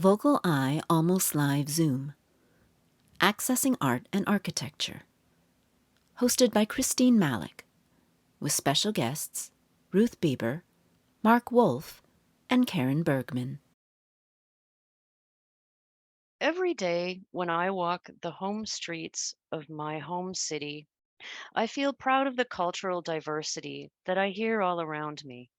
VocalEye Almost Live Zoom. Accessing Art and Architecture. Hosted by Christine Malec, with special guests Ruth Bieber, Mark Wolfe, and Karen Bergman. Every day when I walk the home streets of my home city, I feel proud of the cultural diversity that I hear all around me.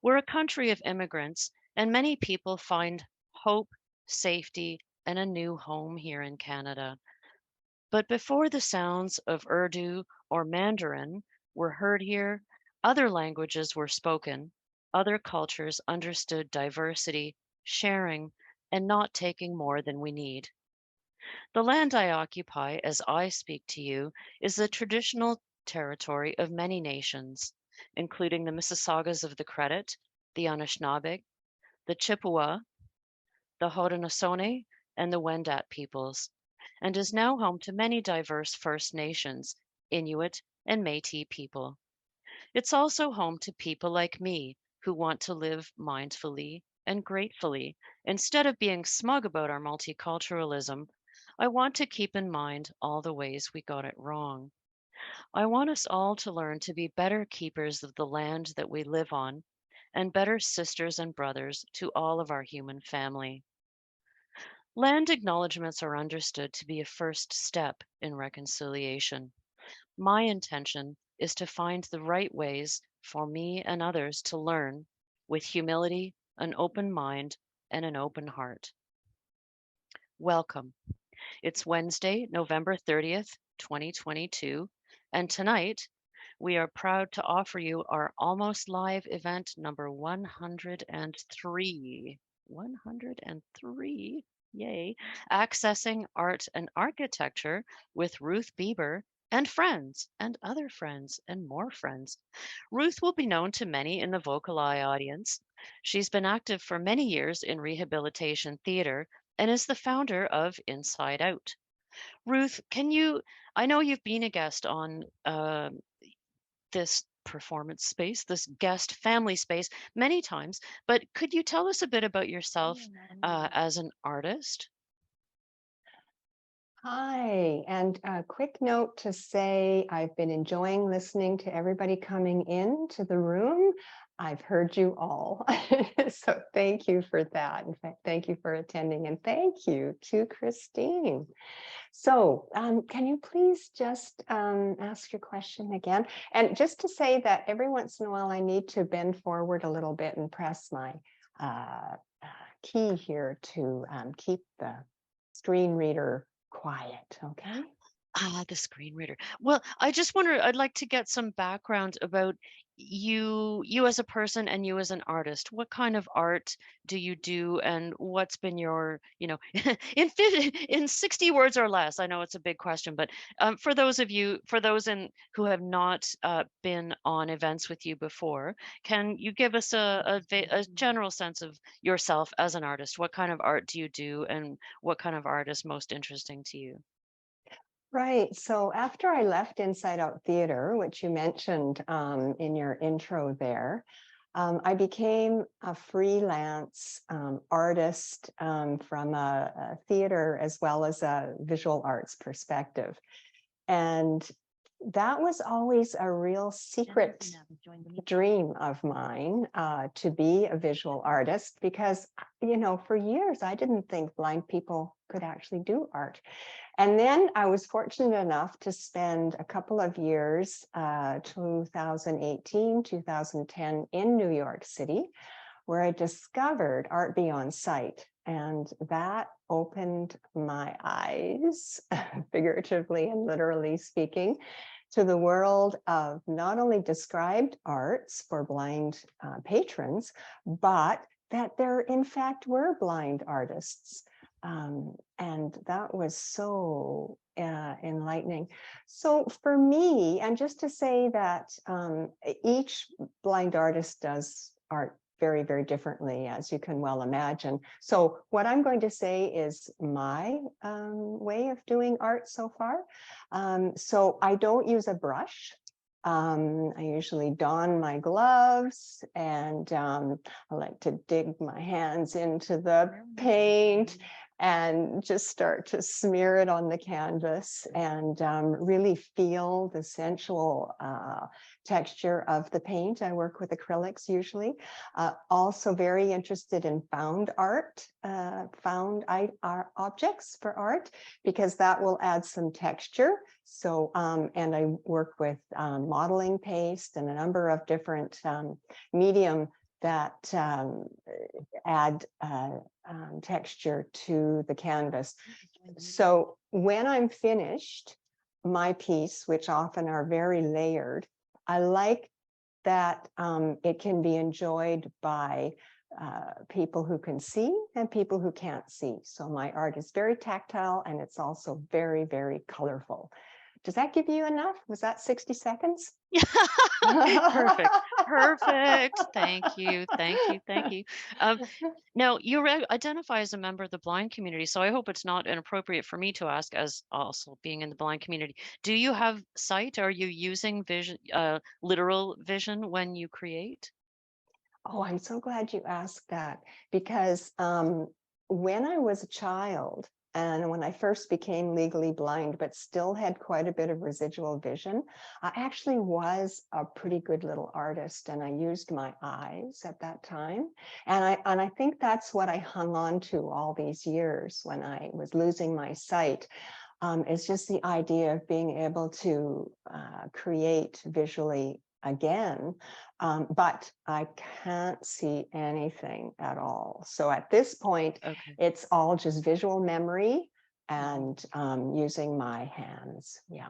We're a country of immigrants, and many people find hope, safety, and a new home here in Canada. But before the sounds of Urdu or Mandarin were heard here, other languages were spoken, other cultures understood diversity, sharing, and not taking more than we need. The land I occupy as I speak to you is the traditional territory of many nations, including the Mississaugas of the Credit, the Anishinaabe, the Chippewa, the Haudenosaunee, and the Wendat peoples, and is now home to many diverse First Nations, Inuit, and Métis people. It's also home to people like me who want to live mindfully and gratefully. Instead of being smug about our multiculturalism, I want to keep in mind all the ways we got it wrong. I want us all to learn to be better keepers of the land that we live on and better sisters and brothers to all of our human family. Land acknowledgements are understood to be a first step in reconciliation. My intention is to find the right ways for me and others to learn with humility, an open mind, and an open heart. Welcome. It's Wednesday, November 30th, 2022, and tonight we are proud to offer you our Almost Live event number 103. 103, yay, Accessing Art and Architecture with Ruth Bieber and friends and other friends and more friends. Ruth will be known to many in the VocalEye audience. She's been active for many years in rehabilitation theater and is the founder of Inside Out. Ruth, I know you've been a guest on this performance space, this guest family space many times, but could you tell us a bit about yourself as an artist? Hi, and a quick note to say I've been enjoying listening to everybody coming into the room. I've heard you all. So thank you for that. In fact, thank you for attending, and thank you to Christine. So can you please just ask your question again? And just to say that every once in a while I need to bend forward a little bit and press my key here to keep the screen reader quiet, okay? The screen reader. Well, I just wonder, I'd like to get some background about you as a person and you as an artist. What kind of art do you do and what's been your, in 60 words or less? I know it's a big question, but for those of you, for those in who have not been on events with you before, can you give us a general sense of yourself as an artist? What kind of art do you do and what kind of art is most interesting to you? Right. So after I left Inside Out Theater, which you mentioned in your intro there, I became a freelance artist from a theater as well as a visual arts perspective. And that was always a real secret dream of mine, to be a visual artist, because, for years I didn't think blind people could actually do art. And then I was fortunate enough to spend a couple of years, 2018, 2010, in New York City, where I discovered Art Beyond Sight. And that opened my eyes, figuratively and literally speaking, to the world of not only described arts for blind patrons, but that there in fact were blind artists. And that was so enlightening. So for me, and just to say that each blind artist does art very, very differently, as you can well imagine. So what I'm going to say is my way of doing art so far. So I don't use a brush. I usually don my gloves, and I like to dig my hands into the paint and just start to smear it on the canvas and really feel the sensual texture of the paint. I work with acrylics usually. Also very interested in found art, objects for art, because that will add some texture. So, and I work with modeling paste and a number of different medium that add texture to the canvas. So when I'm finished my piece, which often are very layered, I like that it can be enjoyed by people who can see and people who can't see. So my art is very tactile, and it's also very, very colorful. Does that give you enough? Was that 60 seconds? Perfect. Perfect. Thank you. Thank you. Thank you. Now, you identify as a member of the blind community, so I hope it's not inappropriate for me to ask, as also being in the blind community, do you have sight? Are you using vision, literal vision when you create? Oh, I'm so glad you asked that, because when I was a child, and when I first became legally blind, but still had quite a bit of residual vision, I actually was a pretty good little artist, and I used my eyes at that time. And I think that's what I hung on to all these years when I was losing my sight. It's just the idea of being able to create visually again, but I can't see anything at all. So at this point, Okay. it's all just visual memory and using my hands. Yeah.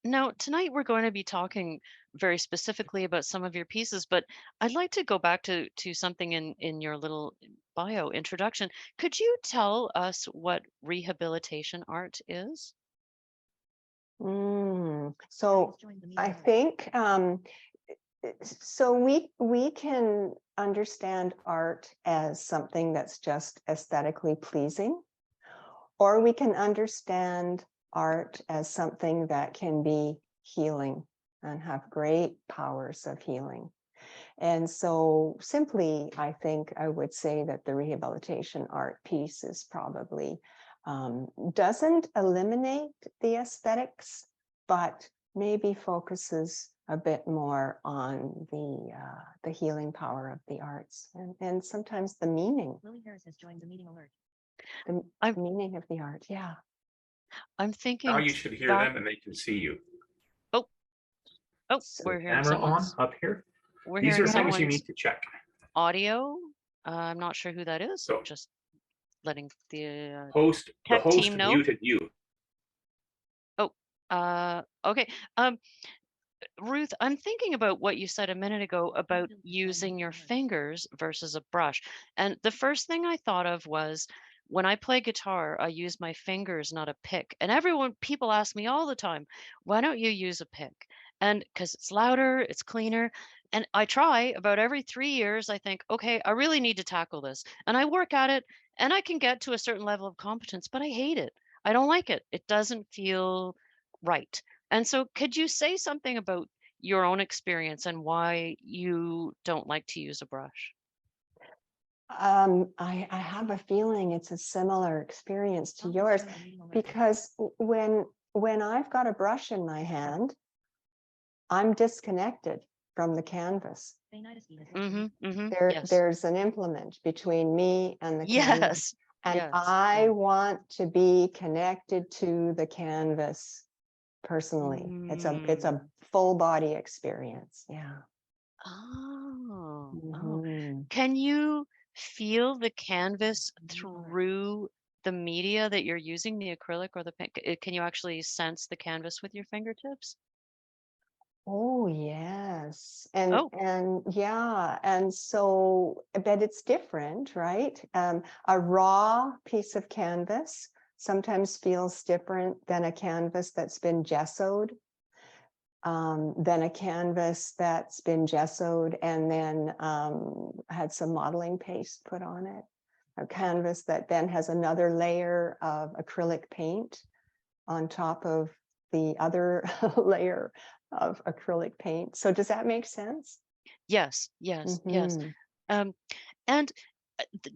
Now, tonight we're going to be talking very specifically about some of your pieces, but I'd like to go back to something in your little bio introduction. Could you tell us what rehabilitation art is? So I think so we can understand art as something that's just aesthetically pleasing, or we can understand art as something that can be healing and have great powers of healing. And so simply, I think I would say that the rehabilitation art piece is probably doesn't eliminate the aesthetics, but maybe focuses a bit more on the healing power of the arts, and sometimes the meaning. Lily Harris has joined the meeting alert. The meaning of the art, yeah. I'm Now thinking you should hear back. them and they can see you. Oh, So we're hearing Camera on someone's. up here. We're These hearing are things you someone's need to check. audio. I'm not sure who that is. So Just letting the the tech host team know. muted you. Okay. Ruth, I'm thinking about what you said a minute ago about using your fingers versus a brush. And the first thing I thought of was when I play guitar, I use my fingers, not a pick. And people ask me all the time, why don't you use a pick? And because it's louder, it's cleaner. And I try about every 3 years, I think, okay, I really need to tackle this. And I work at it and I can get to a certain level of competence, but I hate it. I don't like it. It doesn't feel right. And so, could you say something about your own experience and why you don't like to use a brush? I have a feeling it's a similar experience to yours, because when I've got a brush in my hand, I'm disconnected from the canvas. Yes. There's an implement between me and the canvas, Yes. and Yes. I want to be connected to the canvas personally. It's a full body experience. Yeah. Oh. Mhm. Can you feel the canvas through the media that you're using, the acrylic or the paint? Can you actually sense the canvas with your fingertips? Oh, yes. Oh, And yeah, and so, but it's different, right? A raw piece of canvas sometimes feels different than a canvas that's been gessoed, than a canvas that's been gessoed and then had some modeling paste put on it. A canvas that then has another layer of acrylic paint on top of the other layer of acrylic paint. So does that make sense? Yes, yes, yes. Mm-hmm. Um, and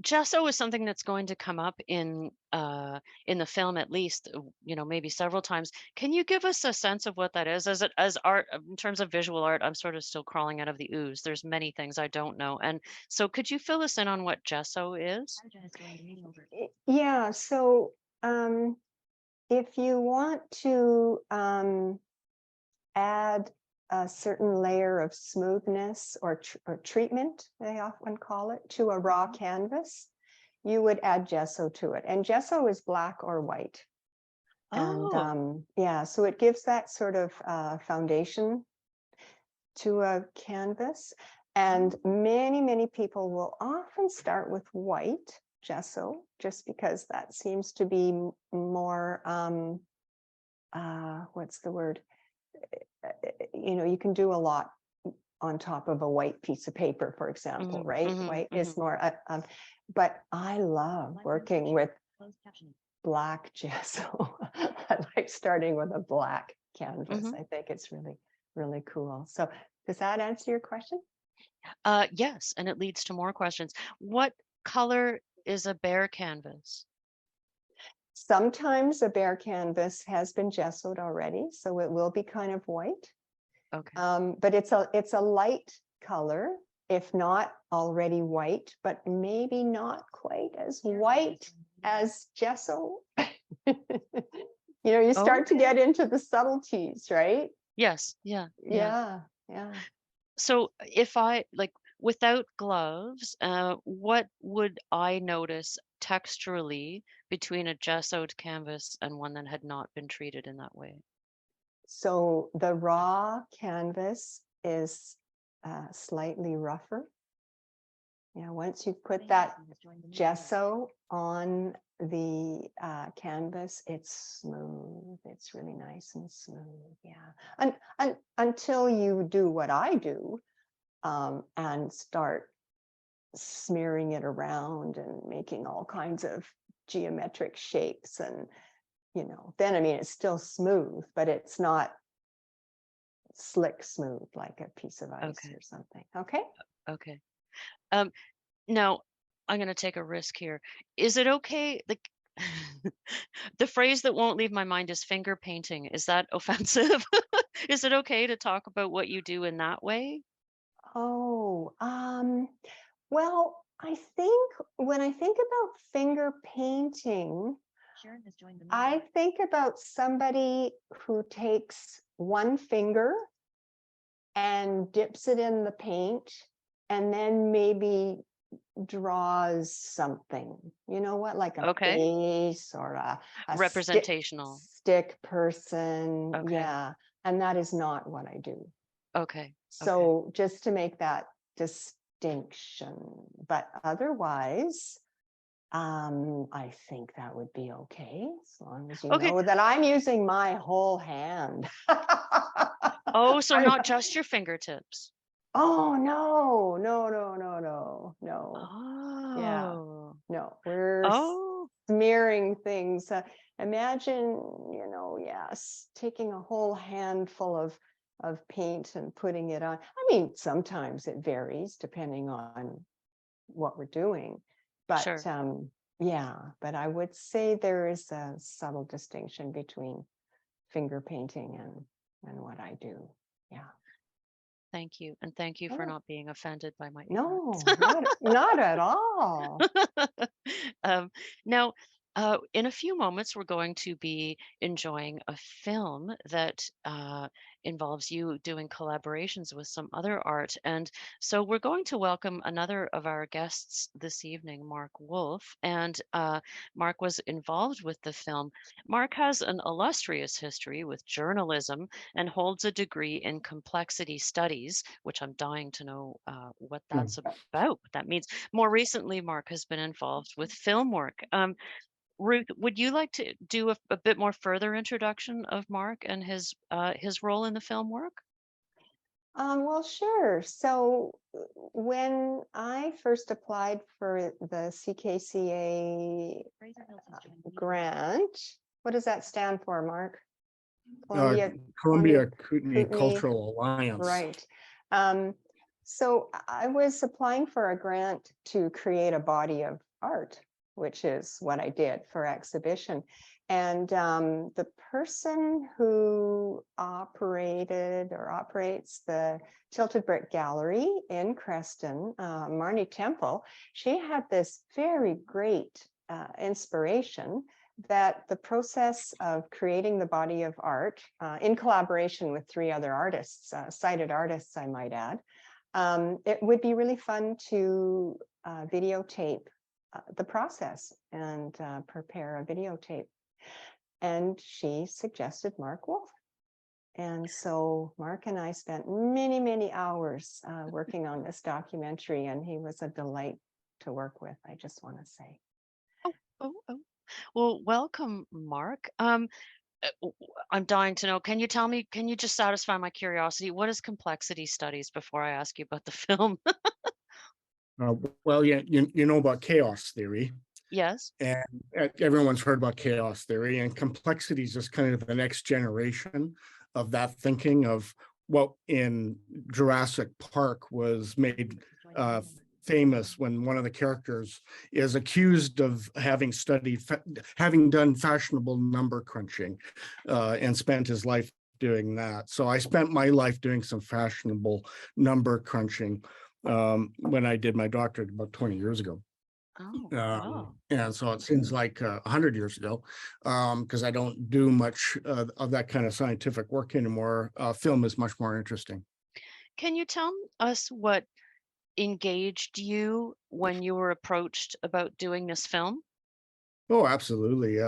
gesso is something that's going to come up in the film at least, maybe several times. Can you give us a sense of what that is? As art, in terms of visual art, I'm sort of still crawling out of the ooze. There's many things I don't know. And so could you fill us in on what gesso is? Yeah. So if you want to add a certain layer of smoothness or treatment, they often call it, to a raw canvas, you would add gesso to it. And gesso is black or white. And Oh, yeah, so it gives that sort of foundation to a canvas. And many, many people will often start with white gesso, just because that seems to be more, what's the word? You can do a lot on top of a white piece of paper, for example, right? White is more, but I love working with black gesso. I like starting with a black canvas. I think it's really, really cool. So does that answer your question? yes, and it leads to more questions. What color is a bare canvas? Sometimes a bare canvas has been gessoed already, so it will be kind of white. Okay. But it's a light color, if not already white, but maybe not quite as white as gesso. You start to Okay. get into the subtleties, right? Yes. Yeah. Yeah. Yeah, yeah. So if I like without gloves, what would I notice texturally between a gessoed canvas and one that had not been treated in that way? So the raw canvas is slightly rougher. Once you put that gesso on the canvas, it's smooth. It's really nice and smooth. Yeah. And until you do what I do, and start smearing it around and making all kinds of geometric shapes, and then I mean it's still smooth, but it's not slick smooth like a piece of ice Okay. or something. Okay. Okay. Um, Now I'm gonna take a risk here. Is it okay? Like the phrase that won't leave my mind is finger painting. Is that offensive? Is it okay to talk about what you do in that way? Oh, well, I think when I think about finger painting, I think about somebody who takes one finger and dips it in the paint and then maybe draws something, like a Okay. face or a Representational. stick person. Okay. Yeah. And that is not what I do. Okay. Okay. So just to make that distinction, but otherwise, I think that would be okay, as long as you Okay. know that I'm using my whole hand. Oh, so not just your fingertips. Oh, no, no, no, no, no, no. Yeah, Oh. no, we're Oh. smearing things. Imagine, yes, taking a whole handful of paint and putting it on. I mean, sometimes it varies depending on what we're doing, but Sure. yeah, but I would say there is a subtle distinction between finger painting and what I do. Yeah. Thank you. And thank you for Oh, not being offended by my ignorance. no, not at all. um, Now, in a few moments, we're going to be enjoying a film that involves you doing collaborations with some other art. And so we're going to welcome another of our guests this evening, Mark Wolfe. And Mark was involved with the film. Mark has an illustrious history with journalism and holds a degree in complexity studies, which I'm dying to know what that's about, what that means. More recently, Mark has been involved with film work. Ruth, would you like to do a bit more further introduction of Mark and his role in the film work? Well, sure. So when I first applied for the CKCA grant, what does that stand for, Mark? Uh, Columbia, Columbia Kootenai Kootenai, Cultural Alliance. right. Um, so I was applying for a grant to create a body of art, which is what I did for exhibition. And the person who operated or operates the Tilted Brick Gallery in Creston, Marnie Temple, she had this very great inspiration that the process of creating the body of art in collaboration with 3 other artists, cited artists, I might add, it would be really fun to videotape the process and prepare a videotape. And she suggested Mark Wolfe. And so Mark and I spent many, many hours working on this documentary, and he was a delight to work with, I just want to say. Oh, oh, oh. Well, welcome, Mark. I'm dying to know. Can you just satisfy my curiosity? What is complexity studies before I ask you about the film? Well, yeah, you know about chaos theory, Yes. and everyone's heard about chaos theory, and complexity is just kind of the next generation of that thinking of what in Jurassic Park was made famous when one of the characters is accused of having done fashionable number crunching and spent his life doing that. So I spent my life doing some fashionable number crunching when I did my doctorate about 20 years ago. Oh, wow. And so it seems like 100 years ago, because I don't do much of that kind of scientific work anymore. Film is much more interesting. Can you tell us what engaged you when you were approached about doing this film? Oh, absolutely.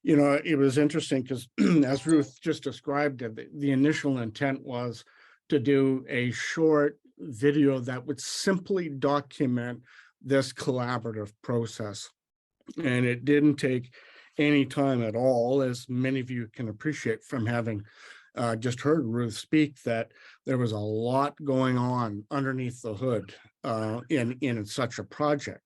It was interesting because as Ruth just described it, the initial intent was to do a short video that would simply document this collaborative process. And it didn't take any time at all, as many of you can appreciate from having just heard Ruth speak, that there was a lot going on underneath the hood in such a project.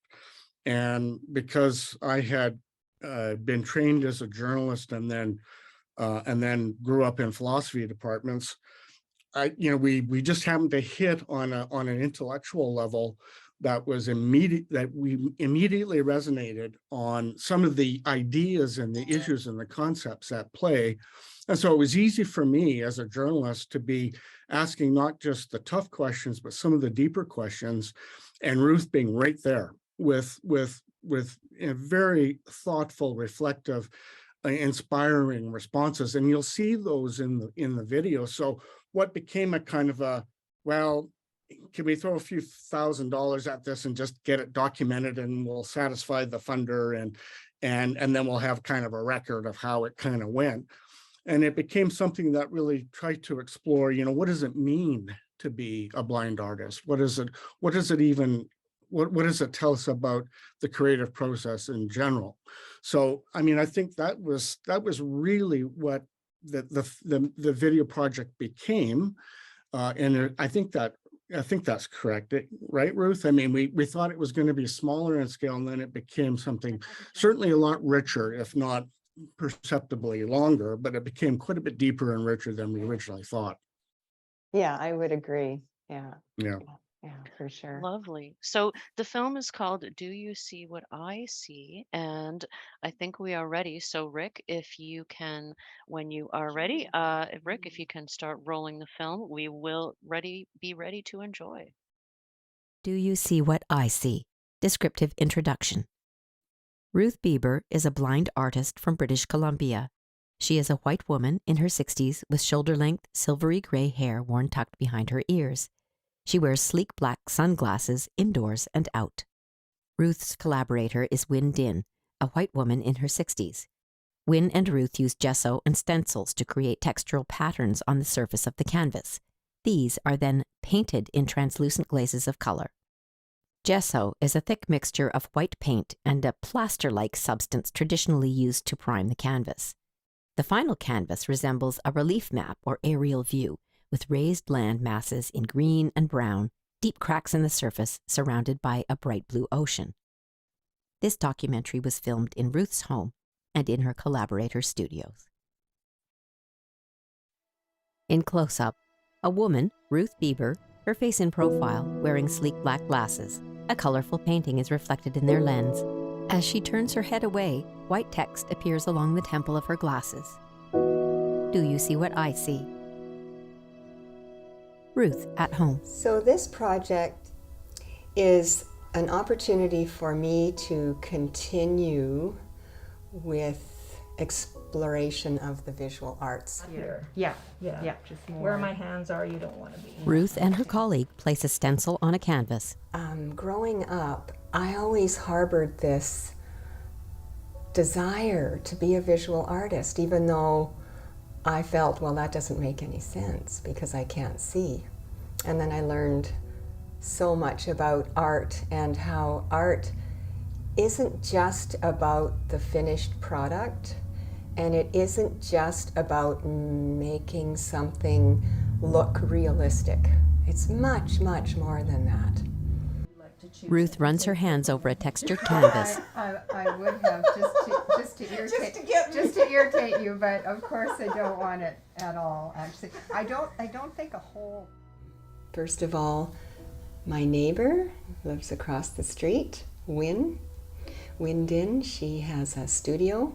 And because I had been trained as a journalist and then grew up in philosophy departments, we just happened to hit on an intellectual level that we immediately resonated on some of the ideas and the issues and the concepts at play. And so it was easy for me as a journalist to be asking not just the tough questions, but some of the deeper questions, and Ruth being right there with a very thoughtful, reflective, inspiring responses. And you'll see those in the video. So what became a kind of a, well, can we throw a few $1,000s at this and just get it documented, and we'll satisfy the funder, and then we'll have kind of a record of how it kind of went. And it became something that really tried to explore, what does it mean to be a blind artist? What does it tell us about the creative process in general? So, I mean, I think that was really what the video project became. And I think that's correct, right, Ruth? I mean, we thought it was going to be smaller in scale, and then it became something certainly a lot richer, if not perceptibly longer, but it became quite a bit deeper and richer than we originally thought. Yeah, I would agree. Yeah. Yeah. Yeah, for sure. Lovely. So the film is called Do You See What I See? And I think we are ready. So Rick, if you can, when you are ready, Rick, if you can start rolling the film, we will be ready to enjoy. Do You See What I See? Descriptive introduction. Ruth Bieber is a blind artist from British Columbia. She is a white woman in her 60s with shoulder-length, silvery gray hair worn tucked behind her ears. She wears sleek black sunglasses indoors and out. Ruth's collaborator is Win Din, a white woman in her 60s. Win and Ruth use gesso and stencils to create textural patterns on the surface of the canvas. These are then painted in translucent glazes of color. Gesso is a thick mixture of white paint and a plaster-like substance traditionally used to prime the canvas. The final canvas resembles a relief map or aerial view, with raised land masses in green and brown, deep cracks in the surface surrounded by a bright blue ocean. This documentary was filmed in Ruth's home and in her collaborator's studios. In close-up, a woman, Ruth Bieber, her face in profile, wearing sleek black glasses. A colorful painting is reflected in their lens. As she turns her head away, white text appears along the temple of her glasses. Do you see what I see? Ruth at home. So this project is an opportunity for me to continue with exploration of the visual arts. Here. Yeah. Just more. Where my hands are, you don't want to be. Ruth and her colleague place a stencil on a canvas. Growing up, I always harbored this desire to be a visual artist, even though I felt, well, that doesn't make any sense because I can't see. And then I learned so much about art and how art isn't just about the finished product, and it isn't just about making something look realistic. It's much, much more than that. Ruth runs her hands over a textured canvas. I would have just to irritate you, but of course I don't want it at all. Actually, I don't think a whole. First of all, my neighbor lives across the street, Win Din. She has a studio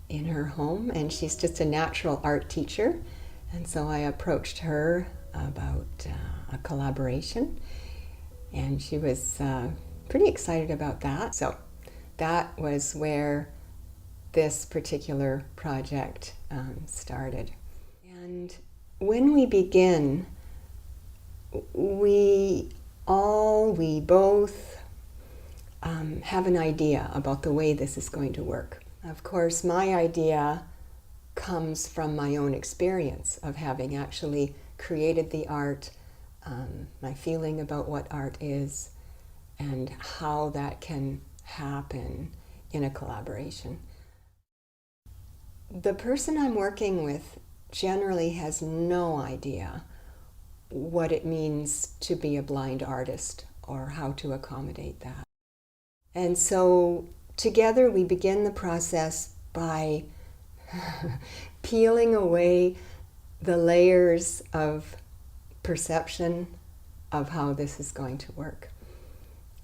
in her home, and she's just a natural art teacher. And so I approached her about a collaboration, and she was pretty excited about that. So that was where this particular project started. And when we begin, we both have an idea about the way this is going to work. Of course, my idea comes from my own experience of having actually created the art, my feeling about what art is, and how that can happen in a collaboration. The person I'm working with generally has no idea what it means to be a blind artist or how to accommodate that. And so together we begin the process by peeling away the layers of perception of how this is going to work.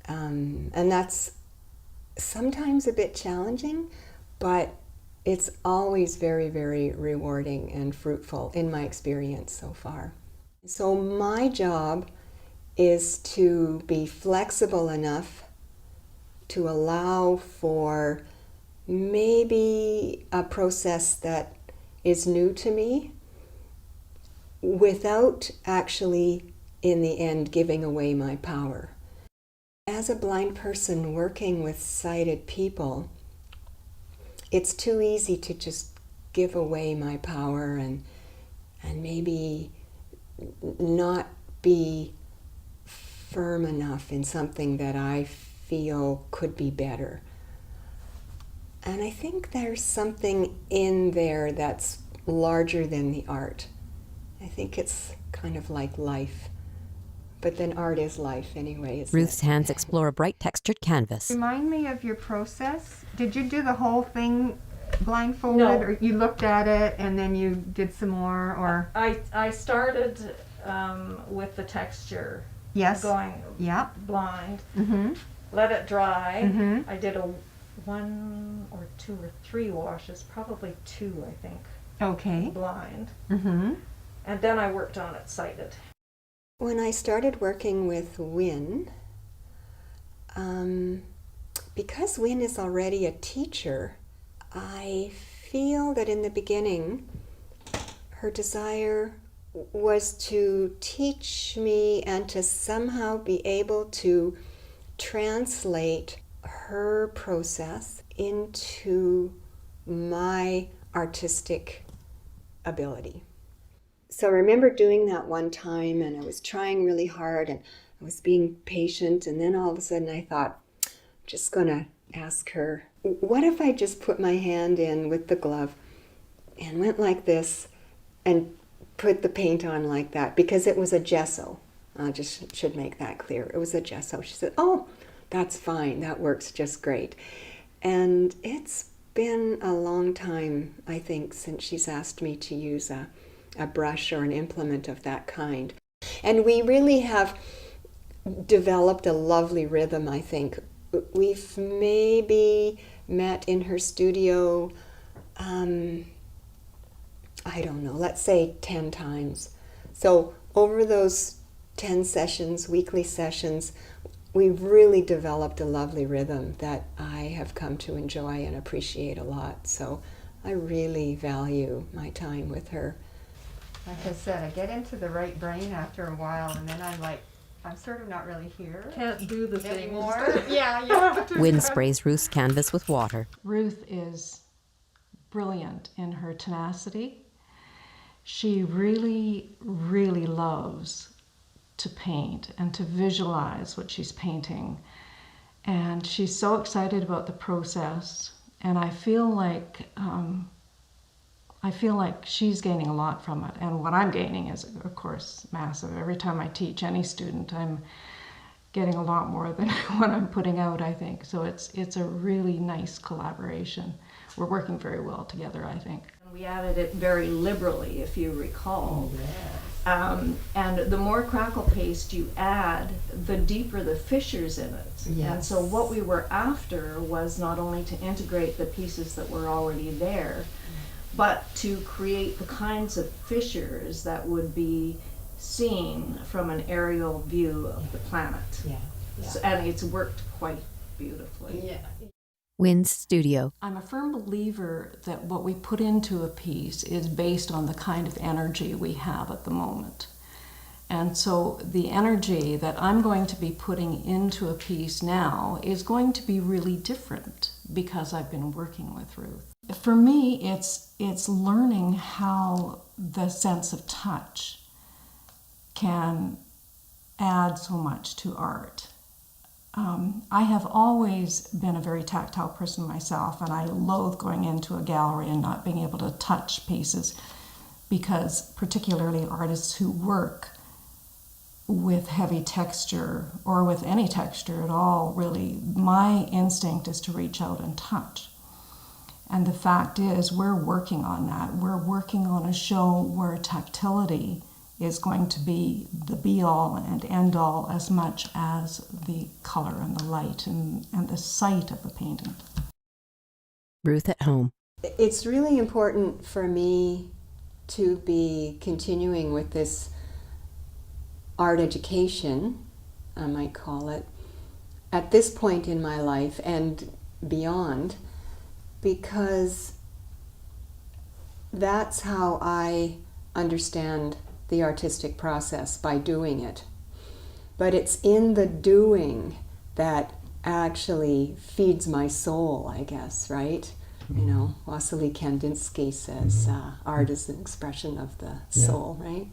And that's sometimes a bit challenging, but it's always very, very rewarding and fruitful in my experience so far. So my job is to be flexible enough to allow for maybe a process that is new to me without actually, in the end, giving away my power. As a blind person working with sighted people, it's too easy to just give away my power and maybe not be firm enough in something that I feel could be better. And I think there's something in there that's larger than the art. I think it's kind of like life. But then art is life anyway, isn't Ruth's it? hands explore a bright textured canvas. Remind me of your process. Did you do the whole thing blindfolded, No. or you looked at it and then you did some more, or? I started with the texture. Yes. Going Yeah. blind. Mm-hmm. Let it dry. Mm-hmm. I did a 1 or 2 or 3 washes, probably 2, I think, Okay. blind. Mm-hmm. And then I worked on it sighted. When I started working with Win, because Win is already a teacher, I feel that in the beginning, her desire was to teach me and to somehow be able to translate her process into my artistic ability. So I remember doing that one time, and I was trying really hard and I was being patient, and then all of a sudden I thought, I'm just gonna ask her, what if I just put my hand in with the glove and went like this and put the paint on like that, because it was a gesso. I just should make that clear. It was a gesso. She said, oh, that's fine. That works just great. And it's been a long time, I think, since she's asked me to use a a brush or an implement of that kind. And we really have developed a lovely rhythm, I think. We've maybe met in her studio, I don't know, let's say 10 times. So over those 10 sessions, weekly sessions, we've really developed a lovely rhythm that I have come to enjoy and appreciate a lot. So I really value my time with her. Like I said, I get into the right brain after a while, and then I'm sort of not really here. Can't do the thing Anymore. Yeah. Wynne sprays Ruth's canvas with water. Ruth is brilliant in her tenacity. She really, really loves to paint and to visualize what she's painting. And she's so excited about the process. And I feel like she's gaining a lot from it. And what I'm gaining is, of course, massive. Every time I teach any student, I'm getting a lot more than what I'm putting out, I think. So it's a really nice collaboration. We're working very well together, I think. We added it very liberally, if you recall. And the more crackle paste you add, the deeper the fissures in it. Yes. And so what we were after was not only to integrate the pieces that were already there, but to create the kinds of fissures that would be seen from an aerial view of the planet. Yeah. So, and it's worked quite beautifully. Yeah. Wynne's studio. I'm a firm believer that what we put into a piece is based on the kind of energy we have at the moment. And so the energy that I'm going to be putting into a piece now is going to be really different because I've been working with Ruth. For me, it's learning how the sense of touch can add so much to art. I have always been a very tactile person myself, and I loathe going into a gallery and not being able to touch pieces, because particularly artists who work with heavy texture or with any texture at all, really, my instinct is to reach out and touch. And the fact is, we're working on that. We're working on a show where tactility is going to be the be-all and end-all as much as the color and the light and the sight of the painting. Ruth at home. It's really important for me to be continuing with this art education, I might call it, at this point in my life and beyond, because that's how I understand the artistic process, by doing it. But it's in the doing that actually feeds my soul, I guess, right? You know, Wassily Kandinsky says art is an expression of the soul, right?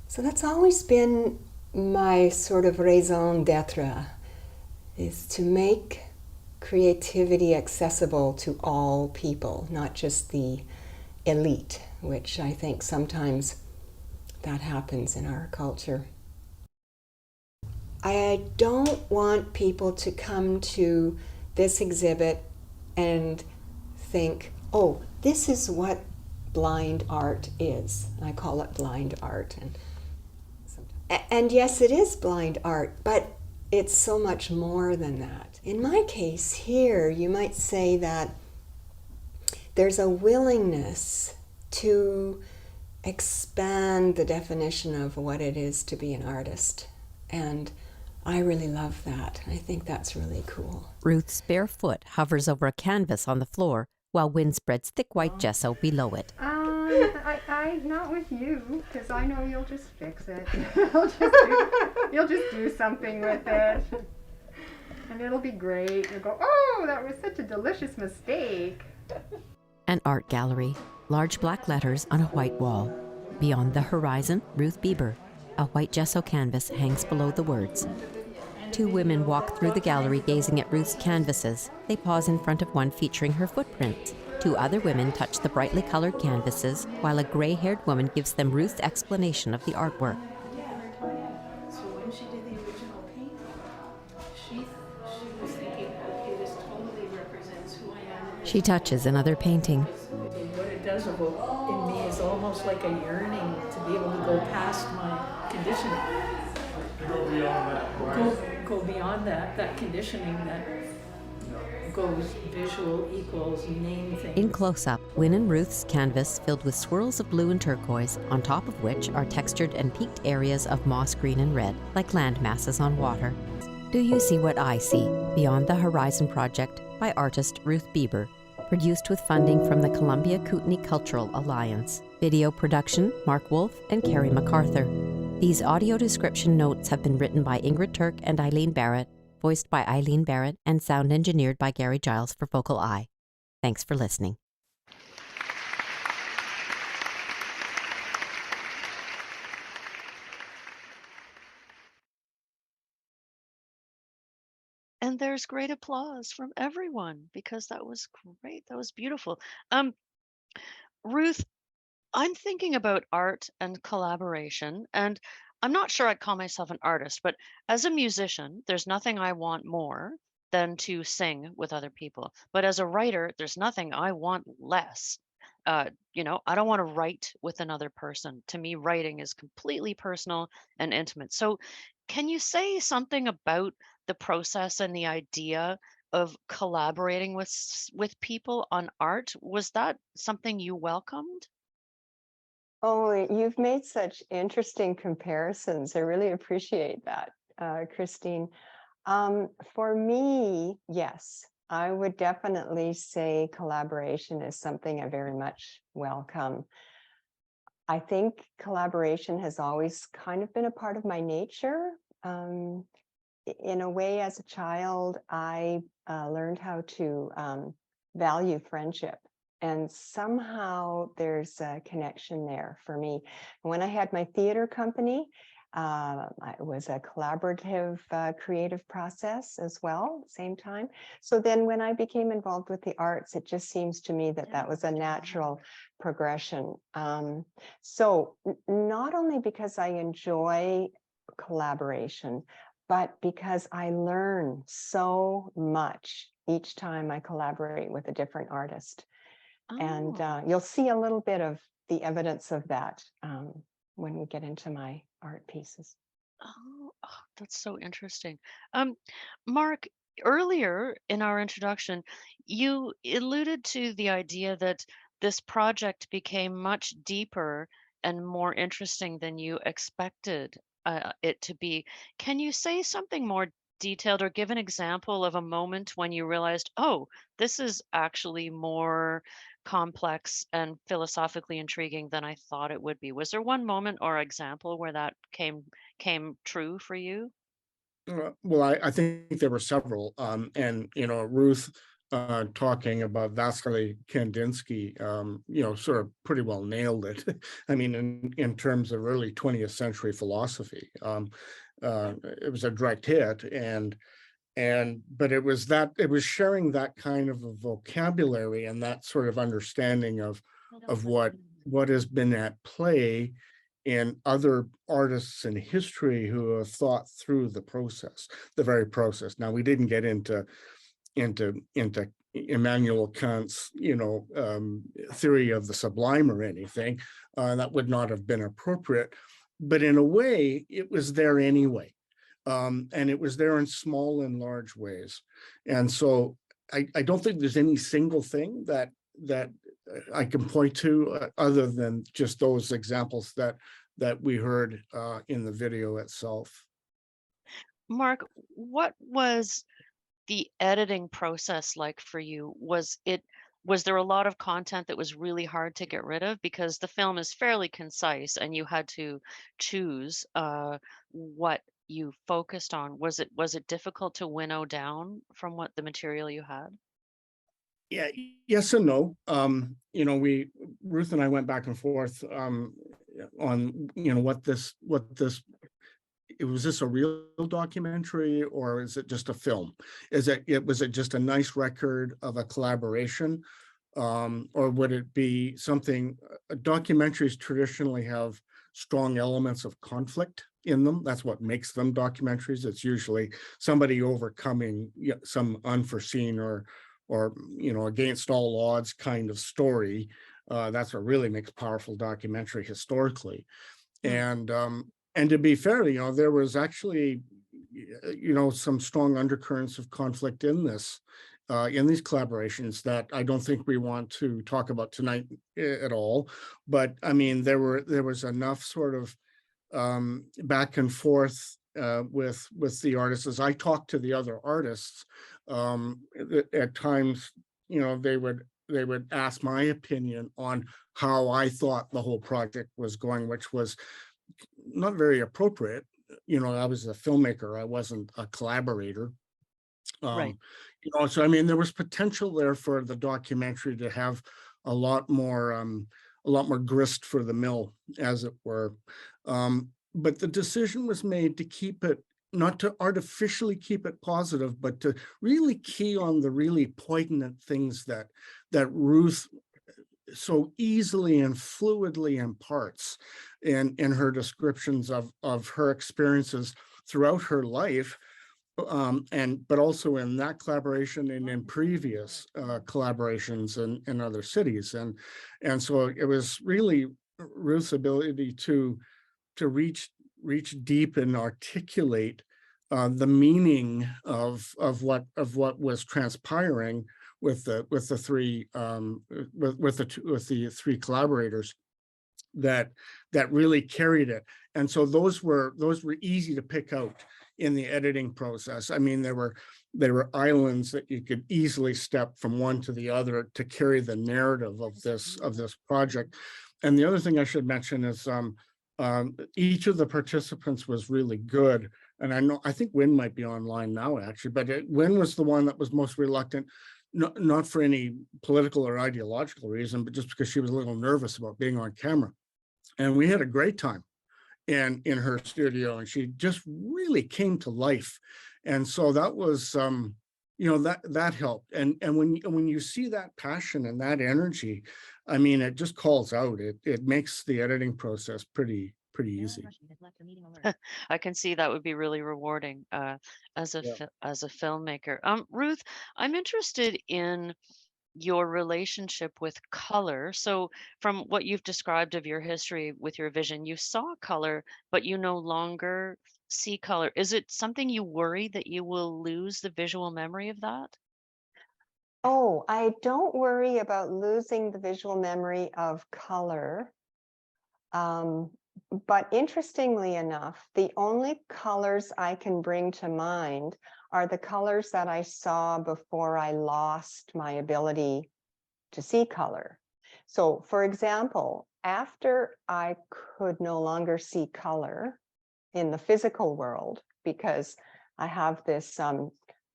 So that's always been my sort of raison d'etre, is to make creativity accessible to all people, not just the elite, which I think sometimes that happens in our culture. I don't want people to come to this exhibit and think, oh, this is what blind art is. I call it blind art. And yes, it is blind art, but it's so much more than that. In my case here, you might say that there's a willingness to expand the definition of what it is to be an artist. And I really love that. I think that's really cool. Ruth's bare foot hovers over a canvas on the floor while Wynne spreads thick white gesso below it. I not with you, because I know you'll just fix it. You'll just do something with it. And it'll be great. You'll go, oh, that was such a delicious mistake. An art gallery. Large black letters on a white wall. Beyond the horizon, Ruth Bieber. A white gesso canvas hangs below the words. Two women walk through the gallery gazing at Ruth's canvases. They pause in front of one featuring her footprints. Two other women touch the brightly colored canvases, while a gray-haired woman gives them Ruth's explanation of the artwork. She was thinking, okay, this totally represents who I am. She touches another painting. What it does evoke in me is almost like a yearning to be able to go past my conditioning. Go beyond that. Go beyond that conditioning that goes visual equals name things. In close-up, Wynne and Ruth's canvas filled with swirls of blue and turquoise, on top of which are textured and peaked areas of moss green and red, like land masses on water. Do you see what I see? Beyond the Horizon project by artist Ruth Bieber, produced with funding from the Columbia Kootenai Cultural Alliance. Video production, Mark Wolfe and Carrie MacArthur. These audio description notes have been written by Ingrid Turk and Eileen Barrett, voiced by Eileen Barrett, and sound engineered by Gary Giles for VocalEye. Thanks for listening. And there's great applause from everyone because that was great. That was beautiful. Ruth, I'm thinking about art and collaboration, and I'm not sure I'd call myself an artist, but as a musician, there's nothing I want more than to sing with other people. But as a writer, there's nothing I want less. I don't want to write with another person. To me, writing is completely personal and intimate. So, can you say something about the process and the idea of collaborating with people on art? Was that something you welcomed? Oh, you've made such interesting comparisons. I really appreciate that, Christine. For me, yes, I would definitely say collaboration is something I very much welcome. I think collaboration has always kind of been a part of my nature. In a way, as a child, I learned how to value friendship. And somehow there's a connection there for me. When I had my theater company, it was a collaborative creative process as well at the same time. So then when I became involved with the arts, it just seems to me that that was a natural progression. So not only because I enjoy collaboration, but because I learn so much each time I collaborate with a different artist. And you'll see a little bit of the evidence of that when we get into my art pieces. That's so interesting. Mark, earlier in our introduction, you alluded to the idea that this project became much deeper and more interesting than you expected it to be. Can you say something more detailed or give an example of a moment when you realized, oh, this is actually more complex and philosophically intriguing than I thought it would be? Was there one moment or example where that came true for you? Well, I think there were several, and Ruth talking about Vasily Kandinsky, sort of pretty well nailed it. I mean, in terms of early 20th century philosophy, it was a direct hit, but it was sharing that kind of a vocabulary and that sort of understanding of what has been at play in other artists in history who have thought through the very process. Now, we didn't get into Immanuel Kant's, theory of the sublime or anything. That would not have been appropriate. But in a way, it was there anyway. And it was there in small and large ways. And so I don't think there's any single thing that I can point to other than just those examples that we heard in the video itself. Mark, what was the editing process like for you? Was there a lot of content that was really hard to get rid of because the film is fairly concise and you had to choose what you focused on? Was it difficult to winnow down from what the material you had? Yeah, yes and no. Ruth and I went back and forth on what this was this a real documentary or is it just a film? Was it just a nice record of a collaboration, or would it be something? Documentaries traditionally have strong elements of conflict, in them. That's what makes them documentaries. It's usually somebody overcoming some unforeseen or against all odds kind of story. That's what really makes powerful documentary historically. And to be fair, there was actually some strong undercurrents of conflict in this, in these collaborations that I don't think we want to talk about tonight at all. But I mean, there was enough sort of back and forth with the artists. As I talked to the other artists, at times, they would ask my opinion on how I thought the whole project was going, which was not very appropriate. I was a filmmaker, I wasn't a collaborator. Right. So I mean, there was potential there for the documentary to have a lot more grist for the mill, as it were. But the decision was made to keep it, not to artificially keep it positive, but to really key on the really poignant things that Ruth so easily and fluidly imparts in her descriptions of her experiences throughout her life, but also in that collaboration and in previous collaborations in other cities. And so it was really Ruth's ability to reach deep and articulate the meaning of what was transpiring with the three collaborators that really carried it. And so those were easy to pick out in the editing process. I mean, there were islands that you could easily step from one to the other to carry the narrative of this project. And the other thing I should mention is each of the participants was really good. And I think Wynn might be online now, actually, but Wynn was the one that was most reluctant, not for any political or ideological reason, but just because she was a little nervous about being on camera. And we had a great time in her studio, and she just really came to life. And so that was that helped. And when you see that passion and that energy, I mean, it just calls out. It makes the editing process pretty easy. I can see that would be really rewarding as a filmmaker. Ruth, I'm interested in your relationship with color. So from what you've described of your history with your vision, you saw color, but you no longer see color. Is it something you worry that you will lose the visual memory of that? Oh, I don't worry about losing the visual memory of color. But interestingly enough, the only colors I can bring to mind are the colors that I saw before I lost my ability to see color. So, for example, after I could no longer see color in the physical world, because I have this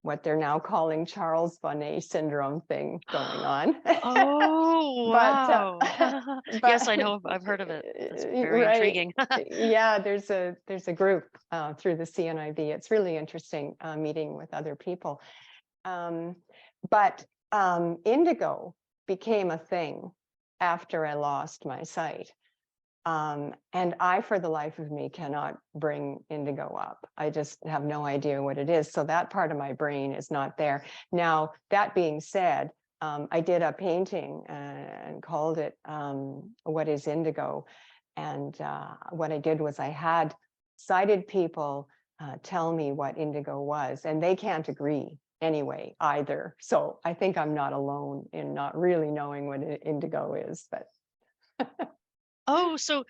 what they're now calling Charles Bonnet syndrome thing going on. Oh, wow. Yes, I know. I've heard of it. It's very intriguing. Yeah, there's a group through the CNIB. It's really interesting meeting with other people. But indigo became a thing after I lost my sight. And I, for the life of me, cannot bring indigo up. I just have no idea what it is. So that part of my brain is not there. Now, that being said, I did a painting and called it What is Indigo? And what I did was I had sighted people tell me what indigo was, and they can't agree anyway either. So I think I'm not alone in not really knowing what indigo is, but Oh, so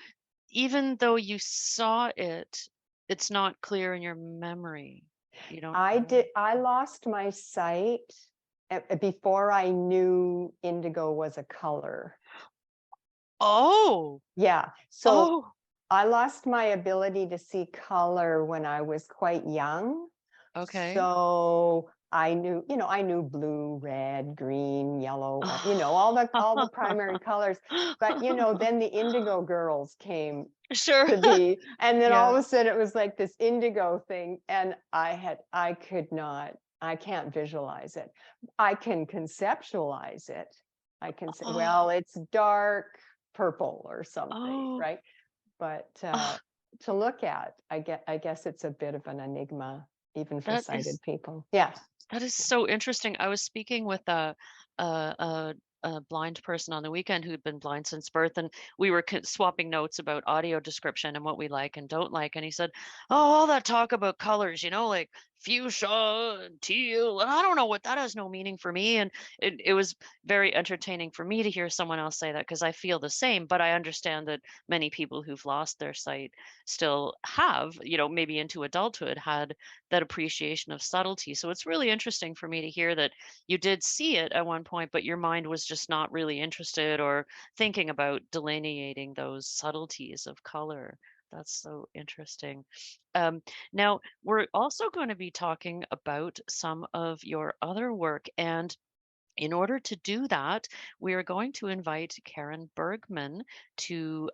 even though you saw it, it's not clear in your memory. You don't know. I lost my sight before I knew indigo was a color. Oh, Yeah. So oh, I lost my ability to see color when I was quite young. okay. So I knew, I knew blue, red, green, yellow, all the primary colors. But then the indigo girls came Sure. to be, and then all Yeah. of a sudden it was like this indigo thing, and I can't visualize it. I can conceptualize it. I can say, well, it's dark purple or something, Oh, right? But oh, to look at. I guess it's a bit of an enigma, even for That sighted is people. Yeah. that is so interesting. I was speaking with a blind person on the weekend who'd been blind since birth, and we were swapping notes about audio description and what we like and don't like. And he said, "Oh, all that talk about colors, like fuchsia and teal, and I don't know what that has no meaning for me." And it was very entertaining for me to hear someone else say that because I feel the same. But I understand that many people who've lost their sight still have, maybe into adulthood, had that appreciation of subtlety. So it's really interesting for me to hear that you did see it at one point, but your mind was just not really interested or thinking about delineating those subtleties of color. That's so interesting. Now, we're also going to be talking about some of your other work. And in order to do that, we are going to invite Karen Bergman to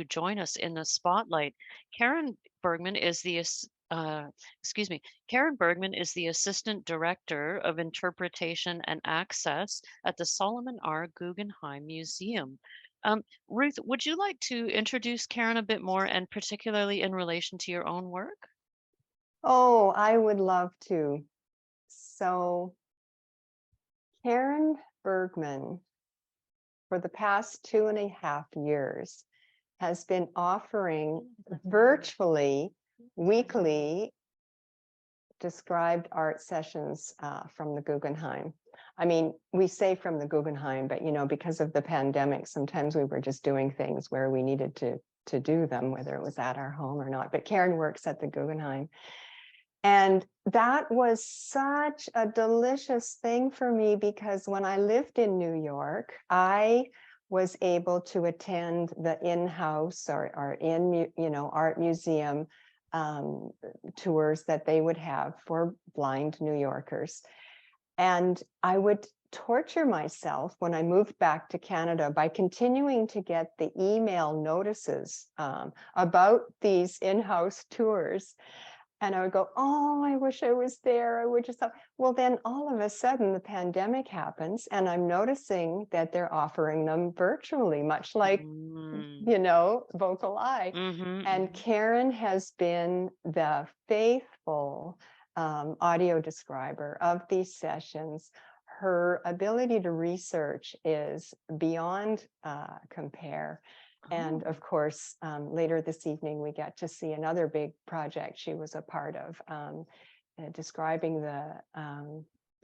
join us in the spotlight. Karen Bergman is the excuse me. Karen Bergman is the Assistant Director of Interpretation and Access at the Solomon R. Guggenheim Museum. Ruth, would you like to introduce Karen a bit more, and particularly in relation to your own work? Oh, I would love to. So Karen Bergman, for the past 2.5 years, has been offering virtually weekly described art sessions from the Guggenheim. I mean, we say from the Guggenheim, but because of the pandemic, sometimes we were just doing things where we needed to do them, whether it was at our home or not. But Karen works at the Guggenheim. And that was such a delicious thing for me, because when I lived in New York, I was able to attend the in-house or in art museum tours that they would have for blind New Yorkers. And I would torture myself when I moved back to Canada by continuing to get the email notices about these in-house tours. And I would go, oh, I wish I was there. I would just have, well, then all of a sudden the pandemic happens, and I'm noticing that they're offering them virtually, much like, VocalEye. And Karen has been the faithful audio describer of these sessions. Her ability to research is beyond compare. And of course, later this evening, we get to see another big project she was a part of, describing the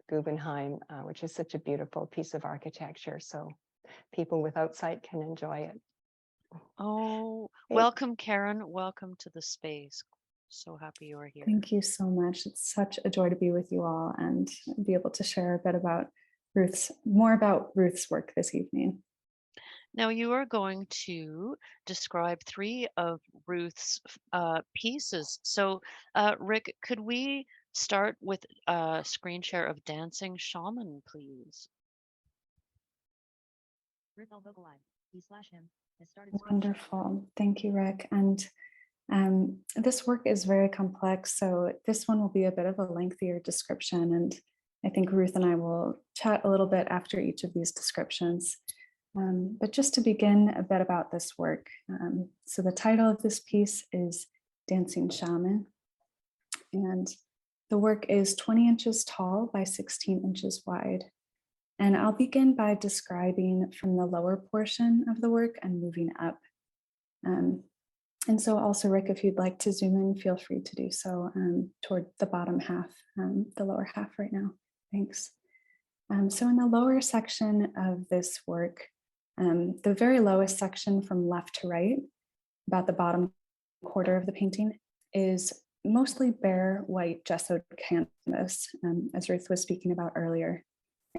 Guggenheim, which is such a beautiful piece of architecture. So people without sight can enjoy it. Oh, welcome, Karen. Welcome to the space. So happy you are here. Thank you so much. It's such a joy to be with you all and be able to share a bit about more about Ruth's work this evening. Now, you are going to describe 3 of Ruth's pieces. So, Rick, could we start with a screen share of Dancing Shaman, please? Wonderful. Thank you, Rick. And this work is very complex, so this one will be a bit of a lengthier description. And I think Ruth and I will chat a little bit after each of these descriptions. But just to begin a bit about this work. So the title of this piece is Dancing Shaman. And the work is 20 inches tall by 16 inches wide. And I'll begin by describing from the lower portion of the work and moving up. And so also, Rick, if you'd like to zoom in, feel free to do so toward the bottom half, the lower half right now. Thanks. So in the lower section of this work, the very lowest section from left to right, about the bottom quarter of the painting, is mostly bare white gessoed canvas, as Ruth was speaking about earlier.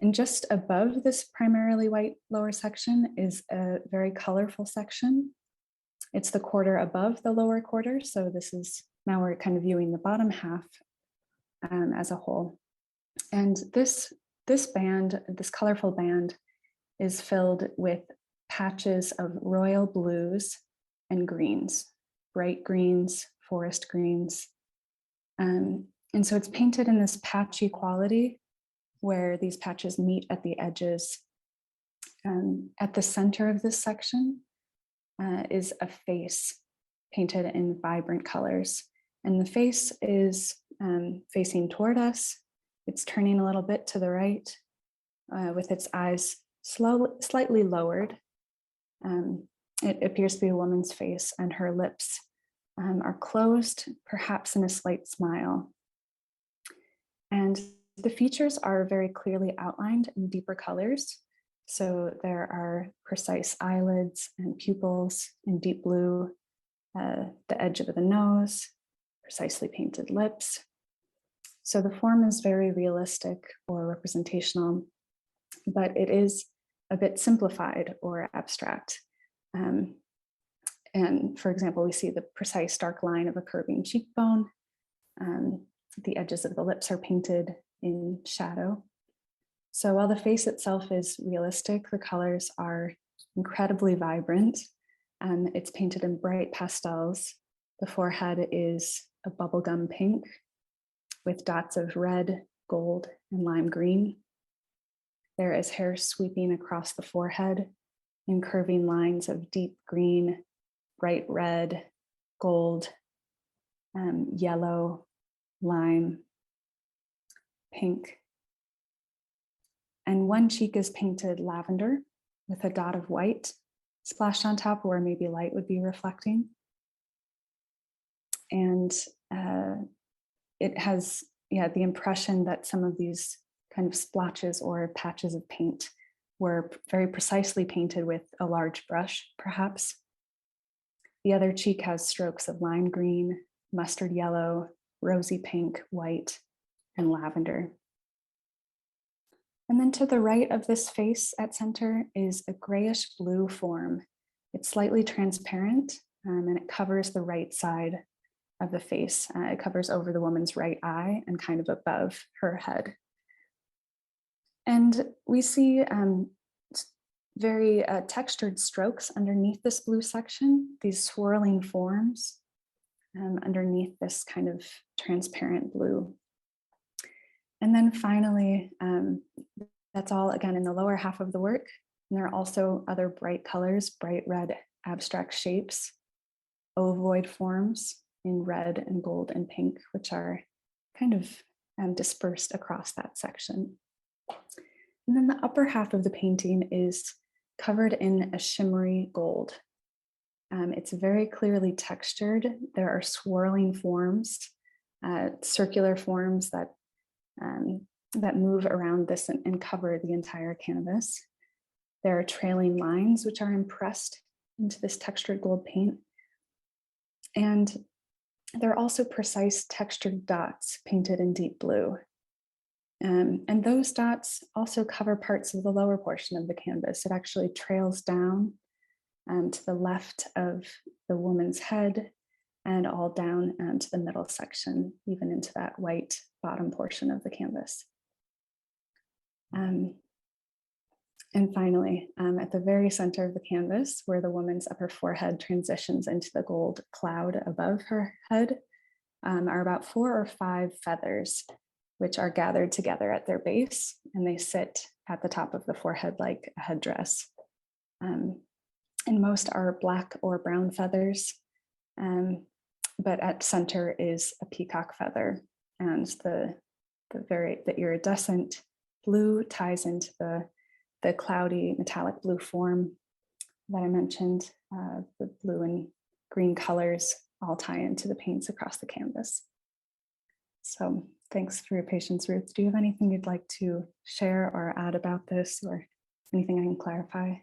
And just above this primarily white lower section is a very colorful section. It's the quarter above the lower quarter. So this is, now we're kind of viewing the bottom half as a whole. And this band, this colorful band, is filled with patches of royal blues and greens, bright greens, forest greens. And so it's painted in this patchy quality where these patches meet at the edges. At the center of this section is a face painted in vibrant colors. And the face is facing toward us. It's turning a little bit to the right with its eyes slightly lowered. It appears to be a woman's face, and her lips are closed, perhaps in a slight smile. And the features are very clearly outlined in deeper colors. So there are precise eyelids and pupils in deep blue, the edge of the nose, precisely painted lips. So the form is very realistic or representational, but it is a bit simplified or abstract. And for example, we see the precise dark line of a curving cheekbone. The edges of the lips are painted in shadow. So while the face itself is realistic, the colors are incredibly vibrant. It's painted in bright pastels. The forehead is a bubblegum pink with dots of red, gold, and lime green. There is hair sweeping across the forehead in curving lines of deep green, bright red, gold, yellow, lime, pink. And one cheek is painted lavender with a dot of white splashed on top where maybe light would be reflecting. And it has, the impression that some of these kind of splotches or patches of paint were very precisely painted with a large brush, perhaps. The other cheek has strokes of lime green, mustard yellow, rosy pink, white, and lavender. And then to the right of this face at center is a grayish blue form. It's slightly transparent, and it covers the right side of the face. It covers over the woman's right eye and kind of above her head. And we see very textured strokes underneath this blue section, these swirling forms underneath this kind of transparent blue. And then finally, that's all again in the lower half of the work. And there are also other bright colors, bright red abstract shapes, ovoid forms in red and gold and pink, which are kind of dispersed across that section. And then the upper half of the painting is covered in a shimmery gold. It's very clearly textured. There are swirling forms, circular forms that move around this and cover the entire canvas. There are trailing lines which are impressed into this textured gold paint. And there are also precise textured dots painted in deep blue. And those dots also cover parts of the lower portion of the canvas. It actually trails down to the left of the woman's head and all down to the middle section, even into that white bottom portion of the canvas. And finally, at the very center of the canvas, where the woman's upper forehead transitions into the gold cloud above her head, are about 4 or 5 feathers, which are gathered together at their base, and they sit at the top of the forehead like a headdress. And most are black or brown feathers, but at center is a peacock feather, and the iridescent blue ties into the cloudy metallic blue form that I mentioned. The blue and green colors all tie into the paints across the canvas. So thanks for your patience, Ruth. Do you have anything you'd like to share or add about this, or anything I can clarify?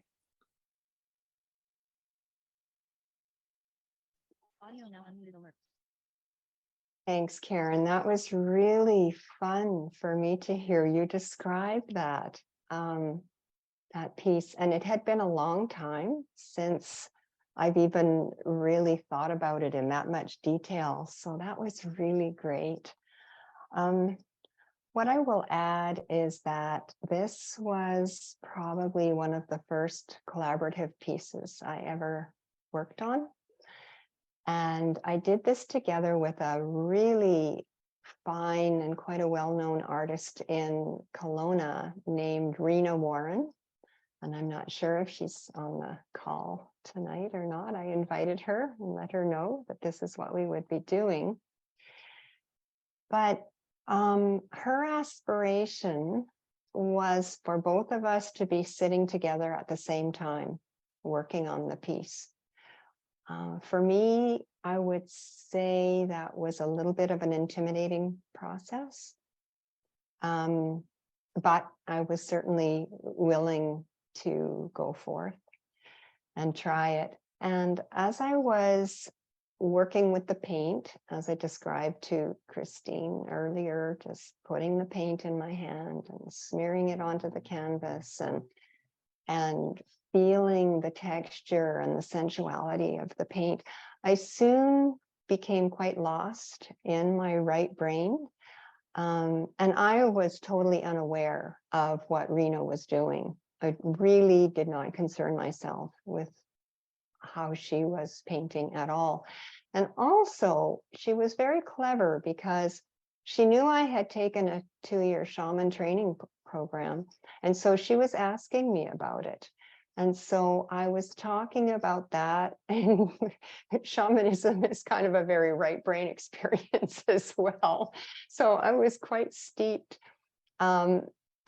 Thanks, Karen. That was really fun for me to hear you describe that, that piece. And it had been a long time since I've even really thought about it in that much detail. So that was really great. What I will add is that this was probably one of the first collaborative pieces I ever worked on. And I did this together with a really fine and quite a well-known artist in Kelowna named Rena Warren. And I'm not sure if she's on the call tonight or not. I invited her and let her know that this is what we would be doing. But her aspiration was for both of us to be sitting together at the same time, working on the piece. For me, I would say that was a little bit of an intimidating process. But I was certainly willing to go forth and try it. And as I was working with the paint, as I described to Christine earlier, just putting the paint in my hand and smearing it onto the canvas and feeling the texture and the sensuality of the paint, I soon became quite lost in my right brain. And I was totally unaware of what Rena was doing. I really did not concern myself with how she was painting at all. And also, she was very clever because she knew I had taken a 2-year shaman training program. And so she was asking me about it. And so I was talking about that, and shamanism is kind of a very right brain experience as well. So I was quite steeped.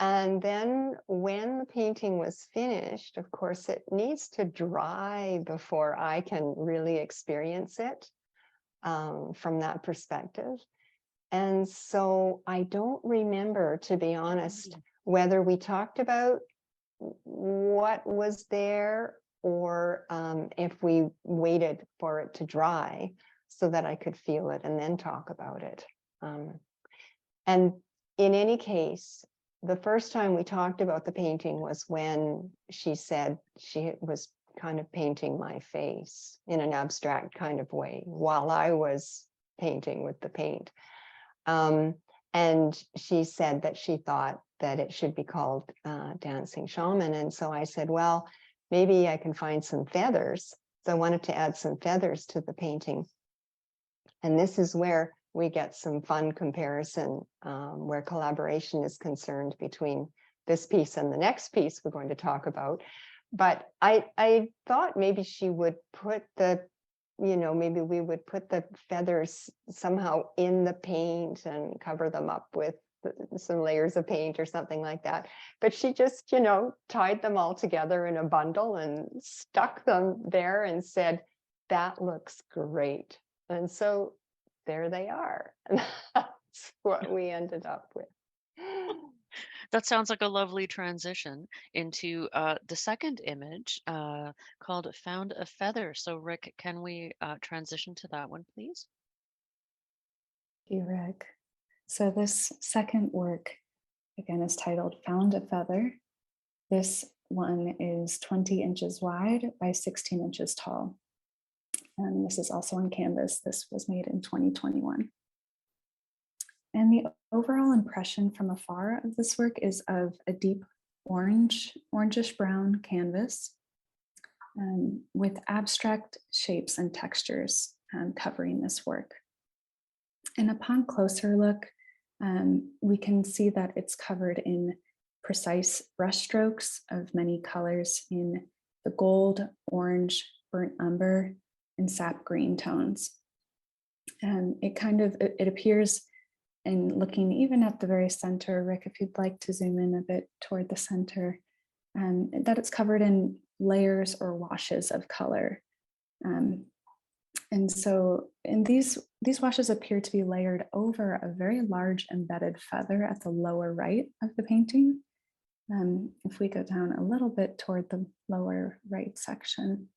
And then when the painting was finished, of course, it needs to dry before I can really experience it from that perspective. And so I don't remember, to be honest, whether we talked about what was there or if we waited for it to dry so that I could feel it and then talk about it. And in any case, the first time we talked about the painting was when she said she was kind of painting my face in an abstract kind of way while I was painting with the paint. And she said that she thought that it should be called Dancing Shaman. And so I said, well, maybe I can find some feathers. So I wanted to add some feathers to the painting. And this is where we get some fun comparison, where collaboration is concerned between this piece and the next piece we're going to talk about. But I thought maybe she would put the, maybe we would put the feathers somehow in the paint and cover them up with some layers of paint or something like that. But she just, tied them all together in a bundle and stuck them there and said, that looks great. And so there they are. And that's what we ended up with. That sounds like a lovely transition into the second image called Found a Feather. So Rick, can we transition to that one, please? Thank you, Rick. So this second work, again, is titled Found a Feather. This one is 20 inches wide by 16 inches tall. And this is also on canvas. This was made in 2021. And the overall impression from afar of this work is of a deep orangish brown canvas with abstract shapes and textures covering this work. And upon closer look, we can see that it's covered in precise brushstrokes of many colors in the gold, orange, burnt umber, and sap green tones. And it appears, in looking even at the very center, Rick, if you'd like to zoom in a bit toward the center, that it's covered in layers or washes of color. And so these washes appear to be layered over a very large embedded feather at the lower right of the painting. If we go down a little bit toward the lower right section.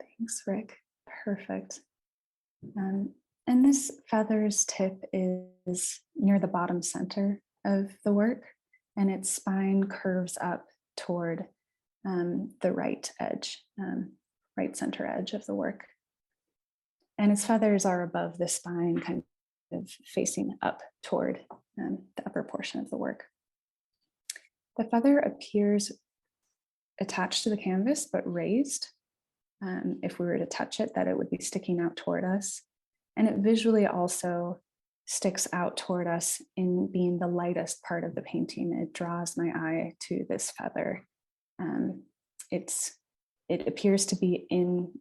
Thanks, Rick. Perfect. And this feather's tip is near the bottom center of the work, and its spine curves up toward the right edge, right center edge of the work. And its feathers are above the spine, kind of facing up toward the upper portion of the work. The feather appears attached to the canvas, but raised. If we were to touch it, that it would be sticking out toward us. And it visually also sticks out toward us in being the lightest part of the painting. It draws my eye to this feather. It appears to be in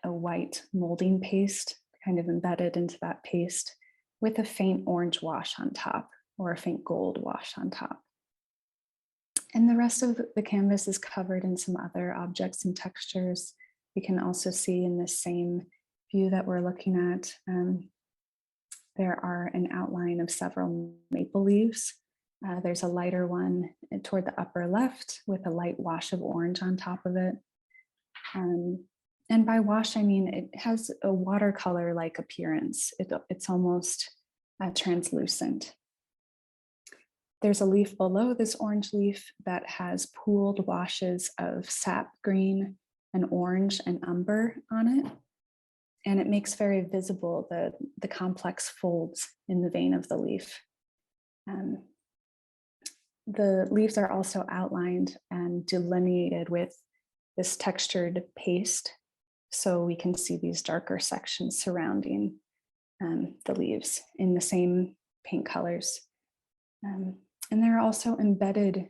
a white molding paste, kind of embedded into that paste, with a faint orange wash on top, or a faint gold wash on top. And the rest of the canvas is covered in some other objects and textures. We can also see in this same view that we're looking at, there are an outline of several maple leaves. There's a lighter one toward the upper left with a light wash of orange on top of it. And by wash, I mean it has a watercolor-like appearance. It's almost translucent. There's a leaf below this orange leaf that has pooled washes of sap green and orange and umber on it. And it makes very visible the complex folds in the vein of the leaf. The leaves are also outlined and delineated with this textured paste, so we can see these darker sections surrounding the leaves in the same paint colors. And there are also embedded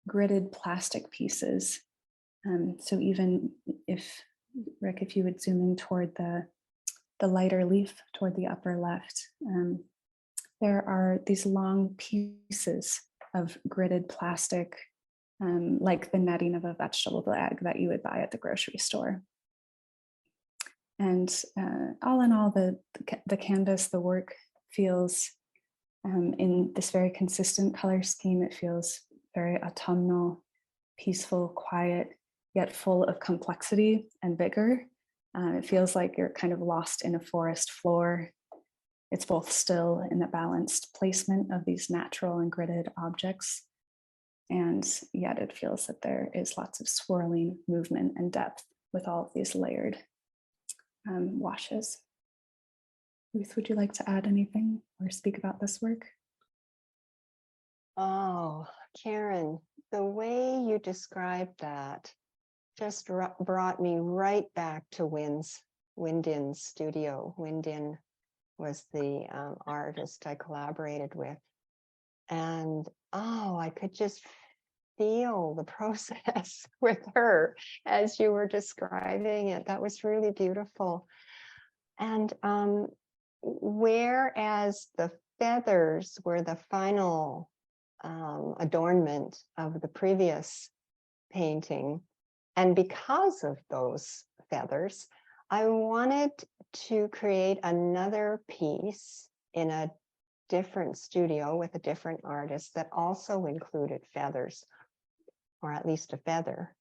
gridded plastic pieces. So even if, Rick, if you would zoom in toward the lighter leaf toward the upper left, there are these long pieces of gridded plastic, like the netting of a vegetable bag that you would buy at the grocery store. And all in all, the canvas, the work feels in this very consistent color scheme. It feels very autumnal, peaceful, quiet, yet full of complexity and vigor. It feels like you're kind of lost in a forest floor. It's both still in the balanced placement of these natural and gridded objects, and yet it feels that there is lots of swirling movement and depth with all of these layered washes. Ruth, would you like to add anything or speak about this work? Oh, Karen, the way you described that just brought me right back to Windin's studio. Windin was the artist I collaborated with. And oh, I could just feel the process with her as you were describing it. That was really beautiful. And whereas the feathers were the final adornment of the previous painting, and because of those feathers, I wanted to create another piece in a different studio with a different artist that also included feathers, or at least a feather.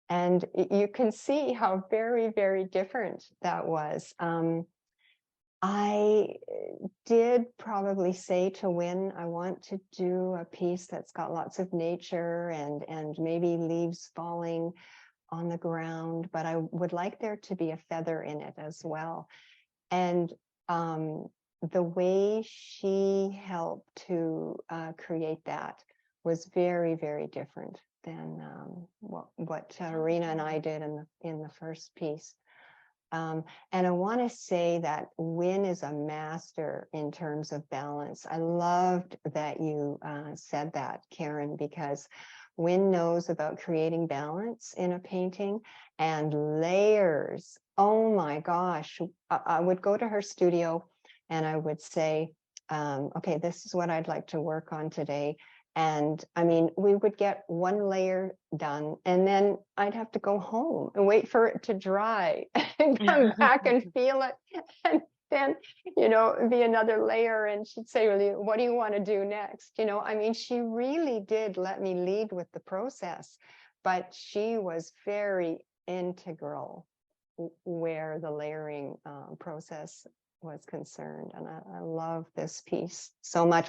And you can see how very, very different that was. I did probably say to Win, I want to do a piece that's got lots of nature and maybe leaves falling on the ground, but I would like there to be a feather in it as well. And the way she helped to create that was very, very different than what Rena and I did in the first piece. And I want to say that Win is a master in terms of balance. I loved that you said that, Karen, because Win knows about creating balance in a painting and layers. Oh my gosh. I would go to her studio and I would say, okay, this is what I'd like to work on today. And I mean, we would get one layer done and then I'd have to go home and wait for it to dry and come back and feel it. And then, be another layer. And she'd say, really, what do you want to do next? I mean, she really did let me lead with the process, but she was very integral where the layering process was concerned. And I love this piece so much.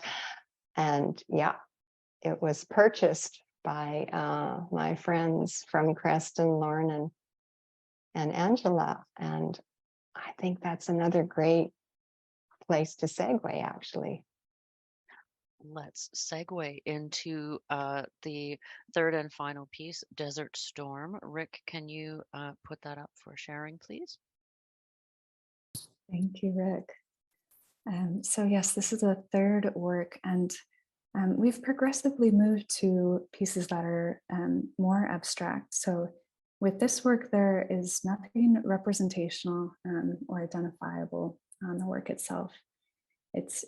And yeah, it was purchased by my friends from Creston, Lauren, and Angela. And I think that's another great place to segue, actually. Let's segue into the third and final piece, Desert Storm. Rick, can you put that up for sharing, please? Thank you, Rick. So yes, this is a third work, and we've progressively moved to pieces that are more abstract. So with this work, there is nothing representational or identifiable on the work itself. It's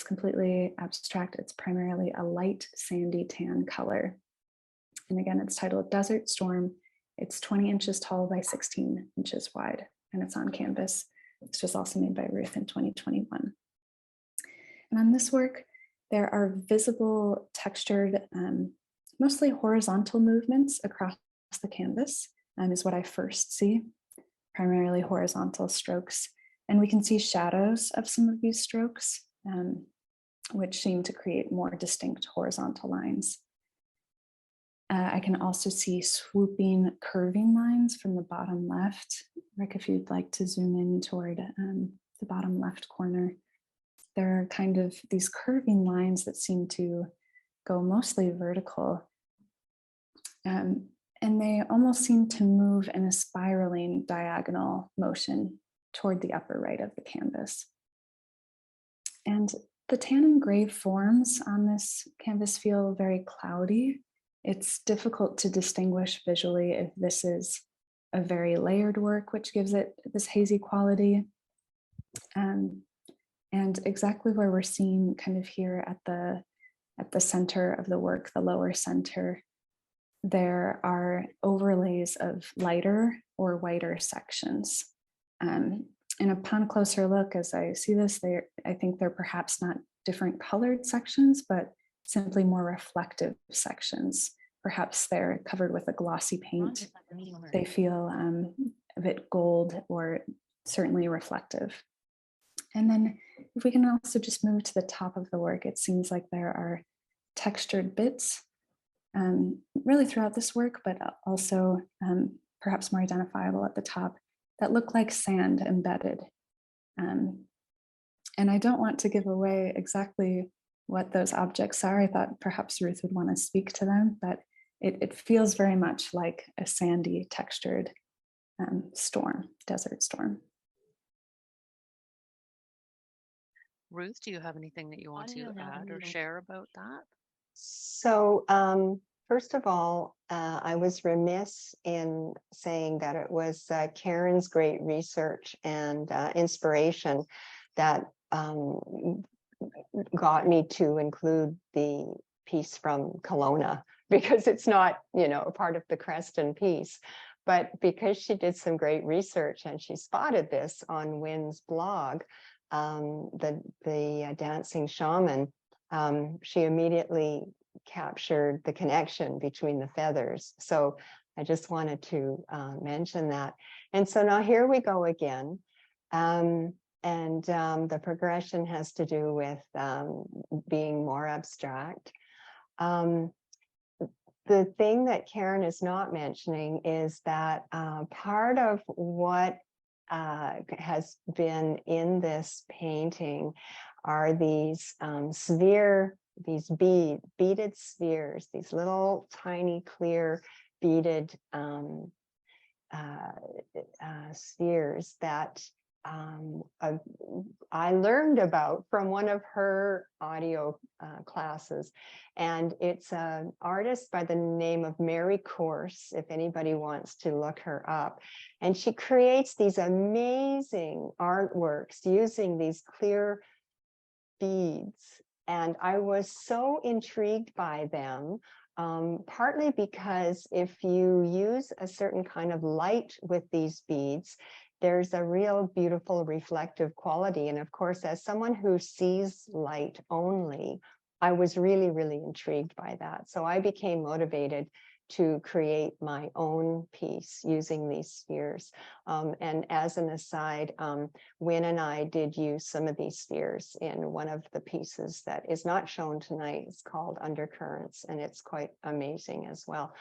completely abstract. It's primarily a light sandy tan color. And again, it's titled Desert Storm. It's 20 inches tall by 16 inches wide, and it's on canvas. This was also made by Ruth in 2021. And on this work, there are visible textured, mostly horizontal movements across the canvas, is what I first see, primarily horizontal strokes. And we can see shadows of some of these strokes, which seem to create more distinct horizontal lines. I can also see swooping curving lines from the bottom left. Rick, if you'd like to zoom in toward the bottom left corner, there are kind of these curving lines that seem to go mostly vertical. And they almost seem to move in a spiraling diagonal motion toward the upper right of the canvas. And the tan and gray forms on this canvas feel very cloudy. It's difficult to distinguish visually if this is a very layered work, which gives it this hazy quality. And exactly where we're seeing kind of here at the center of the work, the lower center, there are overlays of lighter or whiter sections. And upon closer look, as I see this, I think they're perhaps not different colored sections, but simply more reflective sections. Perhaps they're covered with a glossy paint. They feel a bit gold or certainly reflective. And then if we can also just move to the top of the work, it seems like there are textured bits really throughout this work, but also perhaps more identifiable at the top that look like sand embedded. And I don't want to give away exactly what those objects are. I thought perhaps Ruth would want to speak to them, but it feels very much like a sandy textured storm, desert storm. Ruth, do you have anything that you want to add or share about that? So first of all, I was remiss in saying that it was Karen's great research and inspiration that got me to include the piece from Kelowna, because it's not, a part of the Creston piece. But because she did some great research and she spotted this on Wynn's blog, the dancing shaman, she immediately captured the connection between the feathers. So I just wanted to mention that. And so now here we go again. The progression has to do with being more abstract. The thing that Karen is not mentioning is that part of what has been in this painting are these beaded spheres, these little tiny clear beaded spheres that I learned about from one of her audio classes. And it's an artist by the name of Mary Corse, if anybody wants to look her up. And she creates these amazing artworks using these clear beads. And I was so intrigued by them, partly because if you use a certain kind of light with these beads, there's a real beautiful reflective quality. And of course, as someone who sees light only, I was really, really intrigued by that. So I became motivated to create my own piece using these spheres. And as an aside, Wynn and I did use some of these spheres in one of the pieces that is not shown tonight. It's called Undercurrents, and it's quite amazing as well.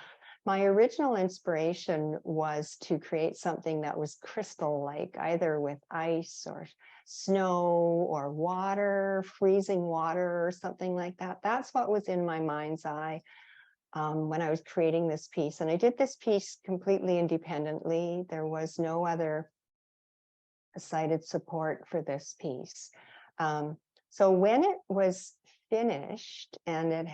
My original inspiration was to create something that was crystal-like, either with ice or snow or water, freezing water or something like that. That's what was in my mind's eye when I was creating this piece. And I did this piece completely independently. There was no other cited support for this piece. So when it was finished, and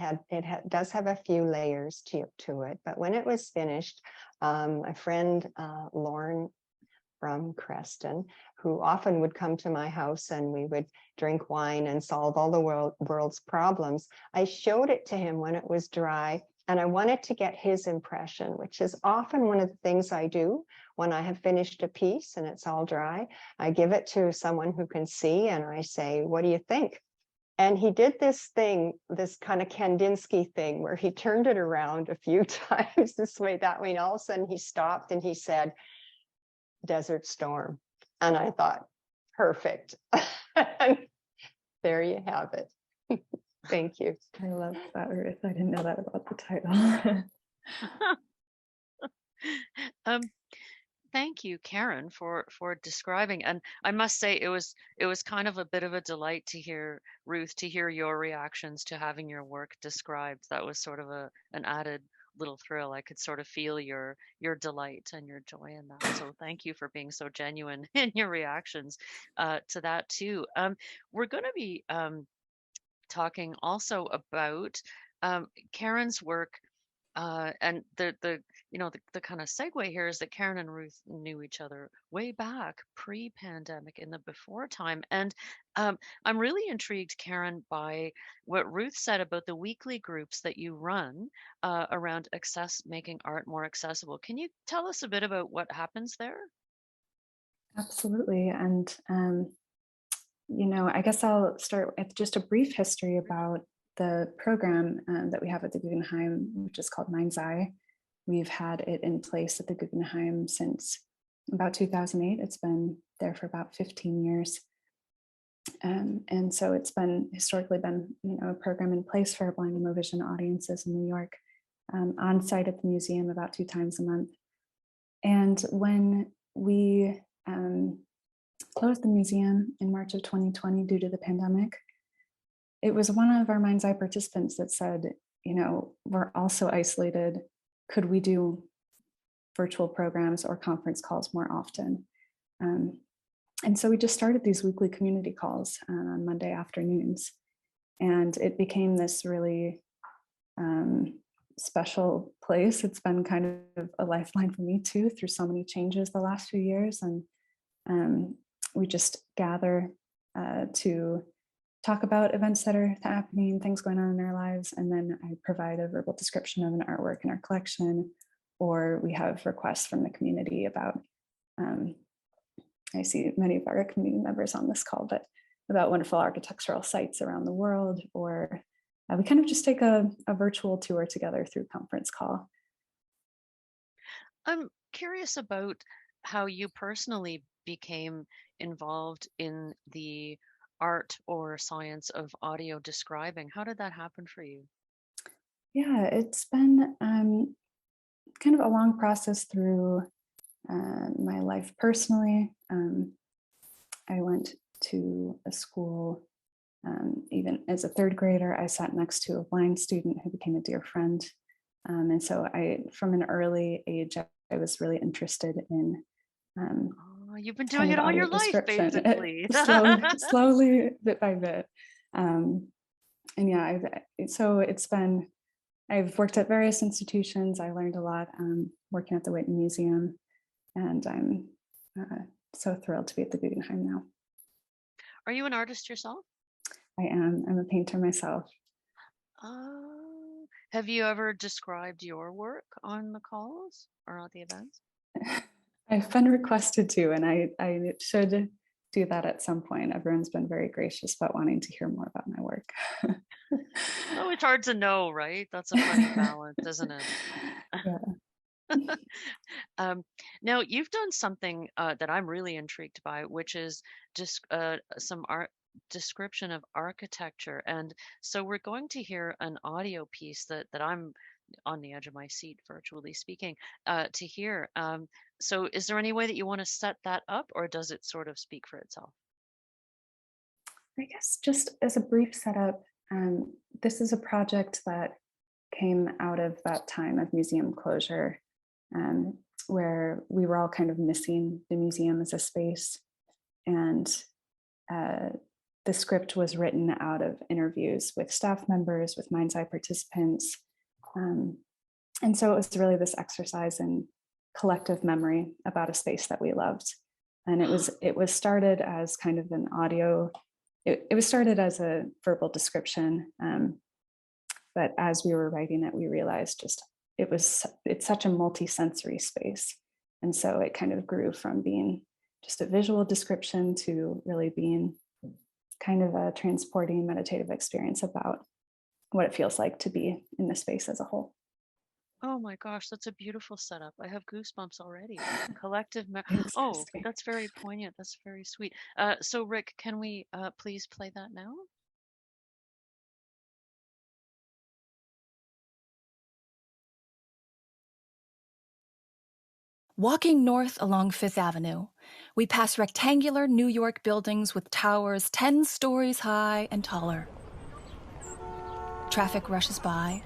does have a few layers to it, but when it was finished, my friend Lauren from Creston, who often would come to my house and we would drink wine and solve all the world's problems, I showed it to him when it was dry, and I wanted to get his impression, which is often one of the things I do when I have finished a piece and it's all dry. I give it to someone who can see and I say, what do you think? And he did this thing, this kind of Kandinsky thing, where he turned it around a few times, this way, that way, and all of a sudden he stopped and he said, Desert Storm. And I thought, perfect. There you have it. Thank you. I love that, Ruth. I didn't know that about the title. Thank you, Karen, for describing. And I must say it was kind of a bit of a delight to hear, Ruth, to hear your reactions to having your work described. That was sort of an added little thrill. I could sort of feel your delight and your joy in that. So thank you for being so genuine in your reactions to that too. We're going to be talking also about Karen's work. And the kind of segue here is that Karen and Ruth knew each other way back pre-pandemic in the before time. And I'm really intrigued, Karen, by what Ruth said about the weekly groups that you run around making art more accessible. Can you tell us a bit about what happens there? Absolutely. And, I guess I'll start with just a brief history about the program that we have at the Guggenheim, which is called Mind's Eye. We've had it in place at the Guggenheim since about 2008. It's been there for about 15 years. And so it's historically been, a program in place for blind and low vision audiences in New York, on site at the museum about 2 times a month. And when we closed the museum in March of 2020 due to the pandemic, it was one of our Mind's Eye participants that said, we're also isolated. Could we do virtual programs or conference calls more often? And so we just started these weekly community calls on Monday afternoons. And it became this really special place. It's been kind of a lifeline for me too, through so many changes the last few years. And we just gather to talk about events that are happening, things going on in our lives, and then I provide a verbal description of an artwork in our collection, or we have requests from the community about, I see many of our community members on this call, but about wonderful architectural sites around the world, or we kind of just take a virtual tour together through conference call. I'm curious about how you personally became involved in the art or science of audio describing. How did that happen for you? Yeah, it's been kind of a long process through my life personally. I went to a school, even as a 3rd grader, I sat next to a blind student who became a dear friend. And so from an early age, I was really interested in you've been doing it all your life, basically. slowly, bit by bit. And yeah, so I've worked at various institutions. I learned a lot working at the Whitney Museum, and I'm so thrilled to be at the Guggenheim now. Are you an artist yourself? I am. I'm a painter myself. Have you ever described your work on the calls or at the events? I've been requested to, and I should do that at some point. Everyone's been very gracious about wanting to hear more about my work. Oh, it's hard to know, right? That's a funny balance, isn't it? Yeah. Now, you've done something that I'm really intrigued by, which is just some art description of architecture. And so we're going to hear an audio piece that I'm on the edge of my seat, virtually speaking, to hear. So is there any way that you want to set that up, or does it sort of speak for itself? I guess just as a brief setup, this is a project that came out of that time of museum closure, where we were all kind of missing the museum as a space. And the script was written out of interviews with staff members, with Mind's Eye participants. And so it was really this exercise in collective memory about a space that we loved. And it was started as kind of an audio, it was started as a verbal description. But as we were writing it, we realized it's such a multi-sensory space. And so it kind of grew from being just a visual description to really being kind of a transporting meditative experience about what it feels like to be in the space as a whole. Oh my gosh, that's a beautiful setup. I have goosebumps already. Collective Thanks, Oh, Christine. that's very poignant. That's very sweet. So Rick, can we please play that now? Walking north along Fifth Avenue, we pass rectangular New York buildings with towers 10 stories high and taller. Traffic rushes by.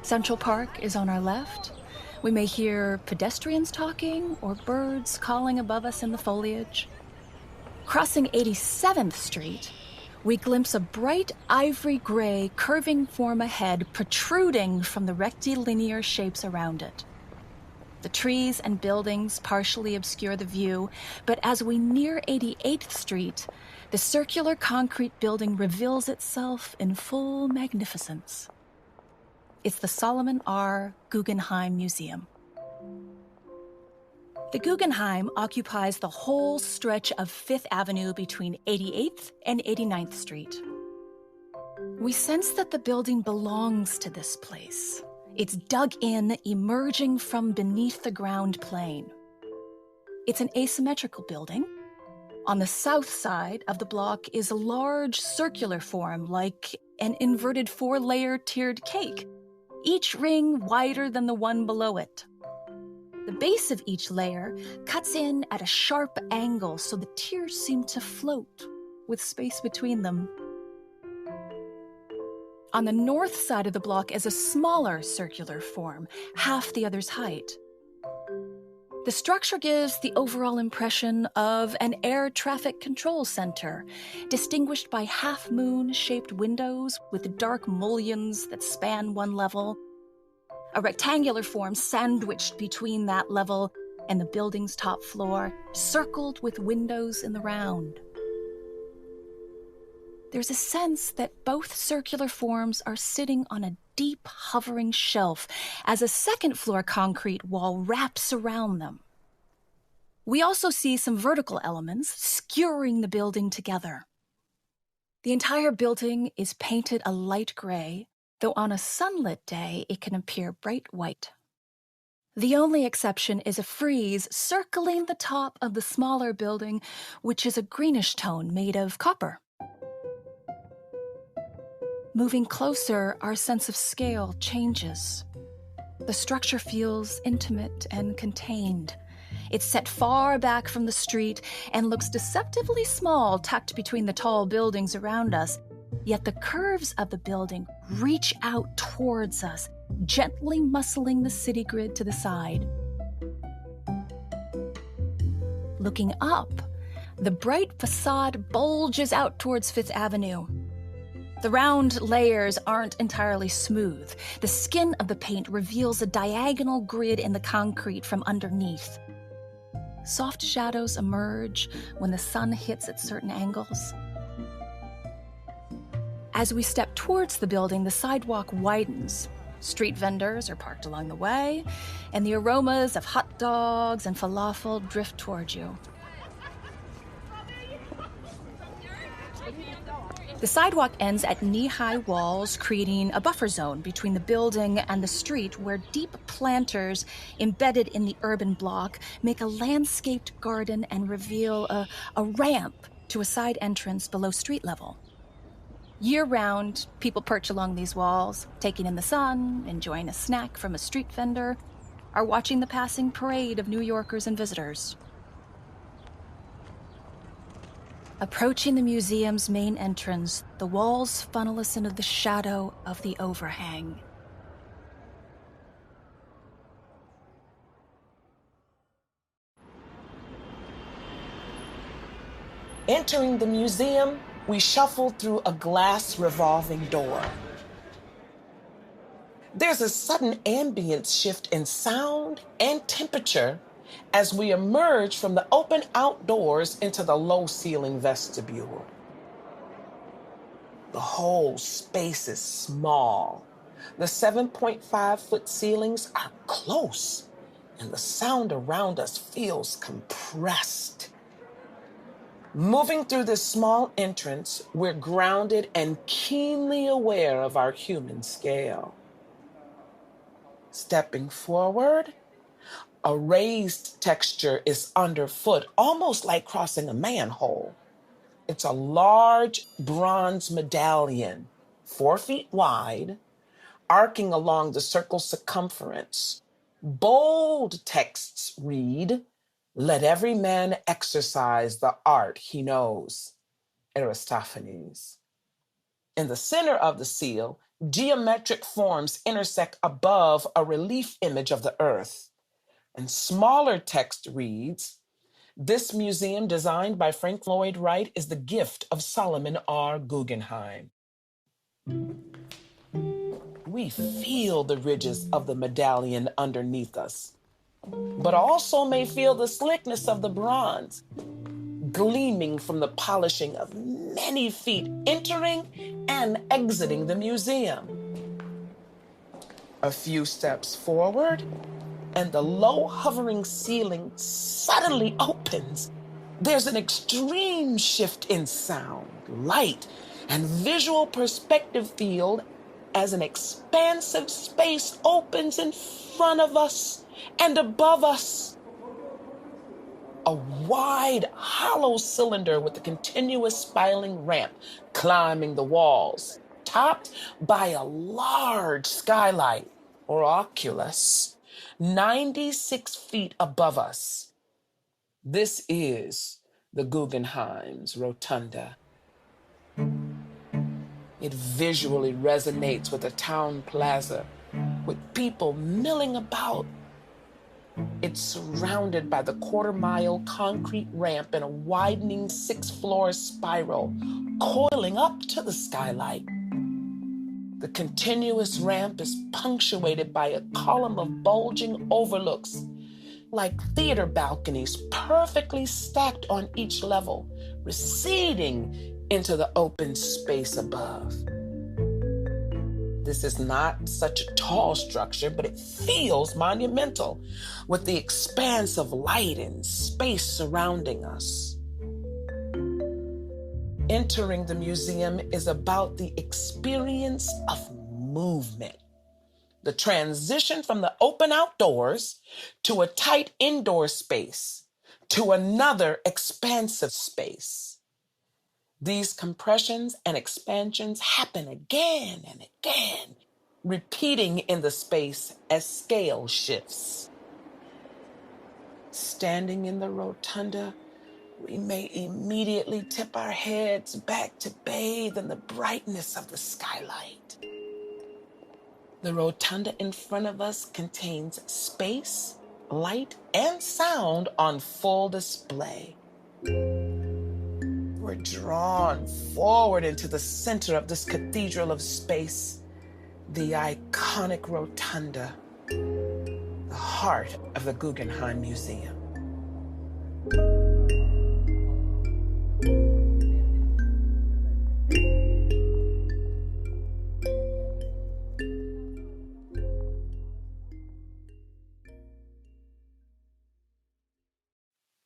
Central Park is on our left. We may hear pedestrians talking or birds calling above us in the foliage. Crossing 87th Street, we glimpse a bright ivory gray curving form ahead protruding from the rectilinear shapes around it. The trees and buildings partially obscure the view, but as we near 88th Street, the circular concrete building reveals itself in full magnificence. It's the Solomon R. Guggenheim Museum. The Guggenheim occupies the whole stretch of Fifth Avenue between 88th and 89th Street. We sense that the building belongs to this place. It's dug in, emerging from beneath the ground plane. It's an asymmetrical building. On the south side of the block is a large circular form, like an inverted 4-layer tiered cake, each ring wider than the one below it. The base of each layer cuts in at a sharp angle, so the tiers seem to float, with space between them. On the north side of the block is a smaller circular form, half the other's height. The structure gives the overall impression of an air traffic control center, distinguished by half-moon-shaped windows with dark mullions that span one level, a rectangular form sandwiched between that level and the building's top floor, circled with windows in the round. There's a sense that both circular forms are sitting on a deep, hovering shelf as a second-floor concrete wall wraps around them. We also see some vertical elements skewering the building together. The entire building is painted a light gray, though on a sunlit day it can appear bright white. The only exception is a frieze circling the top of the smaller building, which is a greenish tone made of copper. Moving closer, our sense of scale changes. The structure feels intimate and contained. It's set far back from the street and looks deceptively small tucked between the tall buildings around us, yet the curves of the building reach out towards us, gently muscling the city grid to the side. Looking up, the bright facade bulges out towards Fifth Avenue. The round layers aren't entirely smooth. The skin of the paint reveals a diagonal grid in the concrete from underneath. Soft shadows emerge when the sun hits at certain angles. As we step towards the building, the sidewalk widens. Street vendors are parked along the way, and the aromas of hot dogs and falafel drift towards you. The sidewalk ends at knee-high walls, creating a buffer zone between the building and the street where deep planters embedded in the urban block make a landscaped garden and reveal a ramp to a side entrance below street level. Year-round, people perch along these walls, taking in the sun, enjoying a snack from a street vendor, or watching the passing parade of New Yorkers and visitors. Approaching the museum's main entrance, the walls funnel us into the shadow of the overhang. Entering the museum, we shuffle through a glass revolving door. There's a sudden ambience shift in sound and temperature as we emerge from the open outdoors into the low-ceiling vestibule. The whole space is small. The 7.5-foot ceilings are close, and the sound around us feels compressed. Moving through this small entrance, we're grounded and keenly aware of our human scale. Stepping forward, a raised texture is underfoot, almost like crossing a manhole. It's a large bronze medallion, 4 feet wide, arcing along the circle's circumference. Bold texts read, "Let every man exercise the art he knows." Aristophanes. In the center of the seal, geometric forms intersect above a relief image of the earth. And smaller text reads, "This museum, designed by Frank Lloyd Wright, is the gift of Solomon R. Guggenheim." We feel the ridges of the medallion underneath us, but also may feel the slickness of the bronze, gleaming from the polishing of many feet entering and exiting the museum. A few steps forward, and the low hovering ceiling suddenly opens. There's an extreme shift in sound, light, and visual perspective field as an expansive space opens in front of us and above us. A wide, hollow cylinder with a continuous spiraling ramp climbing the walls, topped by a large skylight or oculus, 96 feet above us. This is the Guggenheim's rotunda. It visually resonates with the town plaza, with people milling about. It's surrounded by the quarter-mile concrete ramp and a widening 6-floor spiral coiling up to the skylight. The continuous ramp is punctuated by a column of bulging overlooks, like theater balconies perfectly stacked on each level, receding into the open space above. This is not such a tall structure, but it feels monumental, with the expanse of light and space surrounding us. Entering the museum is about the experience of movement. The transition from the open outdoors to a tight indoor space to another expansive space. These compressions and expansions happen again and again, repeating in the space as scale shifts. Standing in the rotunda, we may immediately tip our heads back to bathe in the brightness of the skylight. The rotunda in front of us contains space, light, and sound on full display. We're drawn forward into the center of this cathedral of space, the iconic rotunda, the heart of the Guggenheim Museum.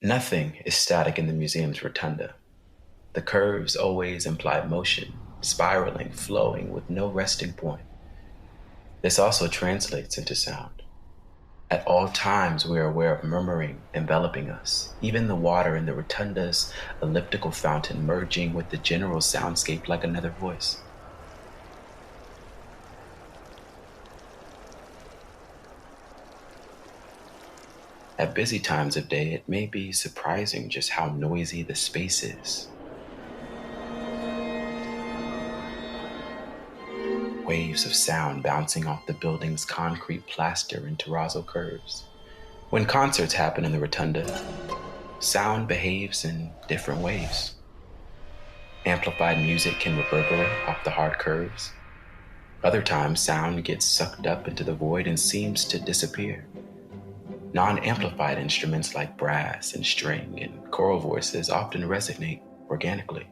Nothing is static in the museum's rotunda. The curves always imply motion, spiraling, flowing with no resting point. This also translates into sound. At all times, we are aware of murmuring enveloping us, even the water in the rotunda's elliptical fountain merging with the general soundscape like another voice. At busy times of day, it may be surprising just how noisy the space is. Waves of sound bouncing off the building's concrete plaster and terrazzo curves. When concerts happen in the rotunda, sound behaves in different ways. Amplified music can reverberate off the hard curves. Other times, sound gets sucked up into the void and seems to disappear. Non-amplified instruments like brass and string and choral voices often resonate organically.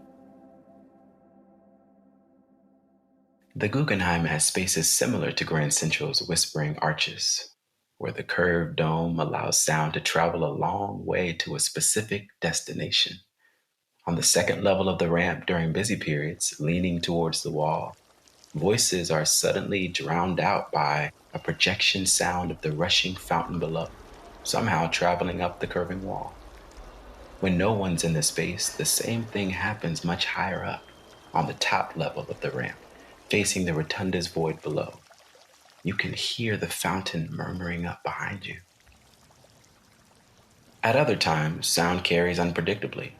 The Guggenheim has spaces similar to Grand Central's Whispering Arches, where the curved dome allows sound to travel a long way to a specific destination. On the second level of the ramp during busy periods, leaning towards the wall, voices are suddenly drowned out by a projection sound of the rushing fountain below, somehow traveling up the curving wall. When no one's in the space, the same thing happens much higher up, on the top level of the ramp, facing the rotunda's void below. You can hear the fountain murmuring up behind you. At other times, sound carries unpredictably.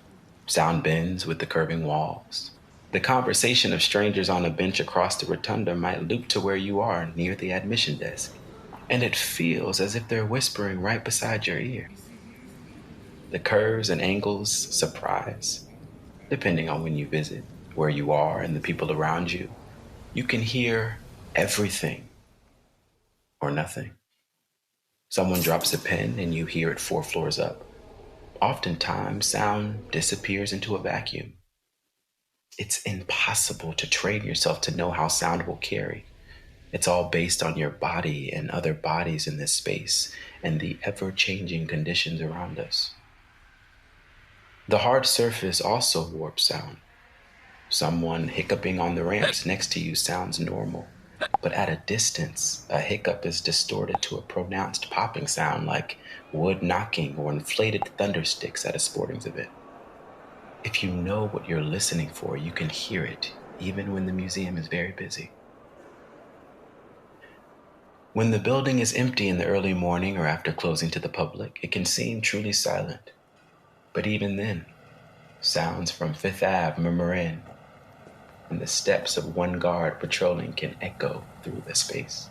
Sound bends with the curving walls. The conversation of strangers on a bench across the rotunda might loop to where you are near the admission desk, and it feels as if they're whispering right beside your ear. The curves and angles surprise, depending on when you visit, where you are, and the people around you. You can hear everything or nothing. Someone drops a pen and you hear it 4 floors up. Oftentimes, sound disappears into a vacuum. It's impossible to train yourself to know how sound will carry. It's all based on your body and other bodies in this space and the ever-changing conditions around us. The hard surface also warps sound. Someone hiccuping on the ramps next to you sounds normal, but at a distance, a hiccup is distorted to a pronounced popping sound like wood knocking or inflated thunder sticks at a sporting event. If you know what you're listening for, you can hear it, even when the museum is very busy. When the building is empty in the early morning or after closing to the public, it can seem truly silent. But even then, sounds from Fifth Ave murmur in, and the steps of one guard patrolling can echo through the space.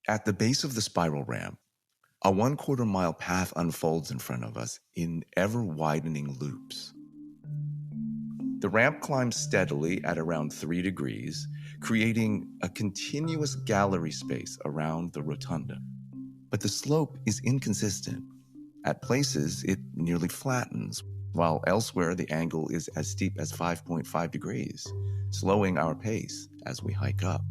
At the base of the spiral ramp, a 1/4 mile path unfolds in front of us in ever-widening loops. The ramp climbs steadily at around 3 degrees, creating a continuous gallery space around the rotunda. But the slope is inconsistent. At places, it nearly flattens, while elsewhere the angle is as steep as 5.5 degrees, slowing our pace as we hike up.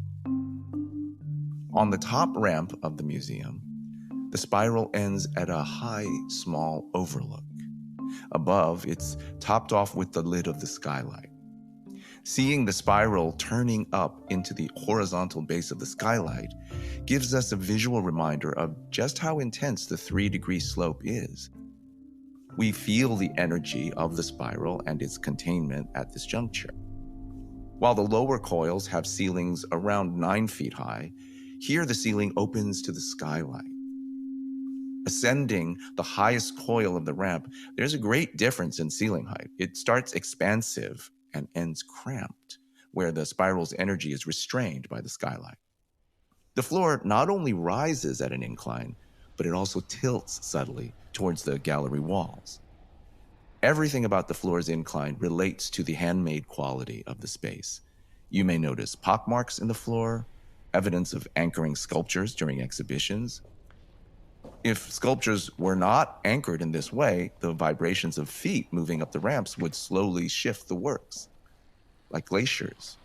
On the top ramp of the museum, the spiral ends at a high, small overlook. Above, it's topped off with the lid of the skylight. Seeing the spiral turning up into the horizontal base of the skylight gives us a visual reminder of just how intense the 3-degree slope is. We feel the energy of the spiral and its containment at this juncture. While the lower coils have ceilings around 9 feet high, here the ceiling opens to the skylight. Ascending the highest coil of the ramp, there's a great difference in ceiling height. It starts expansive and ends cramped, where the spiral's energy is restrained by the skylight. The floor not only rises at an incline, but it also tilts subtly towards the gallery walls. Everything about the floor's incline relates to the handmade quality of the space. You may notice pockmarks in the floor, evidence of anchoring sculptures during exhibitions. If sculptures were not anchored in this way, the vibrations of feet moving up the ramps would slowly shift the works, like glaciers.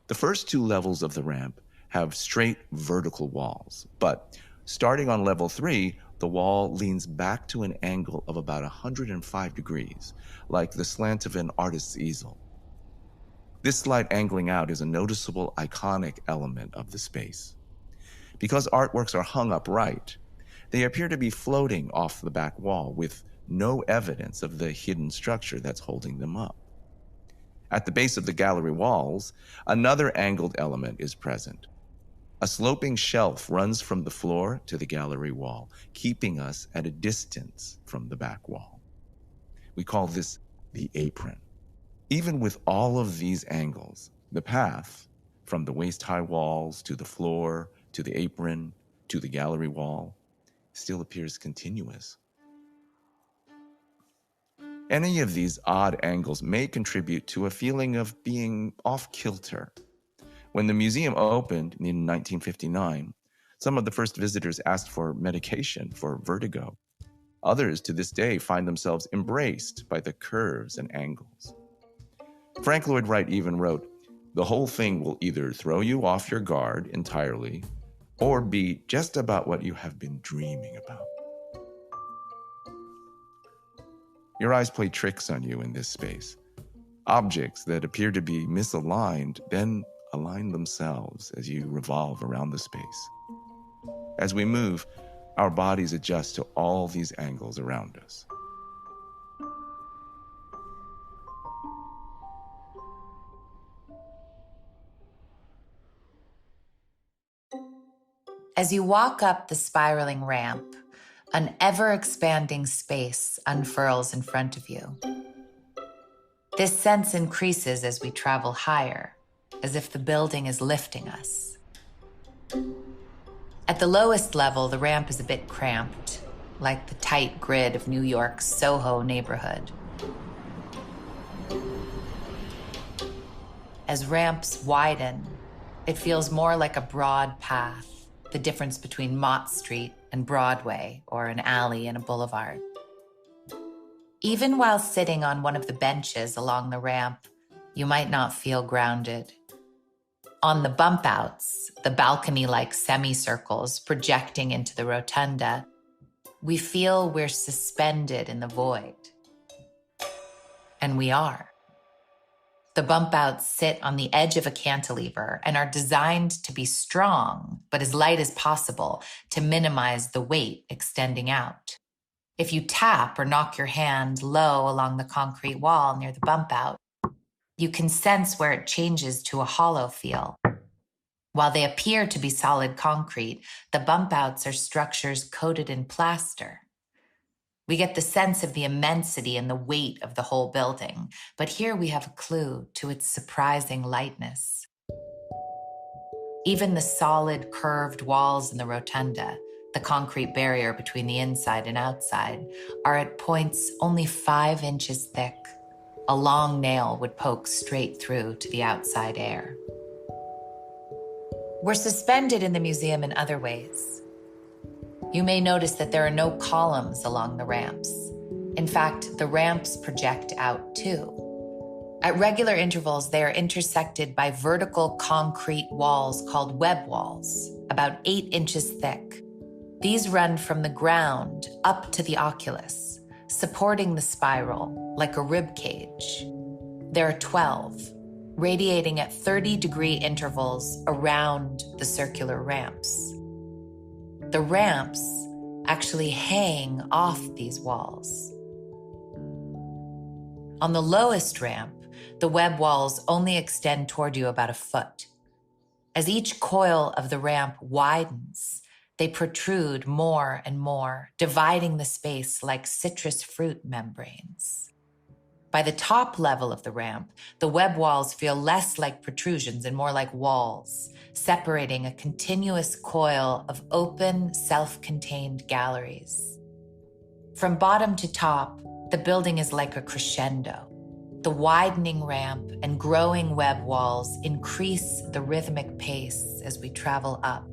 The first 2 levels of the ramp have straight vertical walls, but starting on level 3, the wall leans back to an angle of about 105 degrees, like the slant of an artist's easel. This slight angling out is a noticeable iconic element of the space. Because artworks are hung upright, they appear to be floating off the back wall with no evidence of the hidden structure that's holding them up. At the base of the gallery walls, another angled element is present. A sloping shelf runs from the floor to the gallery wall, keeping us at a distance from the back wall. We call this the apron. Even with all of these angles, the path from the waist-high walls to the floor, to the apron, to the gallery wall, still appears continuous. Any of these odd angles may contribute to a feeling of being off-kilter. When the museum opened in 1959, some of the first visitors asked for medication for vertigo. Others to this day find themselves embraced by the curves and angles. Frank Lloyd Wright even wrote, "The whole thing will either throw you off your guard entirely or be just about what you have been dreaming about." Your eyes play tricks on you in this space. Objects that appear to be misaligned then align themselves as you revolve around the space. As we move, our bodies adjust to all these angles around us. As you walk up the spiraling ramp, an ever-expanding space unfurls in front of you. This sense increases as we travel higher, as if the building is lifting us. At the lowest level, the ramp is a bit cramped, like the tight grid of New York's Soho neighborhood. As ramps widen, it feels more like a broad path, the difference between Mott Street and Broadway, or an alley and a boulevard. Even while sitting on one of the benches along the ramp, you might not feel grounded. On the bump outs, the balcony-like semicircles projecting into the rotunda, we feel we're suspended in the void. And we are. The bump outs sit on the edge of a cantilever and are designed to be strong, but as light as possible to minimize the weight extending out. If you tap or knock your hand low along the concrete wall near the bump out, you can sense where it changes to a hollow feel. While they appear to be solid concrete, the bump outs are structures coated in plaster. We get the sense of the immensity and the weight of the whole building, but here we have a clue to its surprising lightness. Even the solid, curved walls in the rotunda, the concrete barrier between the inside and outside, are at points only 5 inches thick. A long nail would poke straight through to the outside air. We're suspended in the museum in other ways. You may notice that there are no columns along the ramps. In fact, the ramps project out too. At regular intervals, they are intersected by vertical concrete walls called web walls, about 8 inches thick. These run from the ground up to the oculus, supporting the spiral like a rib cage. There are 12, radiating at 30-degree intervals around the circular ramps. The ramps actually hang off these walls. On the lowest ramp, the web walls only extend toward you about a foot. As each coil of the ramp widens, they protrude more and more, dividing the space like citrus fruit membranes. By the top level of the ramp, the web walls feel less like protrusions and more like walls, separating a continuous coil of open, self-contained galleries. From bottom to top, the building is like a crescendo. The widening ramp and growing web walls increase the rhythmic pace as we travel up.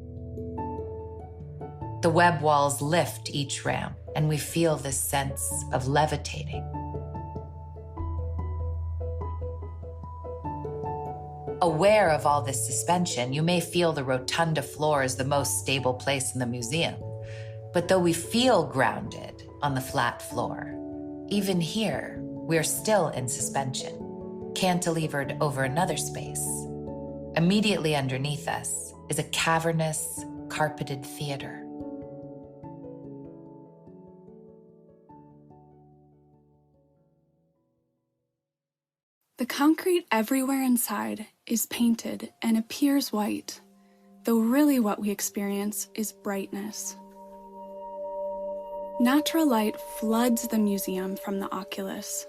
The web walls lift each ramp, and we feel this sense of levitating. Aware of all this suspension, you may feel the rotunda floor is the most stable place in the museum. But though we feel grounded on the flat floor, even here, we're still in suspension, cantilevered over another space. Immediately underneath us is a cavernous, carpeted theater. The concrete everywhere inside is painted and appears white, though really what we experience is brightness. Natural light floods the museum from the oculus.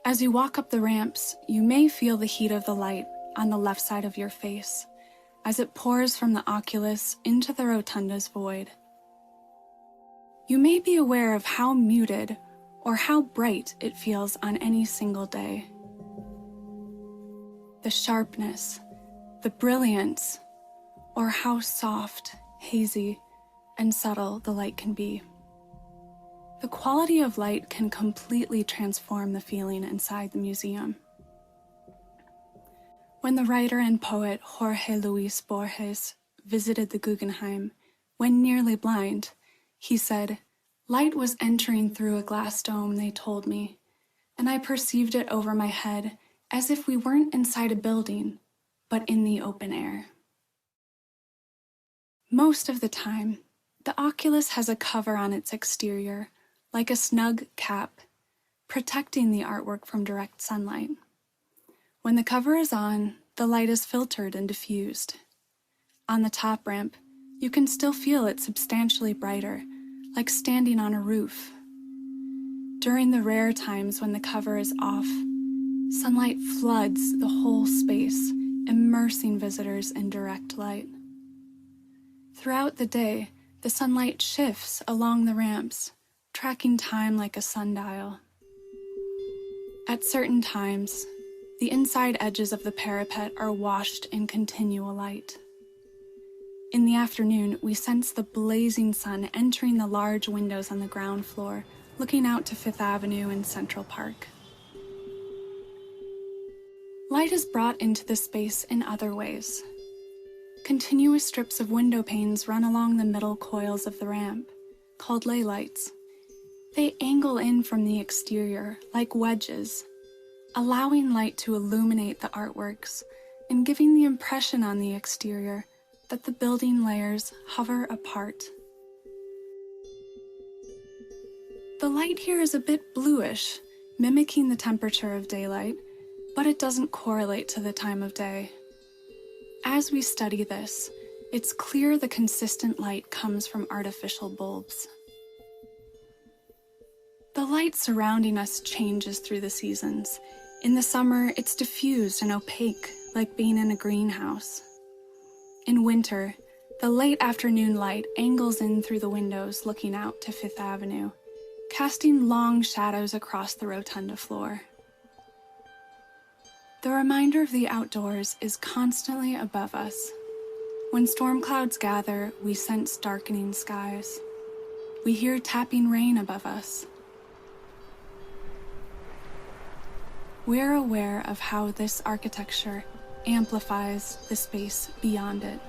As you walk up the ramps, you may feel the heat of the light on the left side of your face as it pours from the oculus into the rotunda's void. You may be aware of how muted or how bright it feels on any single day. The sharpness, the brilliance, or how soft, hazy, and subtle the light can be. The quality of light can completely transform the feeling inside the museum. When the writer and poet Jorge Luis Borges visited the Guggenheim, when nearly blind, he said, "Light was entering through a glass dome, they told me, and I perceived it over my head as if we weren't inside a building, but in the open air." Most of the time, the oculus has a cover on its exterior, like a snug cap, protecting the artwork from direct sunlight. When the cover is on, the light is filtered and diffused. On the top ramp, you can still feel it substantially brighter, like standing on a roof. During the rare times when the cover is off, sunlight floods the whole space, immersing visitors in direct light. Throughout the day, the sunlight shifts along the ramps, tracking time like a sundial. At certain times, the inside edges of the parapet are washed in continual light. In the afternoon, we sense the blazing sun entering the large windows on the ground floor, looking out to Fifth Avenue and Central Park. Light is brought into the space in other ways. Continuous strips of window panes run along the middle coils of the ramp, called ley lights. They angle in from the exterior like wedges, allowing light to illuminate the artworks and giving the impression on the exterior that the building layers hover apart. The light here is a bit bluish, mimicking the temperature of daylight, but it doesn't correlate to the time of day. As we study this, it's clear the consistent light comes from artificial bulbs. The light surrounding us changes through the seasons. In the summer, it's diffused and opaque, like being in a greenhouse. In winter, the late afternoon light angles in through the windows looking out to Fifth Avenue, casting long shadows across the rotunda floor. The reminder of the outdoors is constantly above us. When storm clouds gather, we sense darkening skies. We hear tapping rain above us. We're aware of how this architecture amplifies the space beyond it.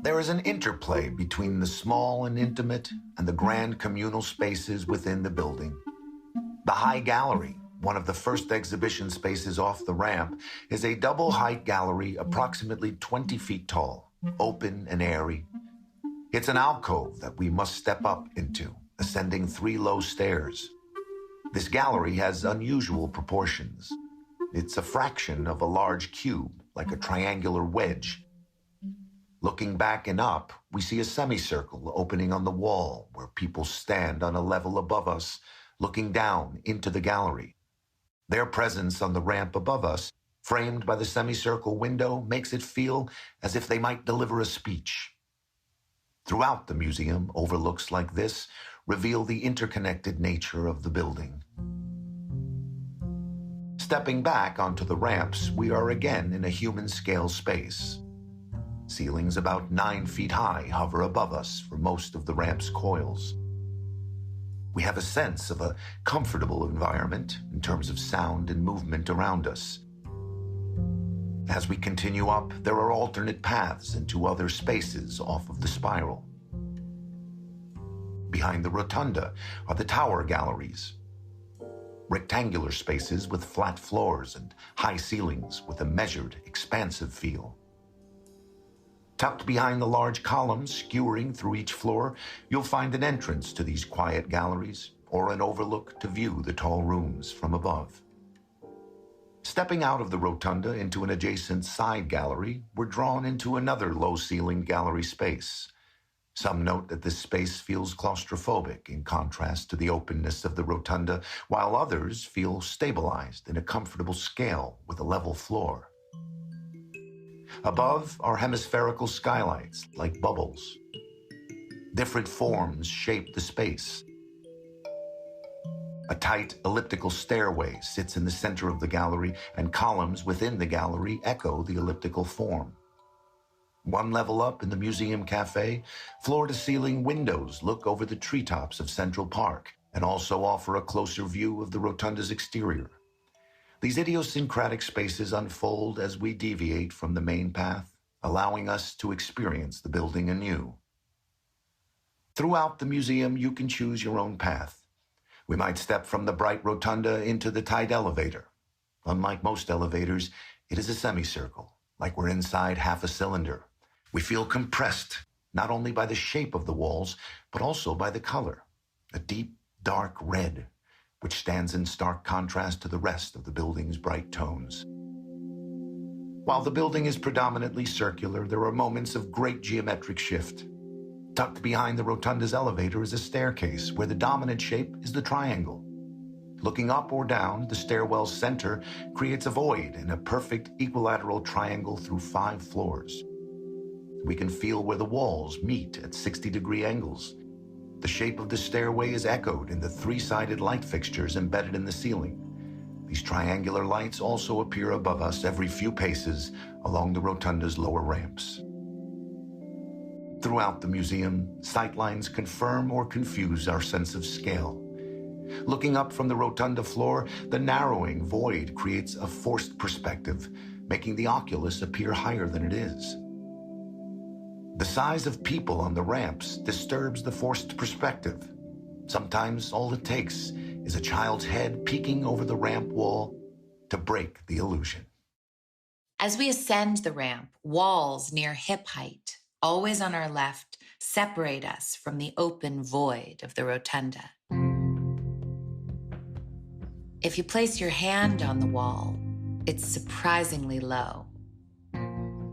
There is an interplay between the small and intimate and the grand communal spaces within the building. The High Gallery, one of the first exhibition spaces off the ramp, is a double-height gallery approximately 20 feet tall, open and airy. It's an alcove that we must step up into, ascending 3 low stairs. This gallery has unusual proportions. It's a fraction of a large cube, like a triangular wedge. Looking back and up, we see a semicircle opening on the wall where people stand on a level above us, looking down into the gallery. Their presence on the ramp above us, framed by the semicircle window, makes it feel as if they might deliver a speech. Throughout the museum, overlooks like this reveal the interconnected nature of the building. Stepping back onto the ramps, we are again in a human-scale space. Ceilings about 9 feet high hover above us for most of the ramp's coils. We have a sense of a comfortable environment in terms of sound and movement around us. As we continue up, there are alternate paths into other spaces off of the spiral. Behind the rotunda are the tower galleries, rectangular spaces with flat floors and high ceilings with a measured, expansive feel. Tucked behind the large columns skewering through each floor, you'll find an entrance to these quiet galleries or an overlook to view the tall rooms from above. Stepping out of the rotunda into an adjacent side gallery, we're drawn into another low-ceilinged gallery space. Some note that this space feels claustrophobic in contrast to the openness of the rotunda, while others feel stabilized in a comfortable scale with a level floor. Above are hemispherical skylights like bubbles. Different forms shape the space. A tight elliptical stairway sits in the center of the gallery, and columns within the gallery echo the elliptical form. One level up in the museum cafe, floor-to-ceiling windows look over the treetops of Central Park and also offer a closer view of the rotunda's exterior. These idiosyncratic spaces unfold as we deviate from the main path, allowing us to experience the building anew. Throughout the museum, you can choose your own path. We might step from the bright rotunda into the tight elevator. Unlike most elevators, it is a semicircle, like we're inside half a cylinder. We feel compressed, not only by the shape of the walls, but also by the color, a deep, dark red, which stands in stark contrast to the rest of the building's bright tones. While the building is predominantly circular, there are moments of great geometric shift. Tucked behind the rotunda's elevator is a staircase where the dominant shape is the triangle. Looking up or down, the stairwell's center creates a void in a perfect equilateral triangle through 5 floors. We can feel where the walls meet at 60-degree angles. The shape of the stairway is echoed in the 3-sided light fixtures embedded in the ceiling. These triangular lights also appear above us every few paces along the rotunda's lower ramps. Throughout the museum, sightlines confirm or confuse our sense of scale. Looking up from the rotunda floor, the narrowing void creates a forced perspective, making the oculus appear higher than it is. The size of people on the ramps disturbs the forced perspective. Sometimes all it takes is a child's head peeking over the ramp wall to break the illusion. As we ascend the ramp, walls near hip height, always on our left, separate us from the open void of the rotunda. If you place your hand on the wall, it's surprisingly low.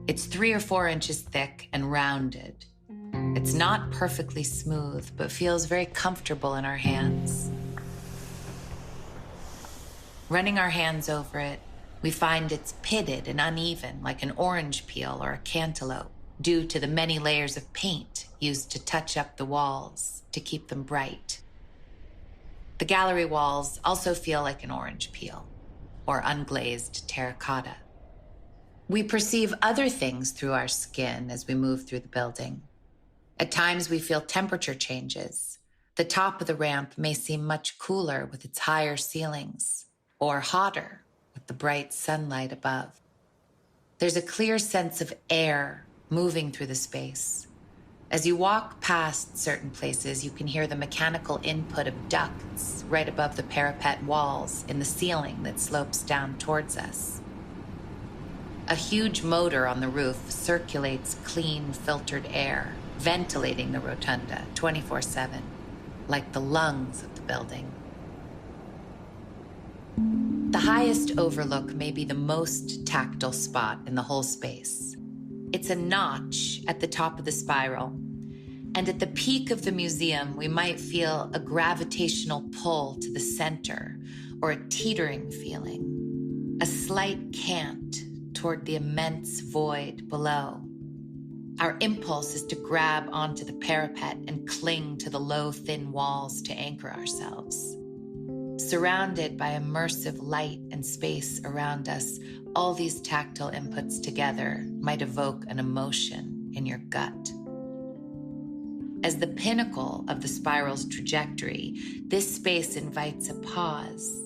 It's 3 or 4 inches thick and rounded. It's not perfectly smooth, but feels very comfortable in our hands. Running our hands over it, we find it's pitted and uneven, like an orange peel or a cantaloupe, due to the many layers of paint used to touch up the walls to keep them bright. The gallery walls also feel like an orange peel or unglazed terracotta. We perceive other things through our skin as we move through the building. At times we feel temperature changes. The top of the ramp may seem much cooler with its higher ceilings, or hotter with the bright sunlight above. There's a clear sense of air moving through the space. As you walk past certain places, you can hear the mechanical input of ducts right above the parapet walls in the ceiling that slopes down towards us. A huge motor on the roof circulates clean, filtered air, ventilating the rotunda 24/7, like the lungs of the building. The highest overlook may be the most tactile spot in the whole space. It's a notch at the top of the spiral, and at the peak of the museum, we might feel a gravitational pull to the center or a teetering feeling, a slight cant toward the immense void below. Our impulse is to grab onto the parapet and cling to the low, thin walls to anchor ourselves. Surrounded by immersive light and space around us, all these tactile inputs together might evoke an emotion in your gut. As the pinnacle of the spiral's trajectory, this space invites a pause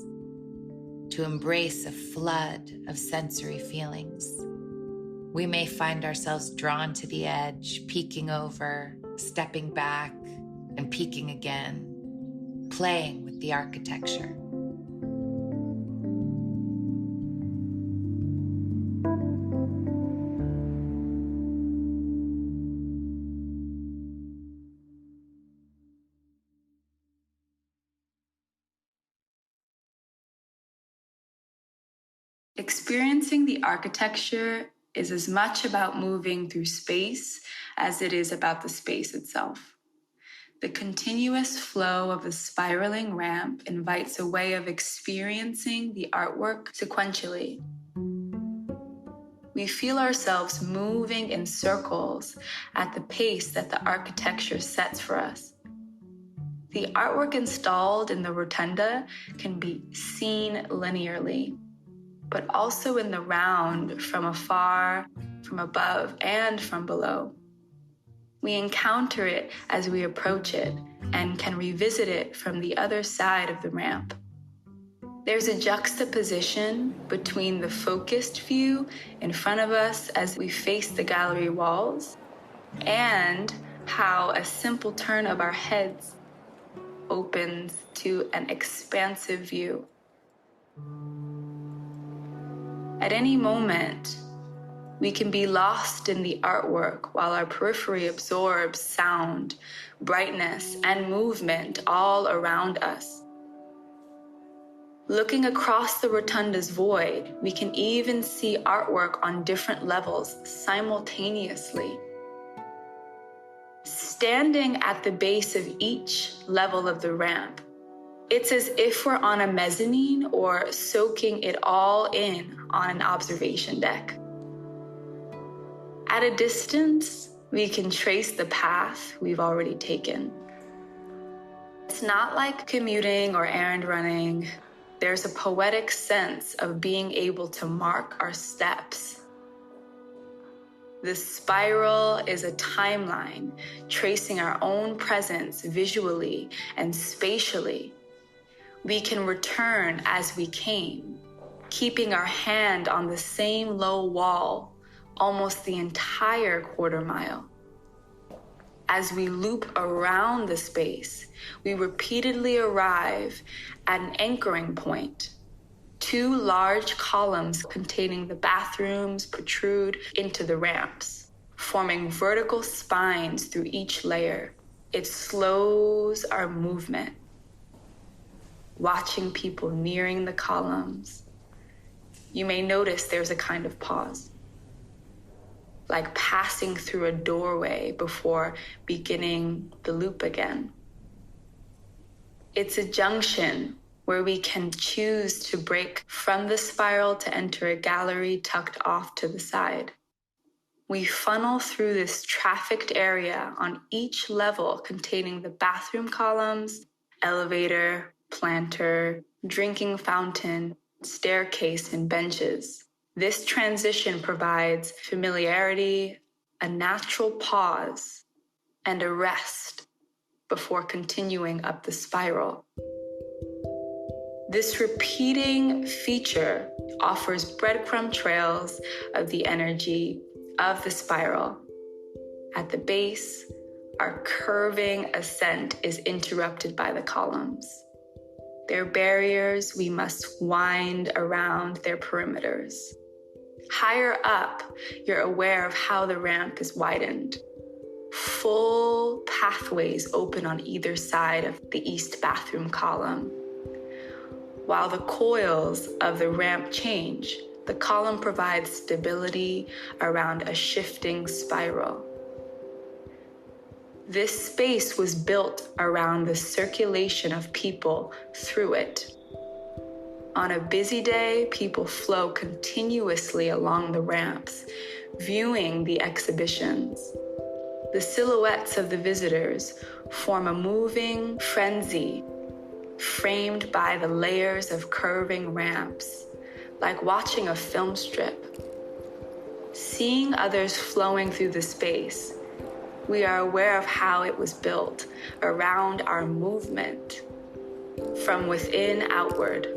to embrace a flood of sensory feelings. We may find ourselves drawn to the edge, peeking over, stepping back, and peeking again, playing with the architecture. Experiencing the architecture is as much about moving through space as it is about the space itself. The continuous flow of the spiraling ramp invites a way of experiencing the artwork sequentially. We feel ourselves moving in circles at the pace that the architecture sets for us. The artwork installed in the rotunda can be seen linearly, but also in the round, from afar, from above, and from below. We encounter it as we approach it and can revisit it from the other side of the ramp. There's a juxtaposition between the focused view in front of us as we face the gallery walls and how a simple turn of our heads opens to an expansive view. At any moment, we can be lost in the artwork while our periphery absorbs sound, brightness, and movement all around us. Looking across the rotunda's void, we can even see artwork on different levels simultaneously. Standing at the base of each level of the ramp, it's as if we're on a mezzanine or soaking it all in on an observation deck. At a distance, we can trace the path we've already taken. It's not like commuting or errand running. There's a poetic sense of being able to mark our steps. The spiral is a timeline tracing our own presence visually and spatially. We can return as we came, keeping our hand on the same low wall almost the entire quarter mile. As we loop around the space, we repeatedly arrive at an anchoring point. Two large columns containing the bathrooms protrude into the ramps, forming vertical spines through each layer. It slows our movement. Watching people nearing the columns, you may notice there's a kind of pause, like passing through a doorway before beginning the loop again. It's a junction where we can choose to break from the spiral to enter a gallery tucked off to the side. We funnel through this trafficked area on each level containing the bathroom columns, elevator, planter, drinking fountain, staircase, and benches. This transition provides familiarity, a natural pause, and a rest before continuing up the spiral. This repeating feature offers breadcrumb trails of the energy of the spiral. At the base, our curving ascent is interrupted by the columns. They're barriers we must wind around their perimeters. Higher up, you're aware of how the ramp is widened. Full pathways open on either side of the east bathroom column. While the coils of the ramp change, the column provides stability around a shifting spiral. This space was built around the circulation of people through it. On a busy day, people flow continuously along the ramps, viewing the exhibitions. The silhouettes of the visitors form a moving frenzy, framed by the layers of curving ramps, like watching a film strip. Seeing others flowing through the space, we are aware of how it was built around our movement, from within outward.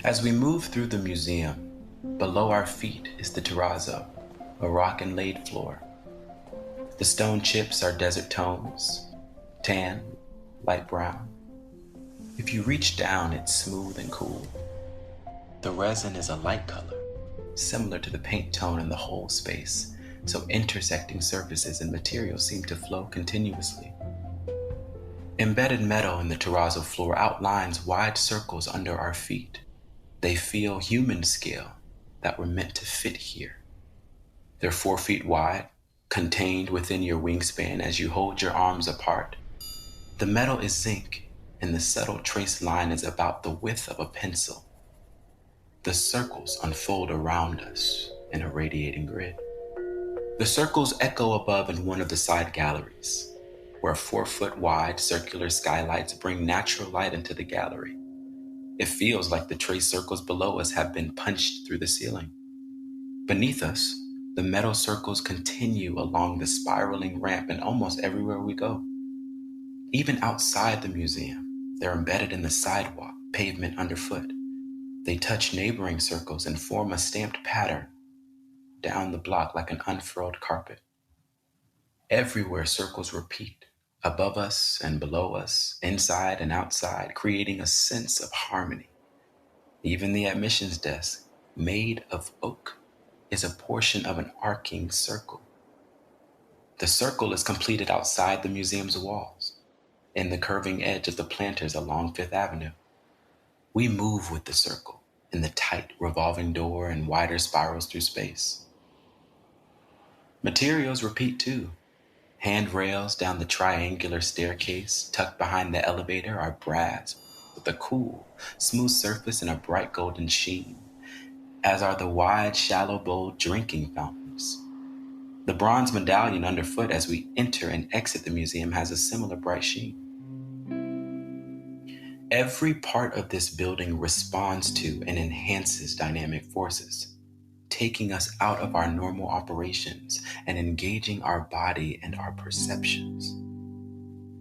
As we move through the museum, below our feet is the terrazzo, a rock-inlaid floor. The stone chips are desert tones, tan, light brown. If you reach down, it's smooth and cool. The resin is a light color, similar to the paint tone in the whole space, so intersecting surfaces and materials seem to flow continuously. Embedded metal in the terrazzo floor outlines wide circles under our feet. They feel human scale, that were meant to fit here. They're 4 feet wide, contained within your wingspan as you hold your arms apart. The metal is zinc, and the subtle trace line is about the width of a pencil. The circles unfold around us in a radiating grid. The circles echo above in one of the side galleries, where 4-foot wide circular skylights bring natural light into the gallery. It feels like the trace circles below us have been punched through the ceiling. Beneath us, the metal circles continue along the spiraling ramp and almost everywhere we go. Even outside the museum, they're embedded in the sidewalk, pavement underfoot. They touch neighboring circles and form a stamped pattern down the block like an unfurled carpet. Everywhere circles repeat, above us and below us, inside and outside, creating a sense of harmony. Even the admissions desk, made of oak, is a portion of an arcing circle. The circle is completed outside the museum's walls, in the curving edge of the planters along Fifth Avenue. We move with the circle in the tight revolving door and wider spirals through space. Materials repeat too. Handrails down the triangular staircase tucked behind the elevator are brass with a cool, smooth surface and a bright golden sheen, as are the wide, shallow bowl drinking fountains. The bronze medallion underfoot as we enter and exit the museum has a similar bright sheen. Every part of this building responds to and enhances dynamic forces, taking us out of our normal operations and engaging our body and our perceptions.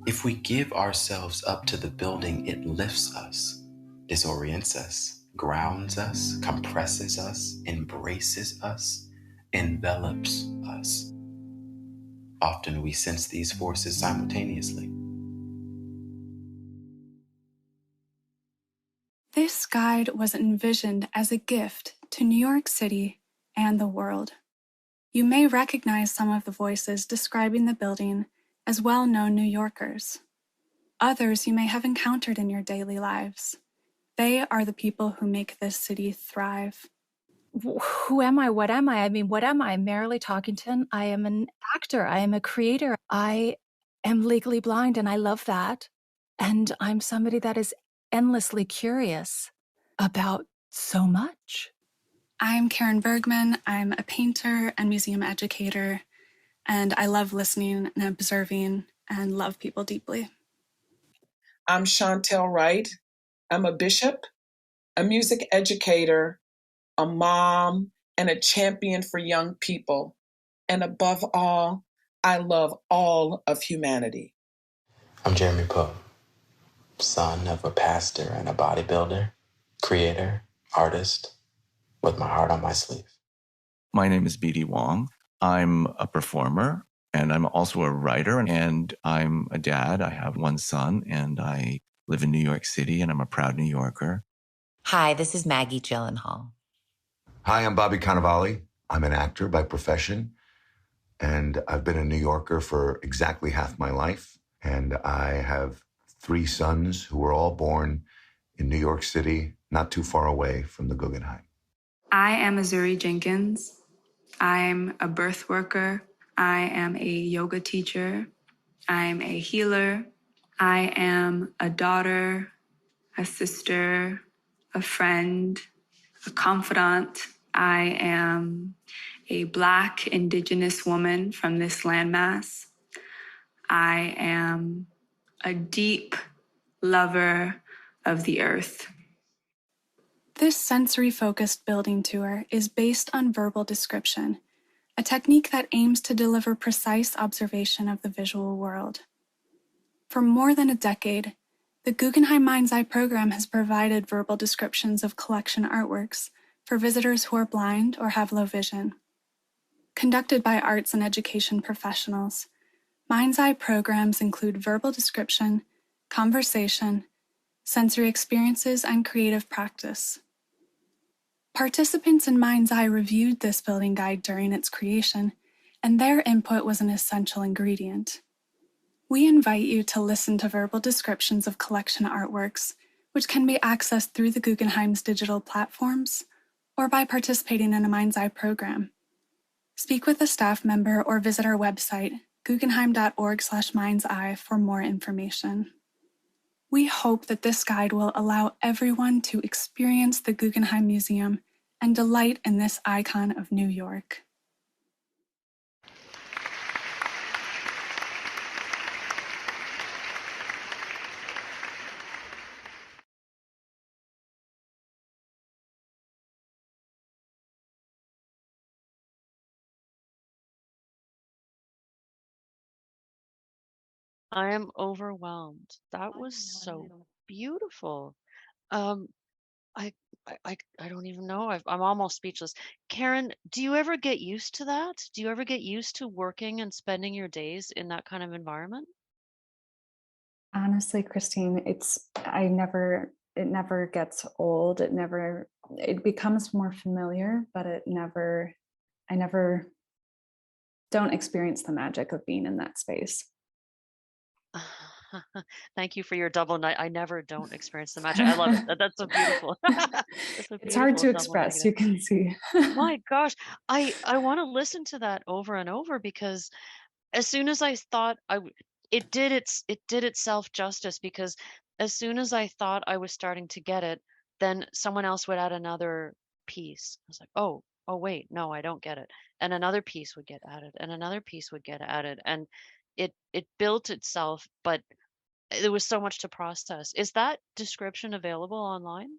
If we give ourselves up to the building, it lifts us, disorients us, grounds us, compresses us, embraces us, envelops us. Often we sense these forces simultaneously. This guide was envisioned as a gift to New York City and the world. You may recognize some of the voices describing the building as well-known New Yorkers. Others you may have encountered in your daily lives. They are the people who make this city thrive. Who am I? What am I? I mean, what am I? Marilee Talkington. I am an actor. I am a creator. I am legally blind, and I love that. And I'm somebody that is endlessly curious about so much. I'm Karen Bergman. I'm a painter and museum educator, and I love listening and observing and love people deeply. I'm Chantel Wright. I'm a bishop, a music educator, a mom, and a champion for young people. And above all, I love all of humanity. I'm Jeremy Poe, son of a pastor and a bodybuilder, creator, artist, with my heart on my sleeve. My name is B.D. Wong. I'm a performer, and I'm also a writer, and I'm a dad. I have one son, and I live in New York City, and I'm a proud New Yorker. Hi, this is Maggie Gyllenhaal. Hi, I'm Bobby Cannavale. I'm an actor by profession, and I've been a New Yorker for exactly half my life. And I have 3 sons who were all born in New York City, not too far away from the Guggenheim. I am Azuri Jenkins. I'm a birth worker. I am a yoga teacher. I'm a healer. I am a daughter, a sister, a friend, a confidant. I am a Black Indigenous woman from this landmass. I am a deep lover of the earth. This sensory-focused building tour is based on verbal description, a technique that aims to deliver precise observation of the visual world. For more than a decade, the Guggenheim Mind's Eye program has provided verbal descriptions of collection artworks for visitors who are blind or have low vision. Conducted by arts and education professionals, Mind's Eye programs include verbal description, conversation, sensory experiences, and creative practice. Participants in Mind's Eye reviewed this building guide during its creation, and their input was an essential ingredient. We invite you to listen to verbal descriptions of collection artworks, which can be accessed through the Guggenheim's digital platforms or by participating in a Mind's Eye program. Speak with a staff member or visit our website, guggenheim.org/mindseye, for more information. We hope that this guide will allow everyone to experience the Guggenheim Museum and delight in this icon of New York. I am overwhelmed. That was so beautiful. Um, I, I don't even know. I'm almost speechless. Karen, do you ever get used to that? Do you ever get used to working and spending your days in that kind of environment? Honestly, Christine, it never gets old. It becomes more familiar, but I never don't experience the magic of being in that space. Thank you for your double night. I never don't experience the magic. I love it. That's so beautiful. That's a It's hard beautiful to double express, negative. you can see. My gosh, I want to listen to that over and over because as soon as I thought it did itself justice, because as soon as I thought I was starting to get it, then someone else would add another piece. I was like, oh wait, no, I don't get it. And another piece would get added and another piece would get added. And it built itself, but there was so much to process. Is that description available online?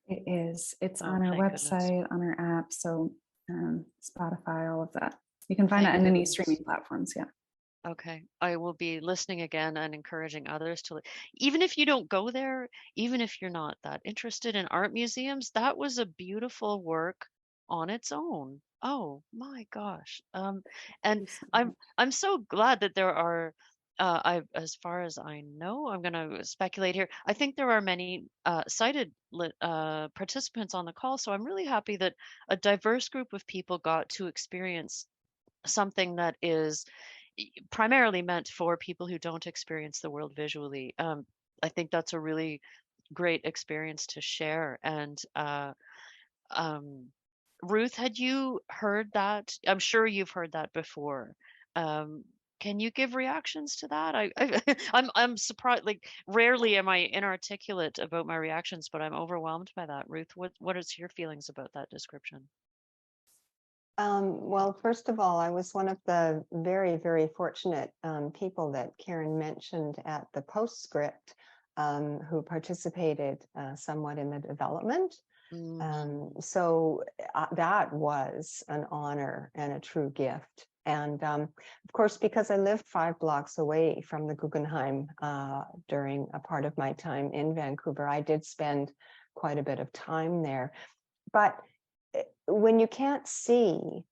It is. It's Oh, on our thank goodness. website, on our app, so Spotify, all of that. You can find Thank it on any goodness. streaming platforms. Yeah. Okay, I will be listening again and encouraging others to, even if you don't go there, even if you're not that interested in art museums, that was a beautiful work on its own. Oh my gosh. And I'm so glad that there are, as far as I know, I'm going to speculate here. I think there are many sighted participants on the call, so I'm really happy that a diverse group of people got to experience something that is primarily meant for people who don't experience the world visually. I think that's a really great experience to share. And um, Ruth, had you heard that? I'm sure you've heard that before. Um, can you give reactions to that? I'm surprised. Like, rarely am I inarticulate about my reactions, but I'm overwhelmed by that. Ruth, what is your feelings about that description? Well, first of all, I was one of the very, very fortunate people that Karen mentioned at the postscript who participated somewhat in the development. So that was an honor and a true gift. And of course, because I lived 5 blocks away from the Guggenheim during a part of my time in Vancouver, I did spend quite a bit of time there. But when you can't see,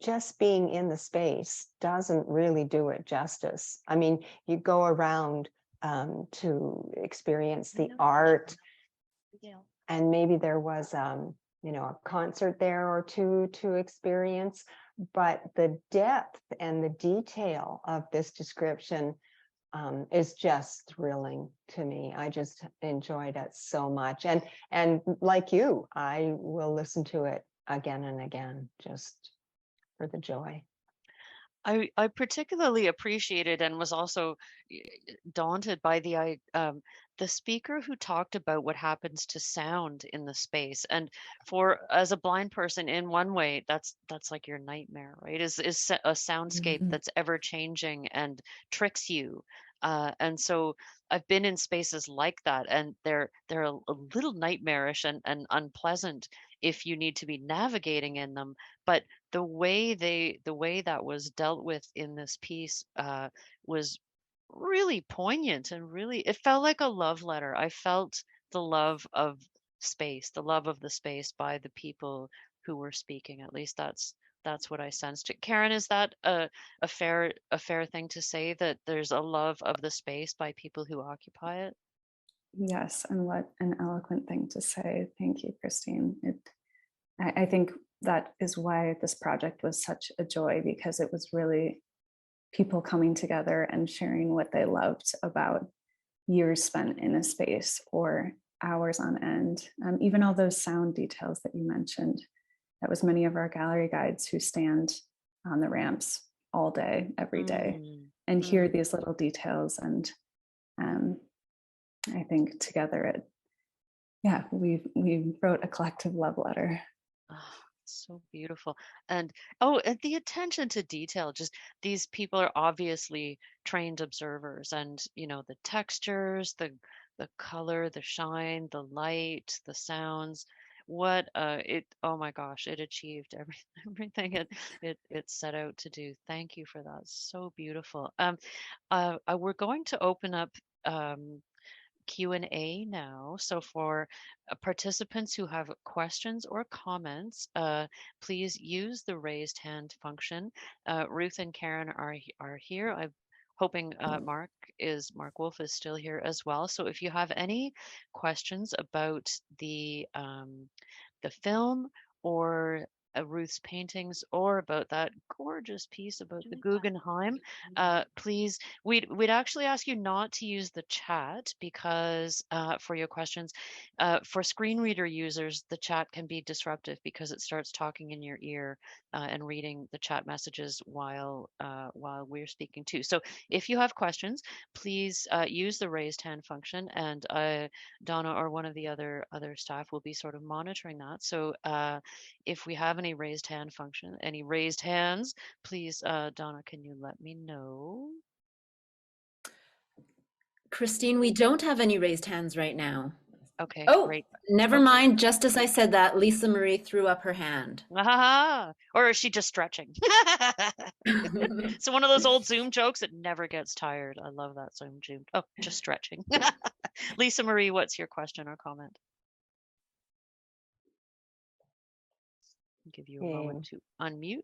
just being in the space doesn't really do it justice. I mean, you go around to experience the art, and maybe there was, a concert there or two to experience, but the depth and the detail of this description is just thrilling to me. I just enjoyed it so much. And like you, I will listen to it again and again, just for the joy. I particularly appreciated and was also daunted by the speaker who talked about what happens to sound in the space. And as a blind person, in one way, that's like your nightmare, right? Is a soundscape that's ever changing and tricks you. And so I've been in spaces like that, and they're a little nightmarish and unpleasant if you need to be navigating in them. But the way that was dealt with in this piece was really poignant, and really it felt like a love letter. I felt the love of space, the love of the space by the people who were speaking. At least that's what I sensed. Karen, is that a fair thing to say, that there's a love of the space by people who occupy it? Yes, and what an eloquent thing to say. Thank you, Christine. I think that is why this project was such a joy, because it was really people coming together and sharing what they loved about years spent in a space or hours on end. Even all those sound details that you mentioned, that was many of our gallery guides who stand on the ramps all day, every day, and hear these little details. And I think together we wrote a collective love letter. Oh, so beautiful. And and the attention to detail, just these people are obviously trained observers, and the textures, the color, the shine, the light, the sounds. What oh my gosh, it achieved everything it set out to do. Thank you for that. So beautiful. We're going to open up Q&A now. So for participants who have questions or comments, please use the raised hand function. Ruth and Karen are here. I'm hoping Mark Wolfe is still here as well. So if you have any questions about the film or Ruth's paintings, or about that gorgeous piece about the Guggenheim, please, we'd actually ask you not to use the chat, because for your questions, for screen reader users, the chat can be disruptive because it starts talking in your ear and reading the chat messages while we're speaking too. So if you have questions, please use the raised hand function, and Donna or one of the other staff will be sort of monitoring that. So if we have any raised hands, please, Donna, can you let me know? Christine, we don't have any raised hands right now. Okay, oh, great. Never mind. Just as I said that, Lisa Marie threw up her hand. Or is she just stretching? So one of those old Zoom jokes that never gets tired. I love that Zoom. Oh, just stretching. Lisa Marie, what's your question or comment? I'll give you a moment to unmute.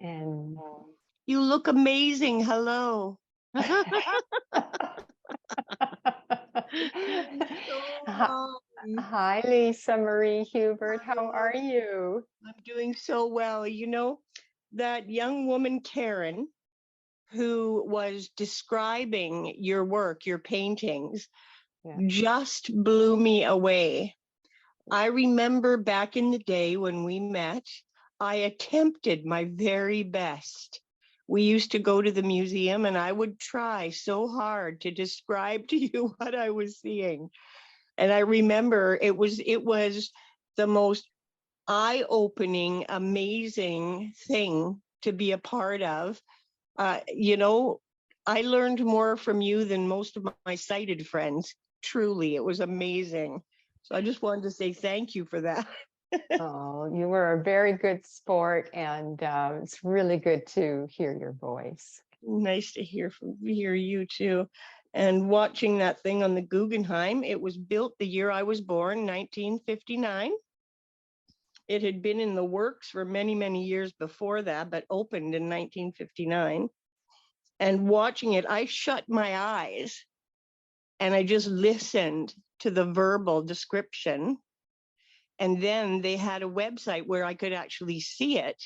And you look amazing. Hello. Hi, Lisa Marie Hubert. How are you? I'm doing so well. That young woman, Karen, who was describing your work, your paintings, just blew me away. I remember back in the day when we met, I attempted my very best. We used to go to the museum and I would try so hard to describe to you what I was seeing. And I remember it was the most eye-opening, amazing thing to be a part of. I learned more from you than most of my sighted friends. Truly, it was amazing. So I just wanted to say thank you for that. Oh, you were a very good sport, and it's really good to hear your voice. Nice to hear you too. And watching that thing on the Guggenheim, it was built the year I was born, 1959. It had been in the works for many, many years before that, but opened in 1959. And watching it, I shut my eyes and I just listened to the verbal description. And then they had a website where I could actually see it.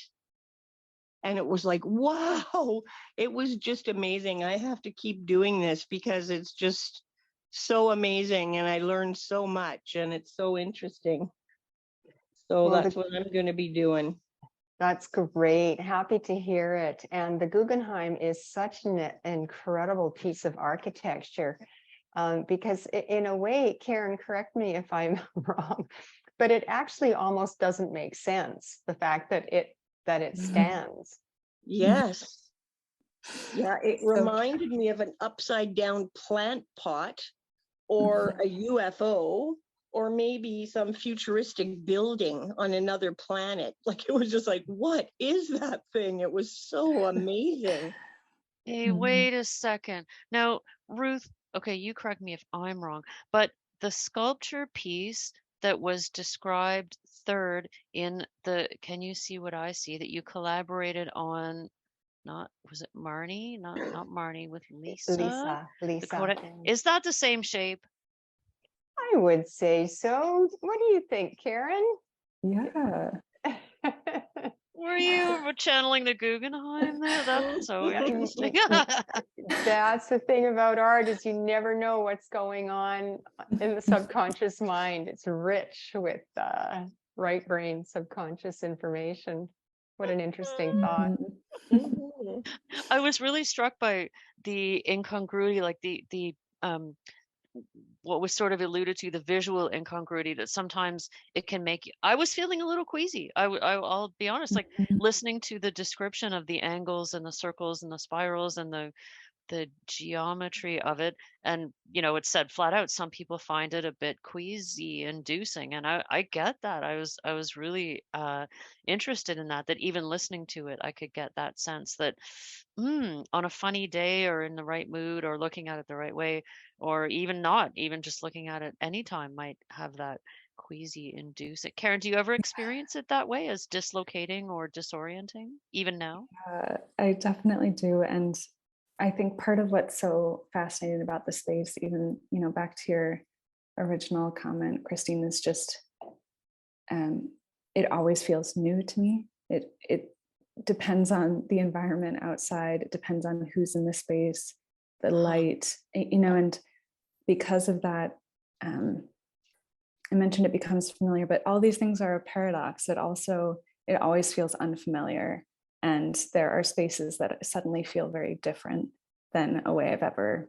And it was like, wow, it was just amazing. I have to keep doing this because it's just so amazing. And I learned so much and it's so interesting. So that's what I'm going to be doing. That's great. Happy to hear it. And the Guggenheim is such an incredible piece of architecture, because in a way, Karen, correct me if I'm wrong, but it actually almost doesn't make sense, the fact that it stands. Yes. Yeah, it reminded me of an upside down plant pot or a UFO, or maybe some futuristic building on another planet. Like, it was just like, what is that thing? It was so amazing. Hey, wait a second. Now, Ruth, okay, you correct me if I'm wrong, but the sculpture piece that was described third in the Can You See What I See, that you collaborated on was it Marnie? Not Marnie, with Lisa. Lisa. Dakota. Is that the same shape? I would say so. What do you think, Karen? Yeah. Were you channeling the Guggenheim there? That's so interesting. That's the thing about art, is you never know what's going on in the subconscious mind. It's rich with right brain subconscious information. What an interesting thought. I was really struck by the incongruity, like the what was sort of alluded to, the visual incongruity, that sometimes it can make you. I was feeling a little queasy. I'll be honest, like listening to the description of the angles and the circles and the spirals and the geometry of it, and it said flat out, some people find it a bit queasy inducing, and I get that. I was really interested in that even listening to it, I could get that sense that on a funny day, or in the right mood, or looking at it the right way, or even not, even just looking at it anytime, might have that queasy inducing. Karen, do you ever experience it that way, as dislocating or disorienting, even now? I definitely do. And I think part of what's so fascinating about the space, even, back to your original comment, Christine, is just, it always feels new to me. It depends on the environment outside. It depends on who's in the space, the light, and because of that, I mentioned it becomes familiar, but all these things are a paradox. It always feels unfamiliar. And there are spaces that suddenly feel very different than a way I've ever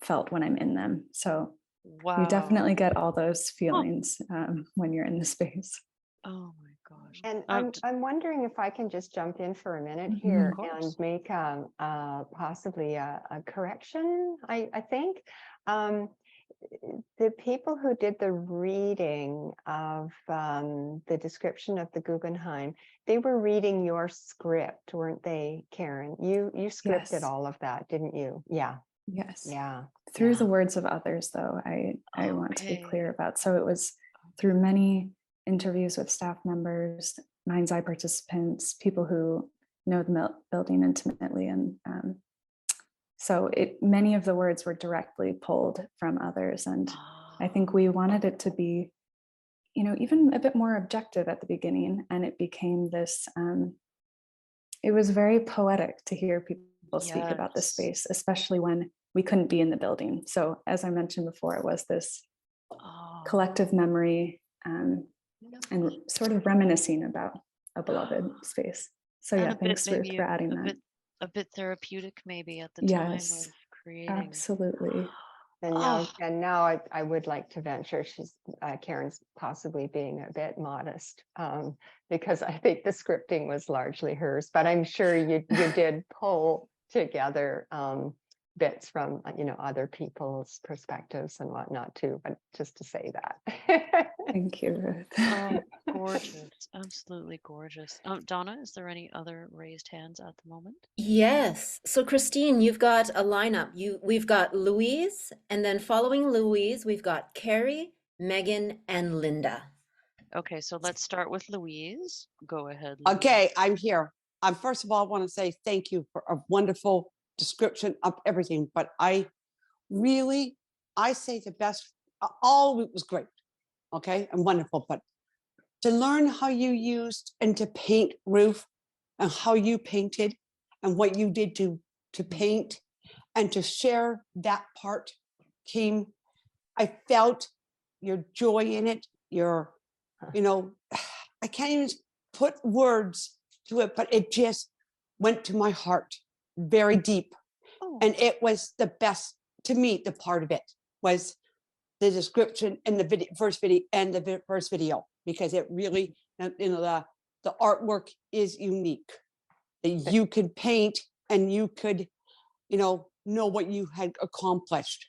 felt when I'm in them. So you definitely get all those feelings when you're in the space. Oh my gosh. And I'm wondering if I can just jump in for a minute here and make possibly a correction, I think. The people who did the reading of the description of the Guggenheim, they were reading your script, weren't they, Karen? You scripted all of that, didn't you? Yeah. Yes. Yeah. Through the words of others, though, I want to be clear about. So it was through many interviews with staff members, Mind's Eye participants, people who know the building intimately, and so many of the words were directly pulled from others. And I think we wanted it to be, even a bit more objective at the beginning. And it became this, it was very poetic to hear people speak about the space, especially when we couldn't be in the building. So as I mentioned before, it was this collective memory and sort of reminiscing about a beloved space. So yeah, thanks Ruth for adding that. A bit therapeutic maybe at the time of creating. Absolutely. And now I would like to venture, Karen's possibly being a bit modest, because I think the scripting was largely hers, but I'm sure you did pull together bits from other people's perspectives and whatnot too, but just to say that. Thank you, Ruth. Oh, gorgeous. Absolutely gorgeous. Donna, is there any other raised hands at the moment? Yes. So Christine, you've got a lineup. We've got Louise, and then following Louise, we've got Carrie, Megan, and Linda. Okay, so let's start with Louise. Go ahead, Louise. Okay, I'm here. First of all, I want to say thank you for a wonderful description of everything, but I say the best, all of it was great, okay, and wonderful, but to learn how you used and to paint, Ruth, and how you painted and what you did to paint and to share that part I felt your joy in it, I can't even put words to it, but it just went to my heart very deep. And it was the best to me. The part of it was the description and the first video, because it really, the artwork is unique. That you could paint and you could, know what you had accomplished.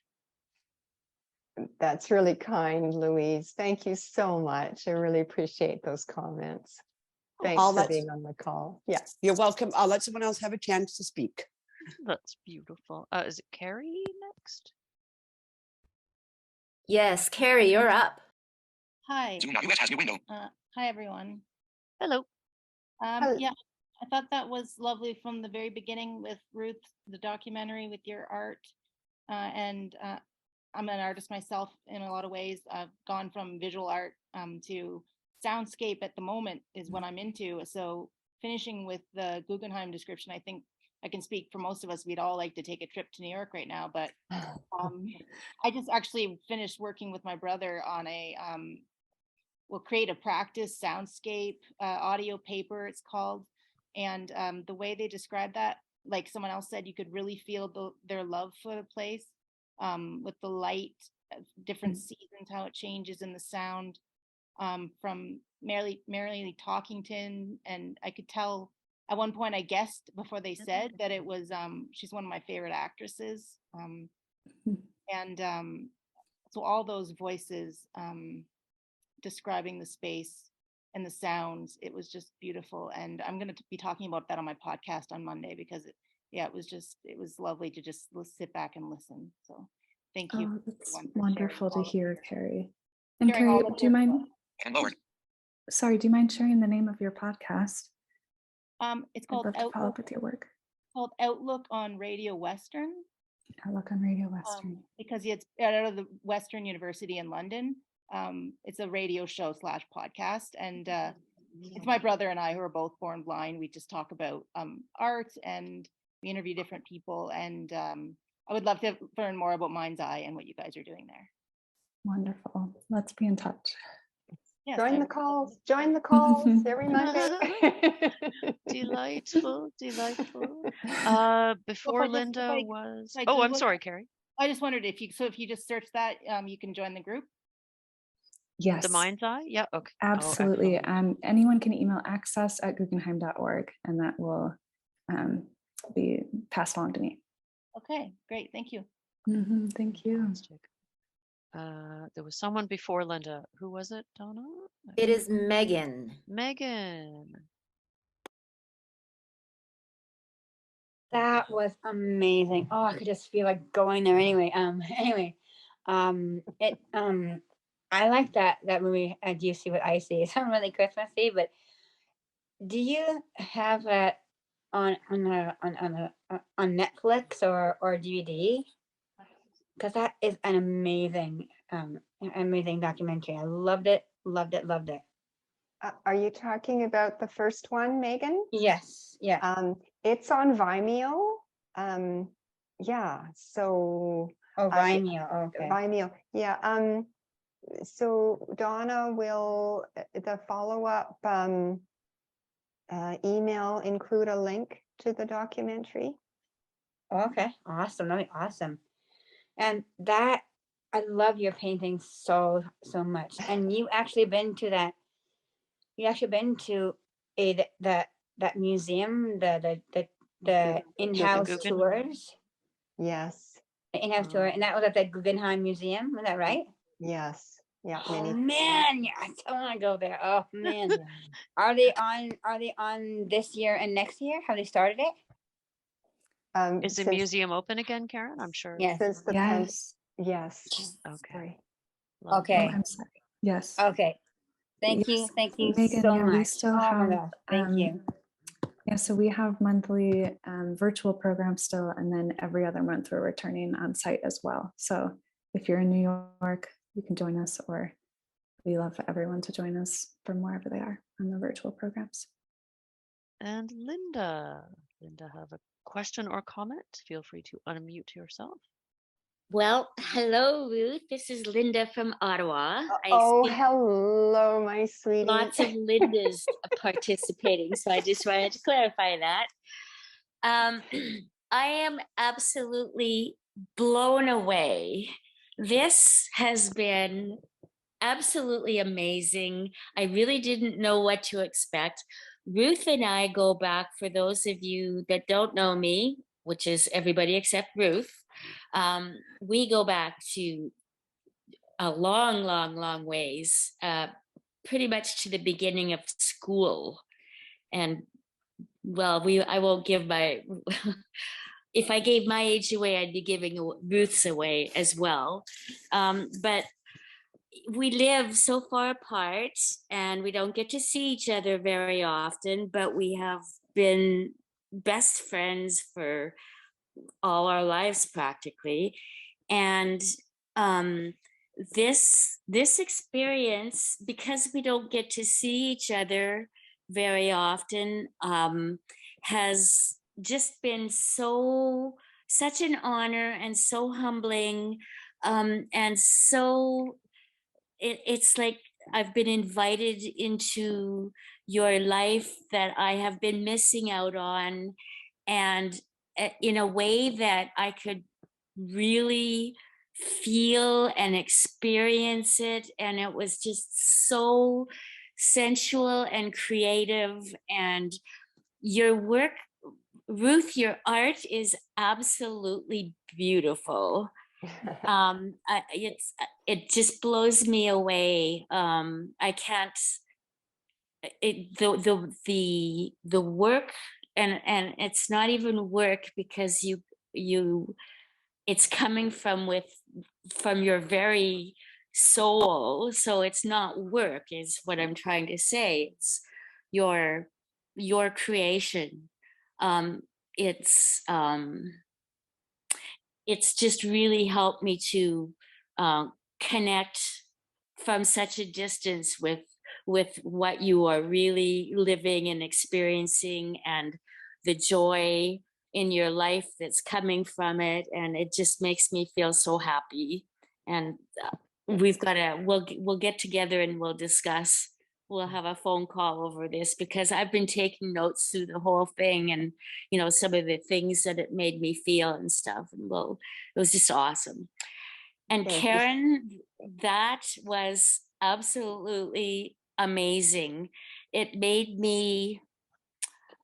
That's really kind, Louise. Thank you so much. I really appreciate those comments. Thanks for being on the call. Yeah, you're welcome. I'll let someone else have a chance to speak. That's beautiful. Is it Carrie next? Yes, Carrie, you're up. Hi. Zoom.us has new window. Hi, everyone. Hello. Yeah, I thought that was lovely from the very beginning with Ruth, the documentary with your art. And I'm an artist myself in a lot of ways. I've gone from visual art to soundscape at the moment is what I'm into. So finishing with the Guggenheim description, I think I can speak for most of us. We'd all like to take a trip to New York right now, but I just actually finished working with my brother on a we'll create a practice soundscape audio paper, it's called. And the way they describe that, like someone else said, you could really feel their love for the place with the light, different seasons, how it changes in the sound from Merrily Talkington. And I could tell at one point I guessed before they said that it was, she's one of my favorite actresses. And so all those voices describing the space and the sounds, it was just beautiful. And I'm going to be talking about that on my podcast on Monday because it was lovely to just sit back and listen. So thank you. Oh, that's wonderful to hear, Carrie. And Carrie, do you mind? Sorry, do you mind sharing the name of your podcast? It's called I'd love to follow up with your work. Called Outlook on Radio Western. Outlook on Radio Western. Because it's out of the Western University in London. It's a radio show / podcast, and it's my brother and I who are both born blind. We just talk about art, and we interview different people. And I would love to learn more about Mind's Eye and what you guys are doing there. Wonderful. Let's be in touch. Yes, Join the calls every Monday. Delightful. Before Linda was. Oh, I'm sorry, Carrie. I just wondered if you just search that, you can join the group. Yes. The Mind's Eye? Yeah, okay. Absolutely. Anyone can email access@guggenheim.org and that will be passed along to me. Okay, great. Thank you. Thank you. There was someone before Linda. Who was it, Donna? It is Megan. Megan. That was amazing. Oh, I could just feel like going there anyway. I like that movie. Do you see what I see? It's not really Christmassy, but do you have that on Netflix or DVD? Because that is an amazing documentary. I loved it. Are you talking about the first one, Megan? Yes. Yeah. It's on Vimeo. Yeah. So. Oh, Vimeo. Okay. Vimeo. Yeah. So Donna will the follow-up email include a link to the documentary. Okay. Awesome. That'd be awesome. And that, I love your paintings so much. And you actually been to that. You actually been to that museum, the in-house tours. Yes. The in-house tour, and that was at the Guggenheim Museum. Was that right? Yes. Yeah. Oh man, yeah, I still want to go there. Oh man. Are they on this year and next year? Have they started it? Is the museum open again, Karen? I'm sure. Yes. Since the Yes. Yes. Okay. Okay. Oh, I'm sorry. Yes. Okay. Thank you Megan, so yeah, much. we still oh have, my gosh. Thank you. Yeah, so we have monthly virtual programs still, and then every other month we're returning on site as well. So if you're in New York, you can join us, or we love for everyone to join us from wherever they are on the virtual programs. And Linda have a question or comment? Feel free to unmute yourself. Well, hello, Ruth. This is Linda from Ottawa. Hello, my sweetie. Lots of Lindas participating, so I just wanted to clarify that. I am absolutely blown away. This has been absolutely amazing. I really didn't know what to expect. Ruth and I go back, for those of you that don't know me, which is everybody except Ruth. We go back to a long ways, pretty much to the beginning of school. And well, I won't give my, if I gave my age away, I'd be giving Ruth's away as well. But we live so far apart and we don't get to see each other very often, but we have been best friends for all our lives practically. And this experience, because we don't get to see each other very often, has just been such an honor and so humbling, and so it's like I've been invited into your life that I have been missing out on, and in a way that I could really feel and experience it. And it was just so sensual and creative. And your work, Ruth, your art is absolutely beautiful. It just blows me away. I can't. The work, and it's not even work, because it's coming from your very soul. So it's not work, is what I'm trying to say. It's your creation. Um, it's it's just really helped me to connect from such a distance with what you are really living and experiencing, and the joy in your life that's coming from it. And it just makes me feel so happy. And we'll get together and we'll discuss. We'll have a phone call over this, because I've been taking notes through the whole thing, and some of the things that it made me feel and stuff. And it was just awesome. And Thank you. Karen, that was absolutely amazing. It made me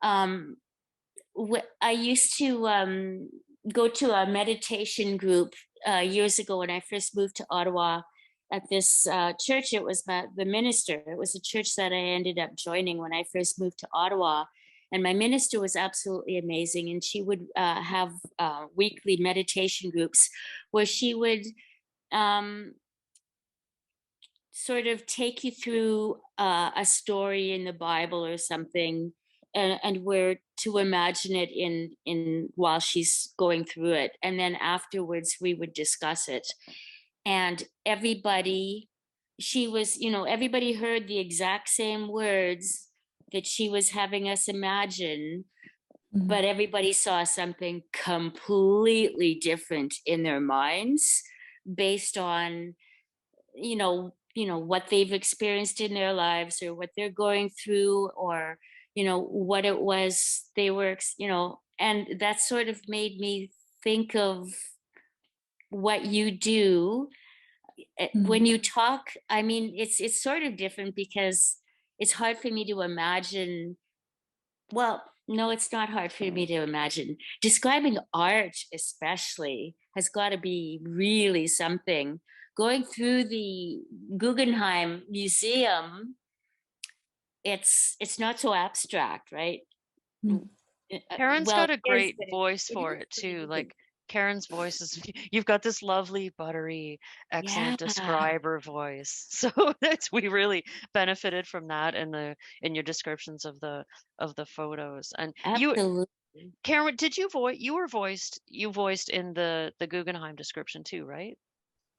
I used to go to a meditation group years ago when I first moved to Ottawa, at this church. It was the minister. It was a church that I ended up joining when I first moved to Ottawa. And my minister was absolutely amazing. And she would have weekly meditation groups where she would sort of take you through a story in the Bible or something, and where to imagine it in while she's going through it. And then afterwards we would discuss it. And everybody heard the exact same words that she was having us imagine, but everybody saw something completely different in their minds, based on what they've experienced in their lives, or what they're going through, or what it was they were, and that sort of made me think of what you do. When you talk, I mean, it's sort of different, because it's hard for me to imagine. Well, no, it's not hard for me to imagine. Describing art especially has got to be really something. Going through the Guggenheim Museum, it's not so abstract, right? Karen's Well, got a it is, great but voice for it too. Like, Karen's voice is, you've got this lovely, buttery, excellent yeah, describer voice. So we really benefited from that in your descriptions of the photos. And absolutely. Karen, did you voiced in the Guggenheim description too, right?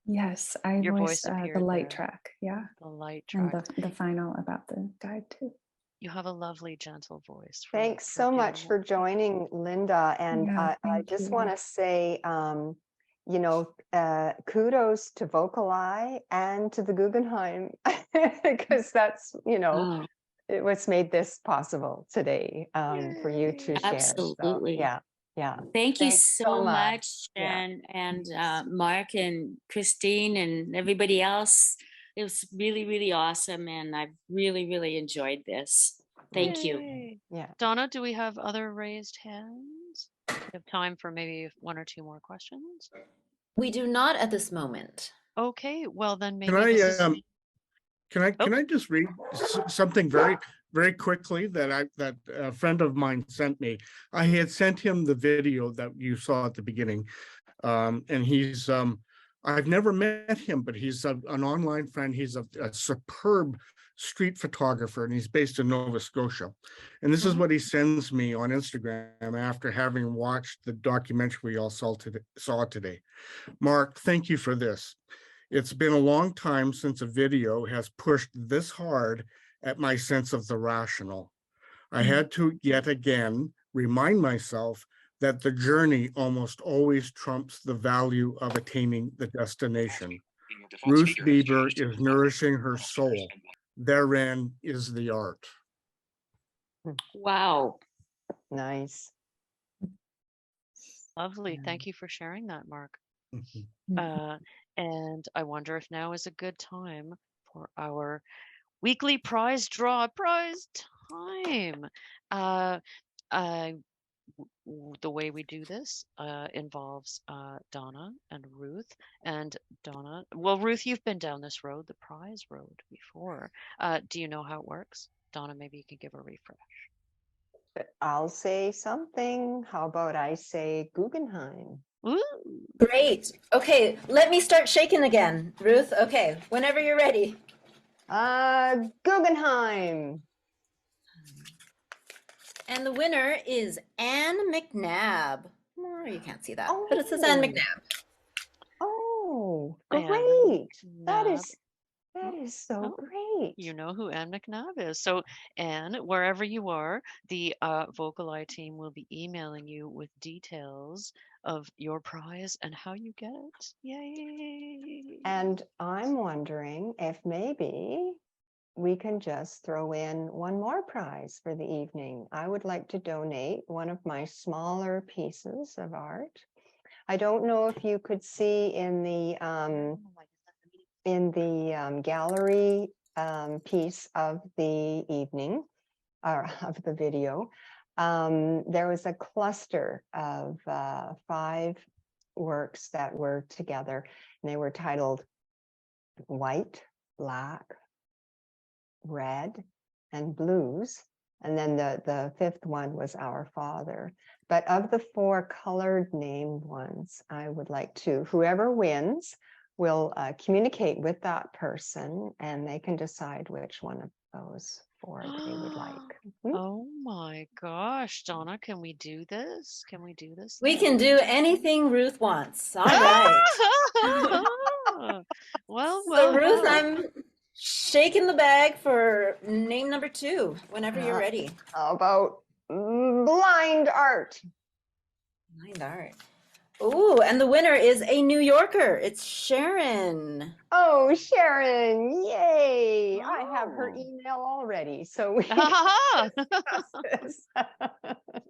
Yes, I Your voiced voice the appeared light there. track. Yeah. The light And track. the final about the guide too. You have a lovely, gentle voice. Thanks so much for joining, Linda. And Yeah, I thank just you. want to say, kudos to VocalEye and to the Guggenheim, because that's, Oh, what's made this possible today, for you to share. So, absolutely. yeah. Thank you Thanks so much, Yeah. and Mark and Christine and everybody else. It was really, really awesome, and I've really, really enjoyed this. Thank you. Yay. Yeah. Donna, do we have other raised hands? We have time for maybe one or two more questions. We do not at this moment. Okay, well then maybe Can I, this is. can I just read something very, very quickly that a friend of mine sent me? I had sent him the video that you saw at the beginning, and he's I've never met him, but he's an online friend. He's a superb street photographer, and he's based in Nova Scotia. And this is what he sends me on Instagram after having watched the documentary we all saw today. Mark, thank you for this. It's been a long time since a video has pushed this hard at my sense of the rational. I had to yet again remind myself that the journey almost always trumps the value of attaining the destination. Ruth Bieber is nourishing her soul. Therein is the art. Wow. Nice. Lovely. Thank you for sharing that, Mark. And I wonder if now is a good time for our weekly prize draw. Prize time. The way we do this involves Donna and Ruth. And Donna, well, Ruth, you've been down this road, the prize road, before. Do you know how it works? Donna, maybe you can give a refresh. I'll say something. How about I say Guggenheim? Ooh. Great. Okay, let me start shaking again, Ruth. Okay, whenever you're ready. Guggenheim. And the winner is Anne McNabb. Oh, you can't see that, but it says Anne McNabb. Oh, great. That is so great. You know who Anne McNabb is. So, Anne, wherever you are, the VocalEye team will be emailing you with details of your prize and how you get it. Yay! And I'm wondering if maybe we can just throw in one more prize for the evening. I would like to donate one of my smaller pieces of art. I don't know if you could see in the gallery piece of the evening, or of the video, there was a cluster of 5 works that were together, and they were titled White, Black, Red, and Blues. And then the 5th one was Our Father. But of the 4 colored named ones, I would like to, whoever wins will communicate with that person, and they can decide which one of those 4 they would like. Oh my gosh, Donna, can we do this? Can we do this? We can do anything Ruth wants. All right. Well, Ruth, I'm shaking the bag for name number 2, whenever you're ready. How about blind art? Blind art. Ooh, and the winner is a New Yorker. It's Sharon. Oh, Sharon, yay. I have her email already, so we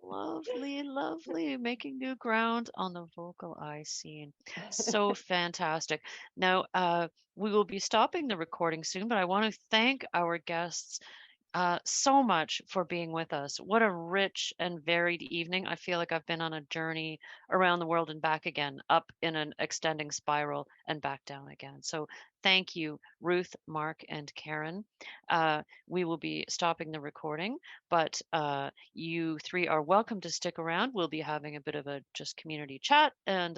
Lovely, lovely. Making new ground on the VocalEye scene. So fantastic. Now, we will be stopping the recording soon, but I want to thank our guests so much for being with us. What a rich and varied evening. I feel like I've been on a journey around the world and back again, up in an extending spiral and back down again. So thank you, Ruth, Mark, and Karen. We will be stopping the recording, but you 3 are welcome to stick around. We'll be having a bit of a just community chat and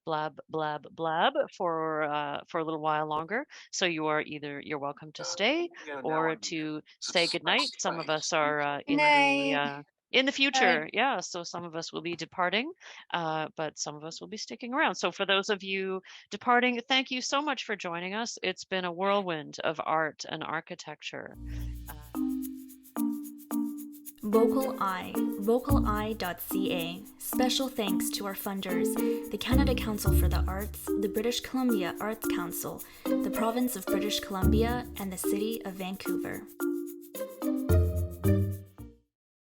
blab, blab, blab for a little while longer. So you're welcome to stay or to say goodnight. Some of us are in the future. Yeah, so some of us will be departing, but some of us will be sticking around. So for those of you departing, thank you so much for joining us. It's been a whirlwind of art and architecture. VocalEye, vocaleye.ca. Special thanks to our funders, the Canada Council for the Arts, the British Columbia Arts Council, the Province of British Columbia, and the City of Vancouver.